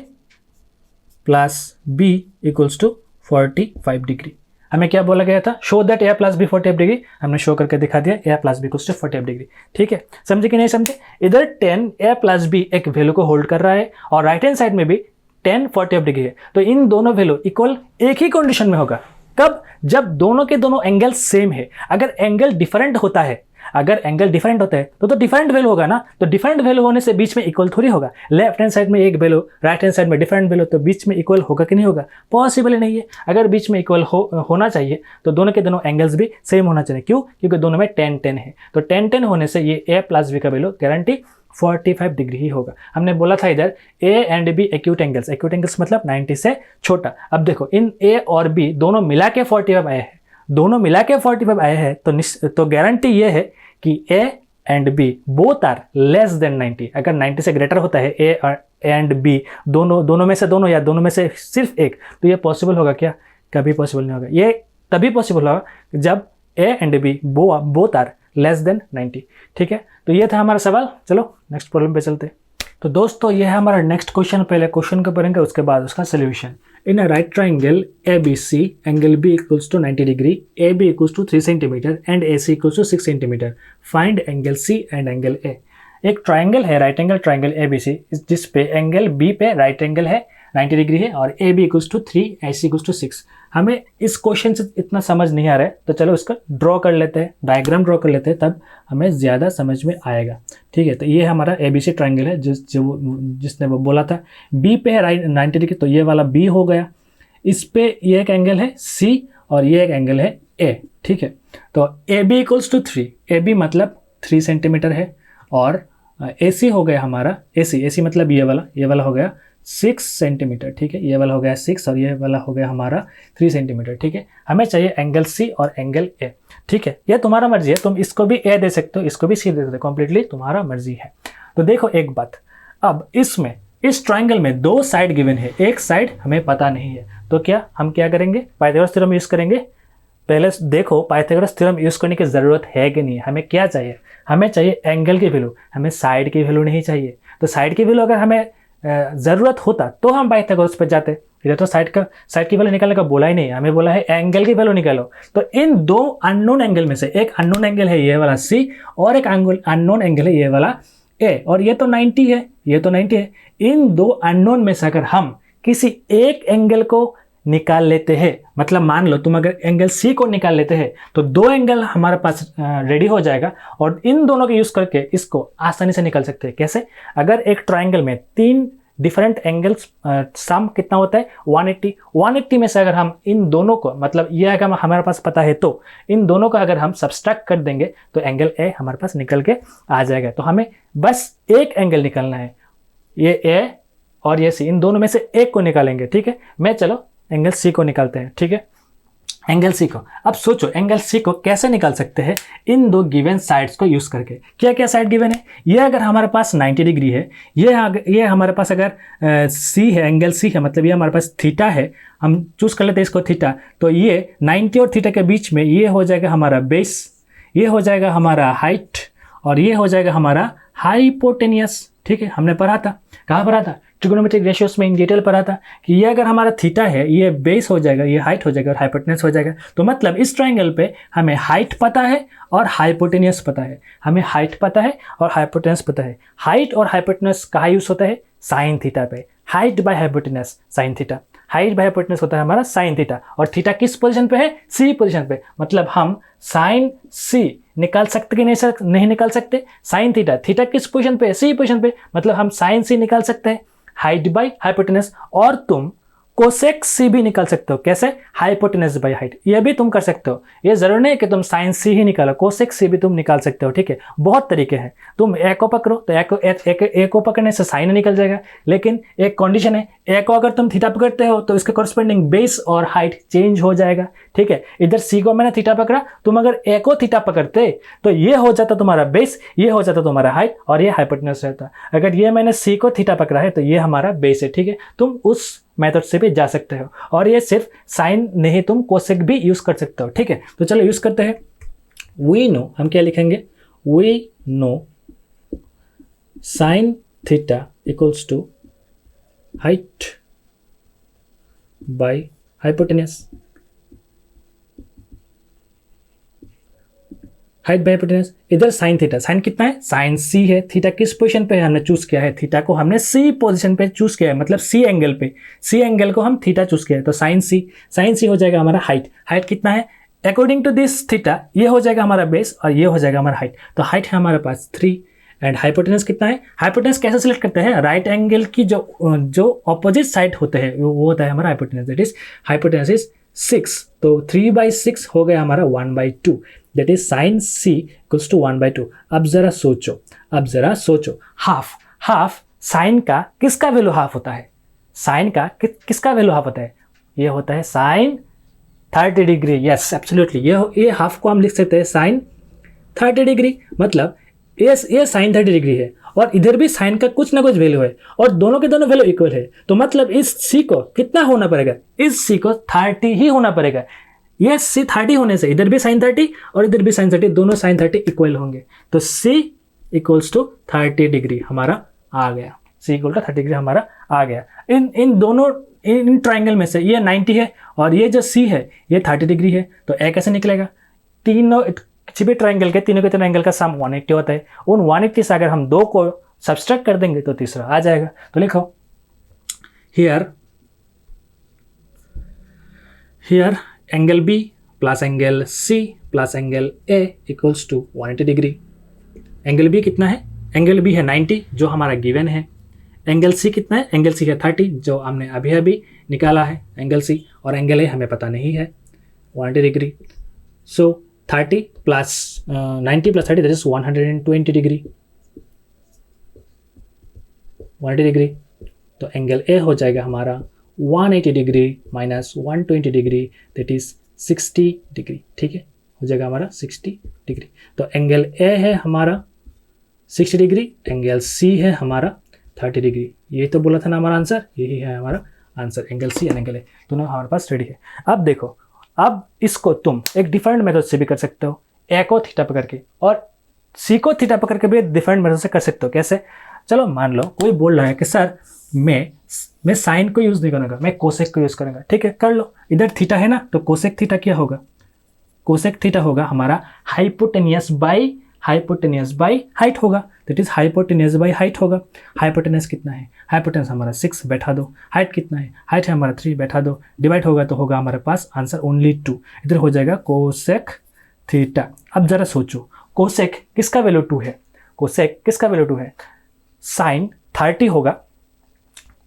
plus B equals to 45 degree. हमें क्या बोला गया था? Show that a plus B 45 degree. हमने शो करके दिखा दिया a plus B equals to 45 degree. ठीक है, समझे कि नहीं समझे? इधर tan a प्लस बी एक वैल्यू को होल्ड कर रहा है और राइट हैंड साइड में भी tan 45 डिग्री है। तो इन दोनों वैल्यू इक्वल एक ही कंडीशन में होगा। कब? जब दोनों के दोनों एंगल सेम है। अगर एंगल डिफरेंट होता है, अगर एंगल डिफरेंट होता है तो डिफरेंट वैल्यू होगा ना। तो डिफरेंट वैल्यू होने से बीच में इक्वल थोड़ी होगा। लेफ्ट हैंड साइड में एक वैल्यू, राइट हैंड साइड में डिफरेंट वैल्यू, तो बीच में इक्वल होगा कि नहीं होगा? पॉसिबल ही नहीं है। अगर बीच में इक्वल होना चाहिए तो दोनों के दोनों एंगल्स भी सेम होना चाहिए। क्यों? क्योंकि दोनों में tan है। तो tan होने से ये a प्लस बी का वैल्यू गारंटी 45 डिग्री ही होगा। हमने बोला था इधर a and b acute angles, acute angles मतलब 90 से छोटा। अब देखो इन a और b दोनों मिला के 45 आए हैं, दोनों मिला के 45 आए हैं, तो गारंटी ये है कि a and b both are less than 90। अगर 90 से ग्रेटर होता है a एंड b, दोनों में से दोनों या दोनों में से सिर्फ एक, तो ये पॉसिबल होगा क्या? कभी पॉसिबल नहीं होगा। ये तभी पॉसिबल होगा जब a and b both are less than 90। ठीक है, तो ये था हमारा सवाल। चलो नेक्स्ट प्रॉब्लम पे चलते हैं। तो दोस्तों ये है हमारा नेक्स्ट क्वेश्चन। पहले क्वेश्चन को पढ़ेंगे, उसके बाद उसका solution. In a right triangle ABC, angle B equals to 90 degree, AB equals to 3 centimetre and AC equals to 6 centimetre. Find angle C and angle A। एक ट्राइंगल है, राइट एंगल ट्राइंगल ABC, जिस पे angle B पे right angle है 90 degree है और AB equals to 3, AC equals to 6। हमें इस क्वेश्चन से इतना समझ नहीं आ रहा है, तो चलो इसका ड्रॉ कर लेते हैं, डायग्राम ड्रॉ कर लेते हैं, तब हमें ज़्यादा समझ में आएगा। ठीक है, तो ये हमारा ABC ट्राइंगल है जिसने वो बोला था B पे है राइट 90 डिग्री, तो ये वाला B हो गया। इस पे ये एक एंगल है C और ये एक एंगल है A। ठीक है, तो AB इक्वल्स टू 3, AB मतलब 3 सेंटीमीटर है और AC हो गया हमारा, AC मतलब ये वाला हो गया 6 सेंटीमीटर। ठीक है, ये वाला हो गया 6 और ये वाला हो गया हमारा 3 सेंटीमीटर। ठीक है, हमें चाहिए एंगल C और एंगल A। ठीक है, ये तुम्हारा मर्जी है, तुम इसको भी A दे सकते हो, इसको भी C दे सकते हो, कम्प्लीटली तुम्हारा मर्जी है। तो देखो एक बात, अब इसमें इस ट्राइंगल में 2 साइड गिवन है, एक साइड हमें पता नहीं है, तो क्या हम क्या करेंगे? पाइथागोरस थ्योरम यूज़ करेंगे। पहले देखो पाइथागोरस थ्योरम यूज़ करने की ज़रूरत है कि नहीं। हमें क्या चाहिए? हमें चाहिए एंगल की वैल्यू, हमें साइड की वैल्यू नहीं चाहिए। तो साइड की वैल्यू अगर हमें ज़रूरत होता तो हम पाइथागोरस पे जाते। इधर तो साइड की वैल्यू निकालने का बोला ही नहीं, हमें बोला है एंगल की वैल्यू निकालो। तो इन 2 अननोन एंगल में से एक अननोन एंगल है ये वाला C और एक अननोन एंगल है ये वाला A, और ये तो 90 है, ये तो 90 है। इन 2 अननोन में से अगर हम किसी एक एंगल को निकाल लेते हैं, मतलब मान लो तुम अगर एंगल C को निकाल लेते हैं तो 2 एंगल हमारे पास रेडी हो जाएगा और इन दोनों के यूज़ करके इसको आसानी से निकाल सकते हैं। कैसे? अगर एक ट्राइंगल में 3 डिफरेंट एंगल्स, सम कितना होता है 180 में से अगर हम इन दोनों को, मतलब ये अगर हमारे पास पता है तो इन दोनों का अगर हम सब्सट्रैक्ट कर देंगे तो एंगल A हमारे पास निकल के आ जाएगा। तो हमें बस एक एंगल निकालना है, ये A और ये C, इन दोनों में से एक को निकालेंगे। ठीक है, मैं चलो एंगल C को निकालते हैं। ठीक है, एंगल C को, अब सोचो एंगल C को कैसे निकाल सकते हैं? इन 2 गिवन साइड्स को यूज़ करके। क्या क्या साइड गिवन है? ये अगर हमारे पास 90 डिग्री है, ये हमारे पास अगर C है, एंगल C है, मतलब ये हमारे पास थीटा है, हम चूज़ कर लेते हैं इसको थीटा। तो ये 90 और थीटा के बीच में ये हो जाएगा हमारा बेस, ये हो जाएगा हमारा हाइट और ये हो जाएगा हमारा हाइपोटेनियस। ठीक है, हमने पढ़ा था, कहाँ पढ़ा था? ट्रिगोनोमेट्रिक रेशियोज में इन डिटेल पढ़ा था कि ये अगर हमारा थीटा है, ये बेस हो जाएगा, ये हाइट हो जाएगा और हाइपोटेनियस हो जाएगा। तो मतलब इस ट्राइंगल पे हमें हाइट पता है और हाइपोटेनियस पता है, हमें हाइट पता है और हाइपोटेनियस पता है। हाइट और हाइपोटेनियस कहाँ यूज़ होता है? साइन थीटा पे, height by hypotenuse sine theta. Height by hypotenuse होता है हमारा साइन थीटा, और थीटा किस पोजीशन पे है, सी पोजीशन पे, मतलब हम साइन सी निकाल सकते कि नहीं निकाल सकते, साइन थीटा, थीटा किस पोजीशन पे है, सी पोजीशन पे, मतलब हम साइन सी निकाल सकते हैं हाइट बाय हाइपोटेनस, और तुम कोसेक सी भी निकाल सकते हो, कैसे, हाइपोटेनस बाय हाइट, ये भी तुम कर सकते हो, ये जरूर नहीं है कि तुम साइन सी ही निकालो, कोसेक सी भी तुम निकाल सकते हो, ठीक है, बहुत तरीके हैं, तुम ए को पकड़ो तो ए को पकड़ने से साइन निकल जाएगा, लेकिन एक कंडीशन है, ए को अगर तुम थीटा पकड़ते हो तो इसके कॉरस्पॉन्डिंग बेस और हाइट चेंज हो जाएगा, ठीक है, इधर सी को मैंने थीटा पकड़ा, तुम अगर ए को थीटा पकड़ते तो ये हो जाता तुम्हारा बेस, ये हो जाता तुम्हारा हाइट, और ये हाइपोटेनस रहता, अगर ये मैंने सी को थीटा पकड़ा है तो ये हमारा बेस है, ठीक है, तुम उस मेथड से भी जा सकते हो, और ये सिर्फ साइन नहीं, तुम कोसेक भी यूज कर सकते हो, ठीक है, तो चलो यूज करते हैं। वी नो, हम क्या लिखेंगे, we know sine theta equals to height by hypotenuse, height by hypotenuse, इधर साइन थीटा, साइन कितना है, साइन सी है, थीटा किस पोजीशन पे हमने चूज किया है, थीटा को हमने सी पोजीशन पे चूज किया है, मतलब सी एंगल पे, सी एंगल को हम थीटा चूज किया है, तो साइन सी हो जाएगा हमारा हाइट, हाइट कितना है, अकॉर्डिंग टू दिस थीटा ये हो जाएगा हमारा बेस और ये हो जाएगा हमारा हाइट, तो हाइट है हमारे पास 3, एंड हाइपोटेनस कितना है, हाइपोटेनस कैसे सिलेक्ट करते हैं, राइट एंगल की जो ऑपोजिट साइड होते हैं वो होता है हमारा hypotenuse, that is hypotenuse is 6, तो 3/6 हो गया हमारा 1/2, that is sine C equals to 1/2। अब जरा सोचो, हाफ साइन का किसका वैल्यू हाफ होता है, साइन का किसका वैल्यू हाफ होता है, ये होता है साइन 30 डिग्री, यस एब्सोल्युटली, ये हाफ को हम लिख सकते हैं साइन 30 डिग्री, मतलब ये साइन 30 डिग्री है और इधर भी साइन का कुछ ना कुछ वैल्यू है और दोनों के दोनों वैल्यू इक्वल है, तो मतलब इस सी को कितना होना पड़ेगा, इस सी को 30 ही होना पड़ेगा, ये सी 30 होने से इधर भी साइन 30 और इधर भी साइन 30, दोनों साइन 30 इक्वल होंगे, तो सी इक्वल्स टू 30 डिग्री हमारा आ गया, सी इक्वल टू 30 डिग्री हमारा आ गया। इन दोनों इन ट्राइंगल में से ये 90 है और ये जो सी है ये 30 डिग्री है, तो ए कैसे निकलेगा, तीनों किसी भी ट्राइंगल के तीनों के तीनों एंगल का सम 180 होता है, उन 180 से अगर हम दो को सब्सट्रैक्ट कर देंगे तो तीसरा आ जाएगा, तो लिखो here angle B plus angle C plus angle A equals to 180 degree. Angle B कितना है, एंगल बी है 90 जो हमारा गिवन है, एंगल सी कितना है, एंगल सी है 30 जो हमने अभी निकाला है एंगल सी, और एंगल ए हमें पता नहीं है 180 degree, so 30 plus 90 plus 30 that is 120 degree, 180 degree, तो एंगल ए हो जाएगा हमारा 180 degree minus 120 degree that is 60 degree, ठीक है, हो जाएगा हमारा 60 डिग्री, तो एंगल ए है हमारा 60 डिग्री, एंगल सी है हमारा 30 डिग्री, यही तो बोला था ना हमारा आंसर, यही है हमारा answer, angle C and angle A दोनों हमारे पास रेडी है। अब देखो, अब इसको तुम एक डिफरेंट मेथड से भी कर सकते हो, ए को थीटा पकड़ के और सी को थीटा पकड़ के भी डिफरेंट मेथड से कर सकते हो, कैसे, चलो मान लो कोई बोल रहा है कि सर मैं साइन को यूज नहीं करूंगा, मैं कोसेक को यूज करूंगा, ठीक है कर लो, इधर थीटा है ना, तो कोसेक थीटा क्या होगा, कोसेक थीटा होगा हमारा हाइपोटेनियस बाय हाइट होगा, that is hypotenuse by height होगा, हाइपोटेनियस कितना है, हाइपोटेनियस हमारा 6 बैठा दो, हाइट कितना है, हाइट है हमारा 3 बैठा दो, डिवाइड होगा तो होगा हमारे पास आंसर ओनली 2, इधर हो जाएगा कोसेक थीटा। अब जरा सोचो कोसेक किसका वैल्यू 2 है, कोसेक किसका वैल्यू 2 है, साइन 30 होगा,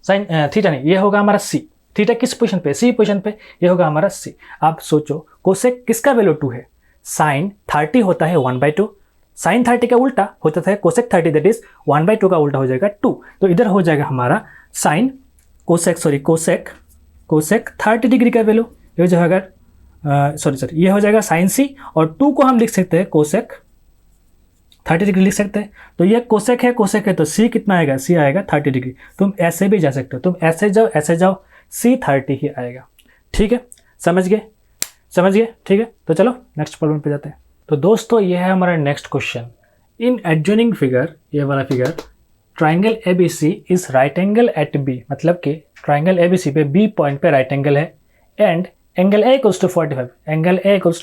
साइन थीटा नहीं, ये होगा हमारा सी, थीटा किस पोजीशन पे, सी पोजीशन पे, ये होगा हमारा सी। अब सोचो कोसेक किसका वैल्यू 2 है, साइन 30 होता है 1/2, साइन 30 का उल्टा होता है कोसेक 30 दैट इज 1/2 का उल्टा हो जाएगा 2, तो इधर हो जाएगा हमारा साइन कोसेक 30 डिग्री का वैल्यू, ये जो है ये हो जाएगा साइन सी, और 2 को हम लिख सकते हैं कोसेक 30 डिग्री लिख सकते हैं, तो ये कोसेक है तो सी कितना आएगा, सी आएगा 30 डिग्री, तुम ऐसे भी जा सकते हो, तुम ऐसे जाओ सी 30 ही आएगा, ठीक है, समझ गए, ठीक है, तो चलो नेक्स्ट प्रॉब्लम पे जाते हैं। तो दोस्तों ये है हमारा next question, in adjoining figure, ये वाला figure, triangle ABC is right angle at B, मतलब कि ट्राइंगल ABC पे B पॉइंट पे राइट एंगल है, and angle A equals to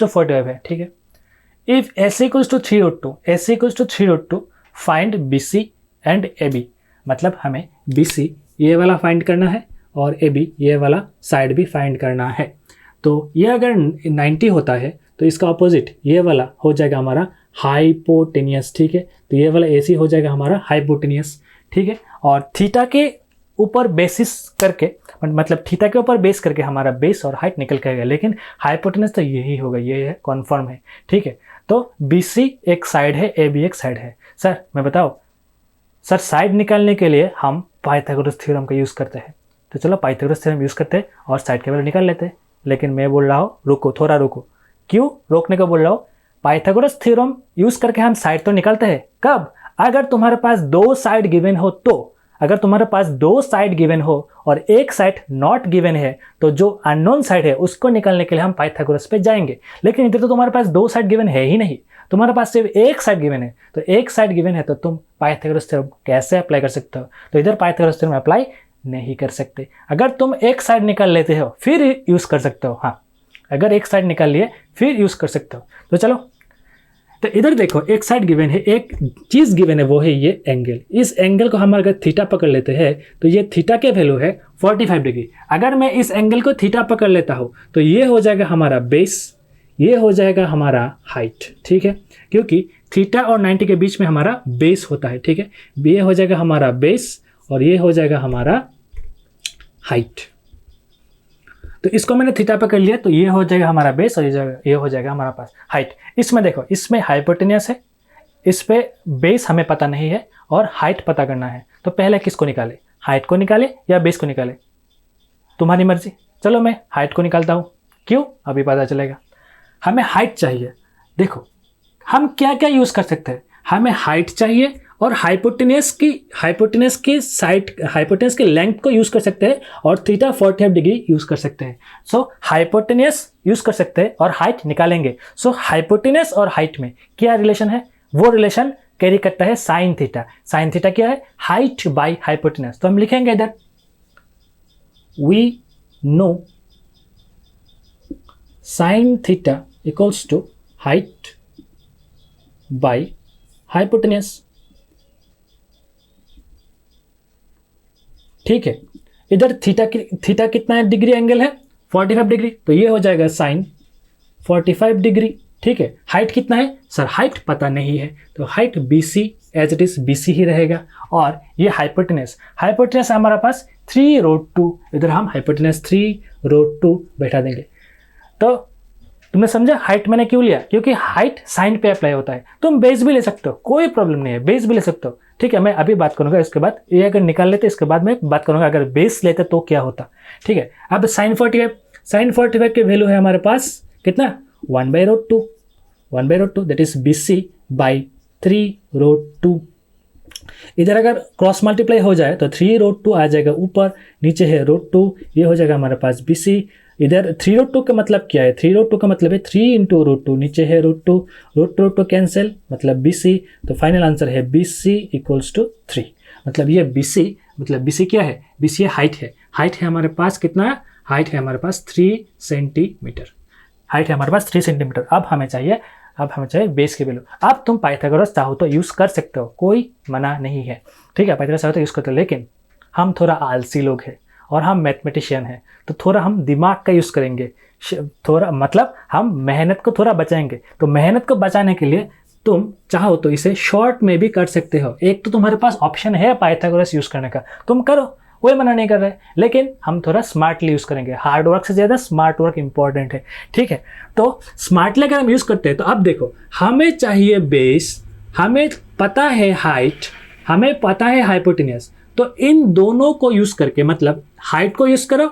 45 है, ठीक है, if AC equals to 3√2 find BC and AB, मतलब हमें BC ये वाला फाइंड करना है और ए बी, ये वाला साइड भी फाइंड करना है। तो ये अगर 90 होता है तो इसका अपोजिट ये वाला हो जाएगा हमारा हाइपोटेनियस, ठीक है। तो ये वाला AC हो जाएगा हमारा हाइपोटेनियस, ठीक है। और थीटा के ऊपर बेसिस करके, मतलब थीटा के ऊपर बेस करके हमारा बेस और हाइट निकल के आएगा, लेकिन हाइपोटेनस तो यही होगा, ये है, कॉन्फर्म है, ठीक है। तो BC एक साइड है, AB एक साइड है। सर मैं बताओ सर, साइड निकालने के लिए हम पाइथागोरस थ्योरम का यूज़ करते हैं, तो चलो पाइथागोरस थ्योरम यूज़ करते हैं और साइड के वैल्यू निकाल लेते हैं। लेकिन मैं बोल रहा हूँ रुको, थोड़ा रुको। क्यों रोकने को बोल रहा हूँ? पाइथागोरस थ्योरम यूज़ करके हम साइड तो निकालते हैं, कब? अगर तुम्हारे पास दो साइड गिवन हो तो। अगर तुम्हारे पास दो साइड गिवन हो और एक साइड नॉट गिवन है, तो जो अननोन साइड है उसको निकालने के लिए हम पाइथागोरस पे जाएंगे। लेकिन इधर तो तुम्हारे पास दो साइड गिवन है ही नहीं, तुम्हारे पास सिर्फ एक साइड गिवन है। तो एक साइड गिवन है तो तुम पाइथागोरस थ्योरम कैसे अप्लाई कर सकते हो? तो इधर पाइथागोरस थ्योरम अप्लाई नहीं कर सकते। अगर तुम एक साइड निकाल लेते हो फिर यूज़ कर सकते हो, हाँ, अगर एक साइड निकाल लिए फिर यूज़ कर सकते हो। तो चलो, तो इधर देखो एक साइड गिवन है, एक चीज़ गिवन है, वो है ये एंगल। इस एंगल को हम अगर थीटा पकड़ लेते हैं तो ये थीटा के वैल्यू है 45 डिग्री। अगर मैं इस एंगल को थीटा पकड़ लेता हूँ तो ये हो जाएगा हमारा बेस, ये हो जाएगा हमारा हाइट, ठीक है, क्योंकि थीटा और 90 के बीच में हमारा बेस होता है, ठीक है। ये हो जाएगा हमारा बेस और ये हो जाएगा हमारा हाइट। तो इसको मैंने थीटा पे कर लिया, तो ये हो जाएगा हमारा बेस और ये हो जाएगा हमारा पास हाइट। इसमें देखो, इसमें हाइपोटेनियस है, इस पे बेस हमें पता नहीं है और हाइट पता करना है। तो पहले किसको निकाले, हाइट को निकाले या बेस को निकाले? तुम्हारी मर्जी। चलो मैं हाइट को निकालता हूँ। क्यों? अभी पता चलेगा। हमें हाइट चाहिए। देखो हम क्या क्या यूज़ कर सकते हैं, हमें हाइट चाहिए और हाइपोटेनियस की लेंथ को यूज़ कर सकते हैं और थीटा 45 डिग्री यूज़ कर सकते हैं। सो हाइपोटेनियस यूज़ कर सकते हैं और हाइट निकालेंगे। सो हाइपोटेनियस और हाइट में क्या रिलेशन है? वो रिलेशन कैरी करता है साइन थीटा। साइन थीटा क्या है? Height by hypotenuse. तो हम लिखेंगे इधर, we know sine theta equals to height by hypotenuse, ठीक है। इधर थीटा कितना है डिग्री एंगल है? 45 डिग्री, तो ये हो जाएगा साइन 45 डिग्री, ठीक है। हाइट कितना है? सर हाइट पता नहीं है, तो height BC as it is BC ही रहेगा। और ये हाइपोटेनियस हमारा पास 3√2, इधर हम हाइपोटेनियस 3√2 बैठा देंगे। तो तुमने समझा हाइट मैंने क्यों लिया? क्योंकि हाइट साइन पे अप्लाई होता है। तुम बेस भी ले सकते हो, कोई प्रॉब्लम नहीं है, बेस भी ले सकते हो, ठीक है। मैं अभी बात करूंगा, इसके बाद ये अगर निकाल लेते इसके बाद मैं बात करूंगा अगर बेस लेते तो क्या होता, ठीक है। अब साइन 45 के वैल्यू है हमारे पास कितना? 1/√2 दैट इज BC बाई 3√2। इधर अगर क्रॉस मल्टीप्लाई हो जाए तो 3√2 आ जाएगा ऊपर, नीचे है √2, ये हो जाएगा हमारे पास BC। इधर 3√2 का मतलब क्या है? 3√2 का मतलब है 3 × √2, नीचे है √2 कैंसिल, मतलब BC। तो फाइनल आंसर है BC इक्वल्स टू 3। मतलब ये BC क्या है? BC हाइट है। हाइट है हमारे पास कितना? हाइट है हमारे पास 3 सेंटीमीटर। हाइट है हमारे पास 3 सेंटीमीटर। अब हमें चाहिए बेस की वैल्यू। अब तुम पाइथागोरस चाहो तो यूज़ कर सकते हो, कोई मना नहीं है, ठीक है। पाइथागोरस चाहो तो यूज़ करते हो, लेकिन हम थोड़ा आलसी लोग हैं और हम मैथमेटिशियन हैं, तो थोड़ा हम दिमाग का यूज़ करेंगे, थोड़ा मतलब हम मेहनत को थोड़ा बचाएंगे। तो मेहनत को बचाने के लिए तुम चाहो तो इसे शॉर्ट में भी कर सकते हो। एक तो तुम्हारे पास ऑप्शन है पाइथागोरस यूज़ करने का, तुम करो, कोई मना नहीं कर रहा है, लेकिन हम थोड़ा स्मार्टली यूज़ करेंगे। हार्ड वर्क से ज़्यादा स्मार्ट वर्क इंपॉर्टेंट है, ठीक है। तो स्मार्टली अगर हम यूज़ करते हैं तो अब देखो, हमें चाहिए बेस, हमें पता है हाइट, हमें पता है हाइपोटेनियस। तो इन दोनों को यूज़ करके, मतलब हाइट को यूज़ करो,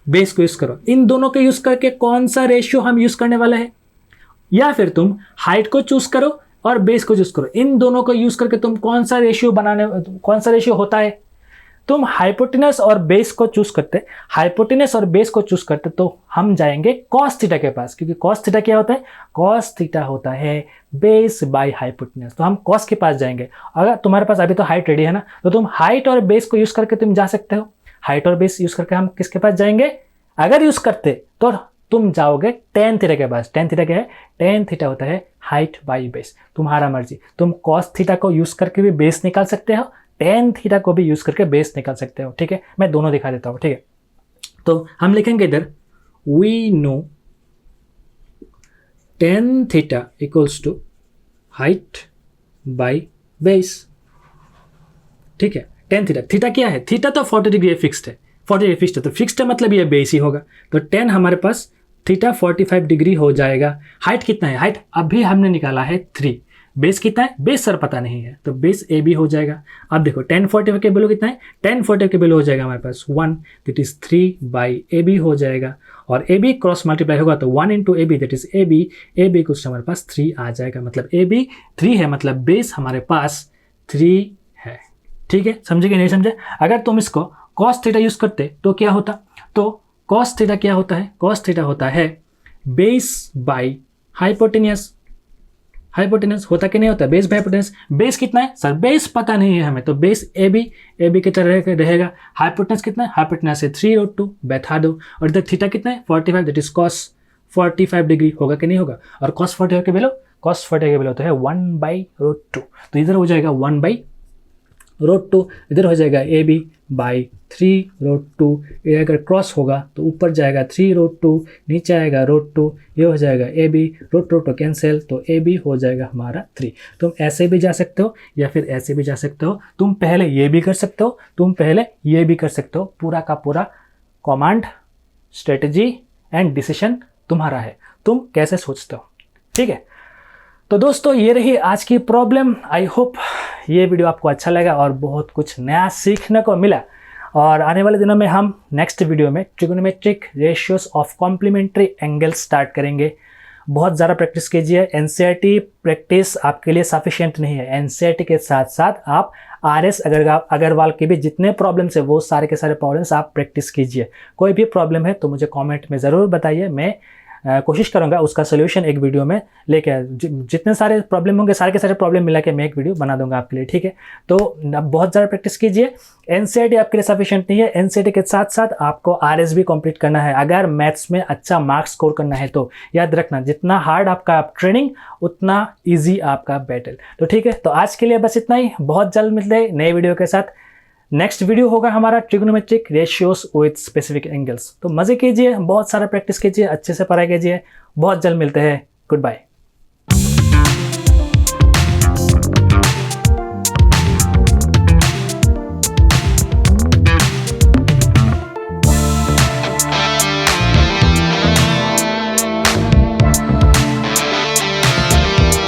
बेस को यूज़ करो, इन दोनों को यूज़ करके कौन सा रेशियो हम यूज़ करने वाले हैं? या फिर तुम हाइट को चूज़ करो और बेस को चूज़ करो, इन दोनों को यूज़ करके तुम कौन सा रेशियो होता है? तुम हाइपोटेनस और बेस को चूज करते, तो हम जाएंगे कॉस थीटा के पास, क्योंकि कॉस थीटा क्या होता है? कॉस थीटा होता है बेस बाय हाइपोटेनस। तो हम कॉस के पास जाएंगे। अगर तुम्हारे पास अभी तो हाइट रेडी है ना, तो तुम हाइट और बेस को यूज करके तुम जा सकते हो। हाइट और बेस यूज करके हम किसके पास जाएंगे? अगर यूज करते तो तुम जाओगे टेन थीटा के पास। टेन थीटा क्या है? टेन थीटा होता है हाइट बाई बेस। तुम्हारा मर्जी, तुम कॉस थीटा को यूज करके भी बेस निकाल सकते हो, टेन थीटा को भी यूज करके बेस निकाल सकते हो, ठीक है। मैं दोनों दिखा देता हूँ, ठीक है। तो हम लिखेंगे इधर we know tan theta equals to height by base. ठीक है, tan थीटा, थीटा क्या है, थीटा तो 40 डिग्री फिक्स्ड है, 40 डिग्री फिक्स्ड है, तो फिक्स्ड है मतलब ये बेस ही होगा। तो tan हमारे पास थीटा 45 डिग्री हो जाएगा। हाइट कितना है, हाइट अभी हमने निकाला है 3, बेस कितना है, बेस सर पता नहीं है, तो बेस ए बी हो जाएगा। अब देखो tan 45 के वैल्यू कितना है, tan 45 के वैल्यू हो जाएगा हमारे पास 1, that is 3 by A B हो जाएगा, और ए बी क्रॉस मल्टीप्लाई होगा तो 1 into A B that is A B कुछ हमारे पास 3 आ जाएगा, मतलब ए बी 3 है, मतलब बेस हमारे पास 3 है। ठीक है, समझे कि नहीं समझे। अगर तुम इसको कॉस थीटा यूज करते तो क्या होता, तो कॉस थीटा क्या होता है, कॉस थीटा होता है बेस बाई हाइपोटेनियस। हाइपोटेनस होता कि नहीं होता, बेस बाई हाइपोटेनस। बेस कितना है सर, बेस पता नहीं है हमें, तो बेस ए बी की तरह रहेगा। हाइपोटेनस कितना है, हाइपोटेनस है 3√2, बैठा दो, और इधर थीटा कितना है 45, दैट इज कॉस 45 डिग्री, होगा कि नहीं होगा। और कॉस 45 के वैल्यू, कॉस 45 के वैल्यू तो है 1/√2, तो इधर हो जाएगा 1/√2, इधर हो जाएगा ए बी बाई 3√2, ये अगर क्रॉस होगा तो ऊपर जाएगा 3√2, नीचे आएगा √2, ये हो जाएगा ए बी, √2 कैंसिल, तो ए बी हो जाएगा हमारा 3। तुम ऐसे भी जा सकते हो या फिर ऐसे भी जा सकते हो, तुम पहले ये भी कर सकते हो, तुम पहले ये भी कर सकते हो, पूरा का पूरा कमांड, स्ट्रेटजी एंड डिसीजन तुम्हारा है, तुम कैसे सोचते हो। ठीक है, तो दोस्तों ये रही आज की प्रॉब्लम। आई होप ये वीडियो आपको अच्छा लगा और बहुत कुछ नया सीखने को मिला, और आने वाले दिनों में हम नेक्स्ट वीडियो में trigonometric ratios of complementary angle start करेंगे। बहुत ज़्यादा प्रैक्टिस कीजिए, एनसीईआरटी प्रैक्टिस आपके लिए सफिशिएंट नहीं है, एनसीईआरटी के साथ साथ आप RS अग्रवाल के भी जितने प्रॉब्लम्स है वो सारे के सारे प्रॉब्लम्स आप प्रैक्टिस कीजिए। कोई भी प्रॉब्लम है तो मुझे कमेंट में ज़रूर बताइए, मैं कोशिश करूंगा उसका सोल्यूशन एक वीडियो में लेके, जितने सारे प्रॉब्लम होंगे सारे के सारे प्रॉब्लम मिला के मैं एक वीडियो बना दूंगा आपके लिए। ठीक है, तो अब बहुत ज़्यादा प्रैक्टिस कीजिए, एनसीईआरटी आपके लिए सफिशिएंट नहीं है, एनसीईआरटी के साथ साथ आपको RS भी कंप्लीट करना है अगर मैथ्स में अच्छा मार्क्स स्कोर करना है। तो याद रखना, जितना हार्ड आपका ट्रेनिंग उतना ईजी आपका बैटल। तो ठीक है, तो आज के लिए बस इतना ही, बहुत जल्द मिलते हैं नए वीडियो के साथ। नेक्स्ट वीडियो होगा हमारा trigonometric ratios with specific angles. तो मजे कीजिए, बहुत सारा प्रैक्टिस कीजिए, अच्छे से पढ़ाई कीजिए, बहुत जल्द मिलते हैं, गुड बाय।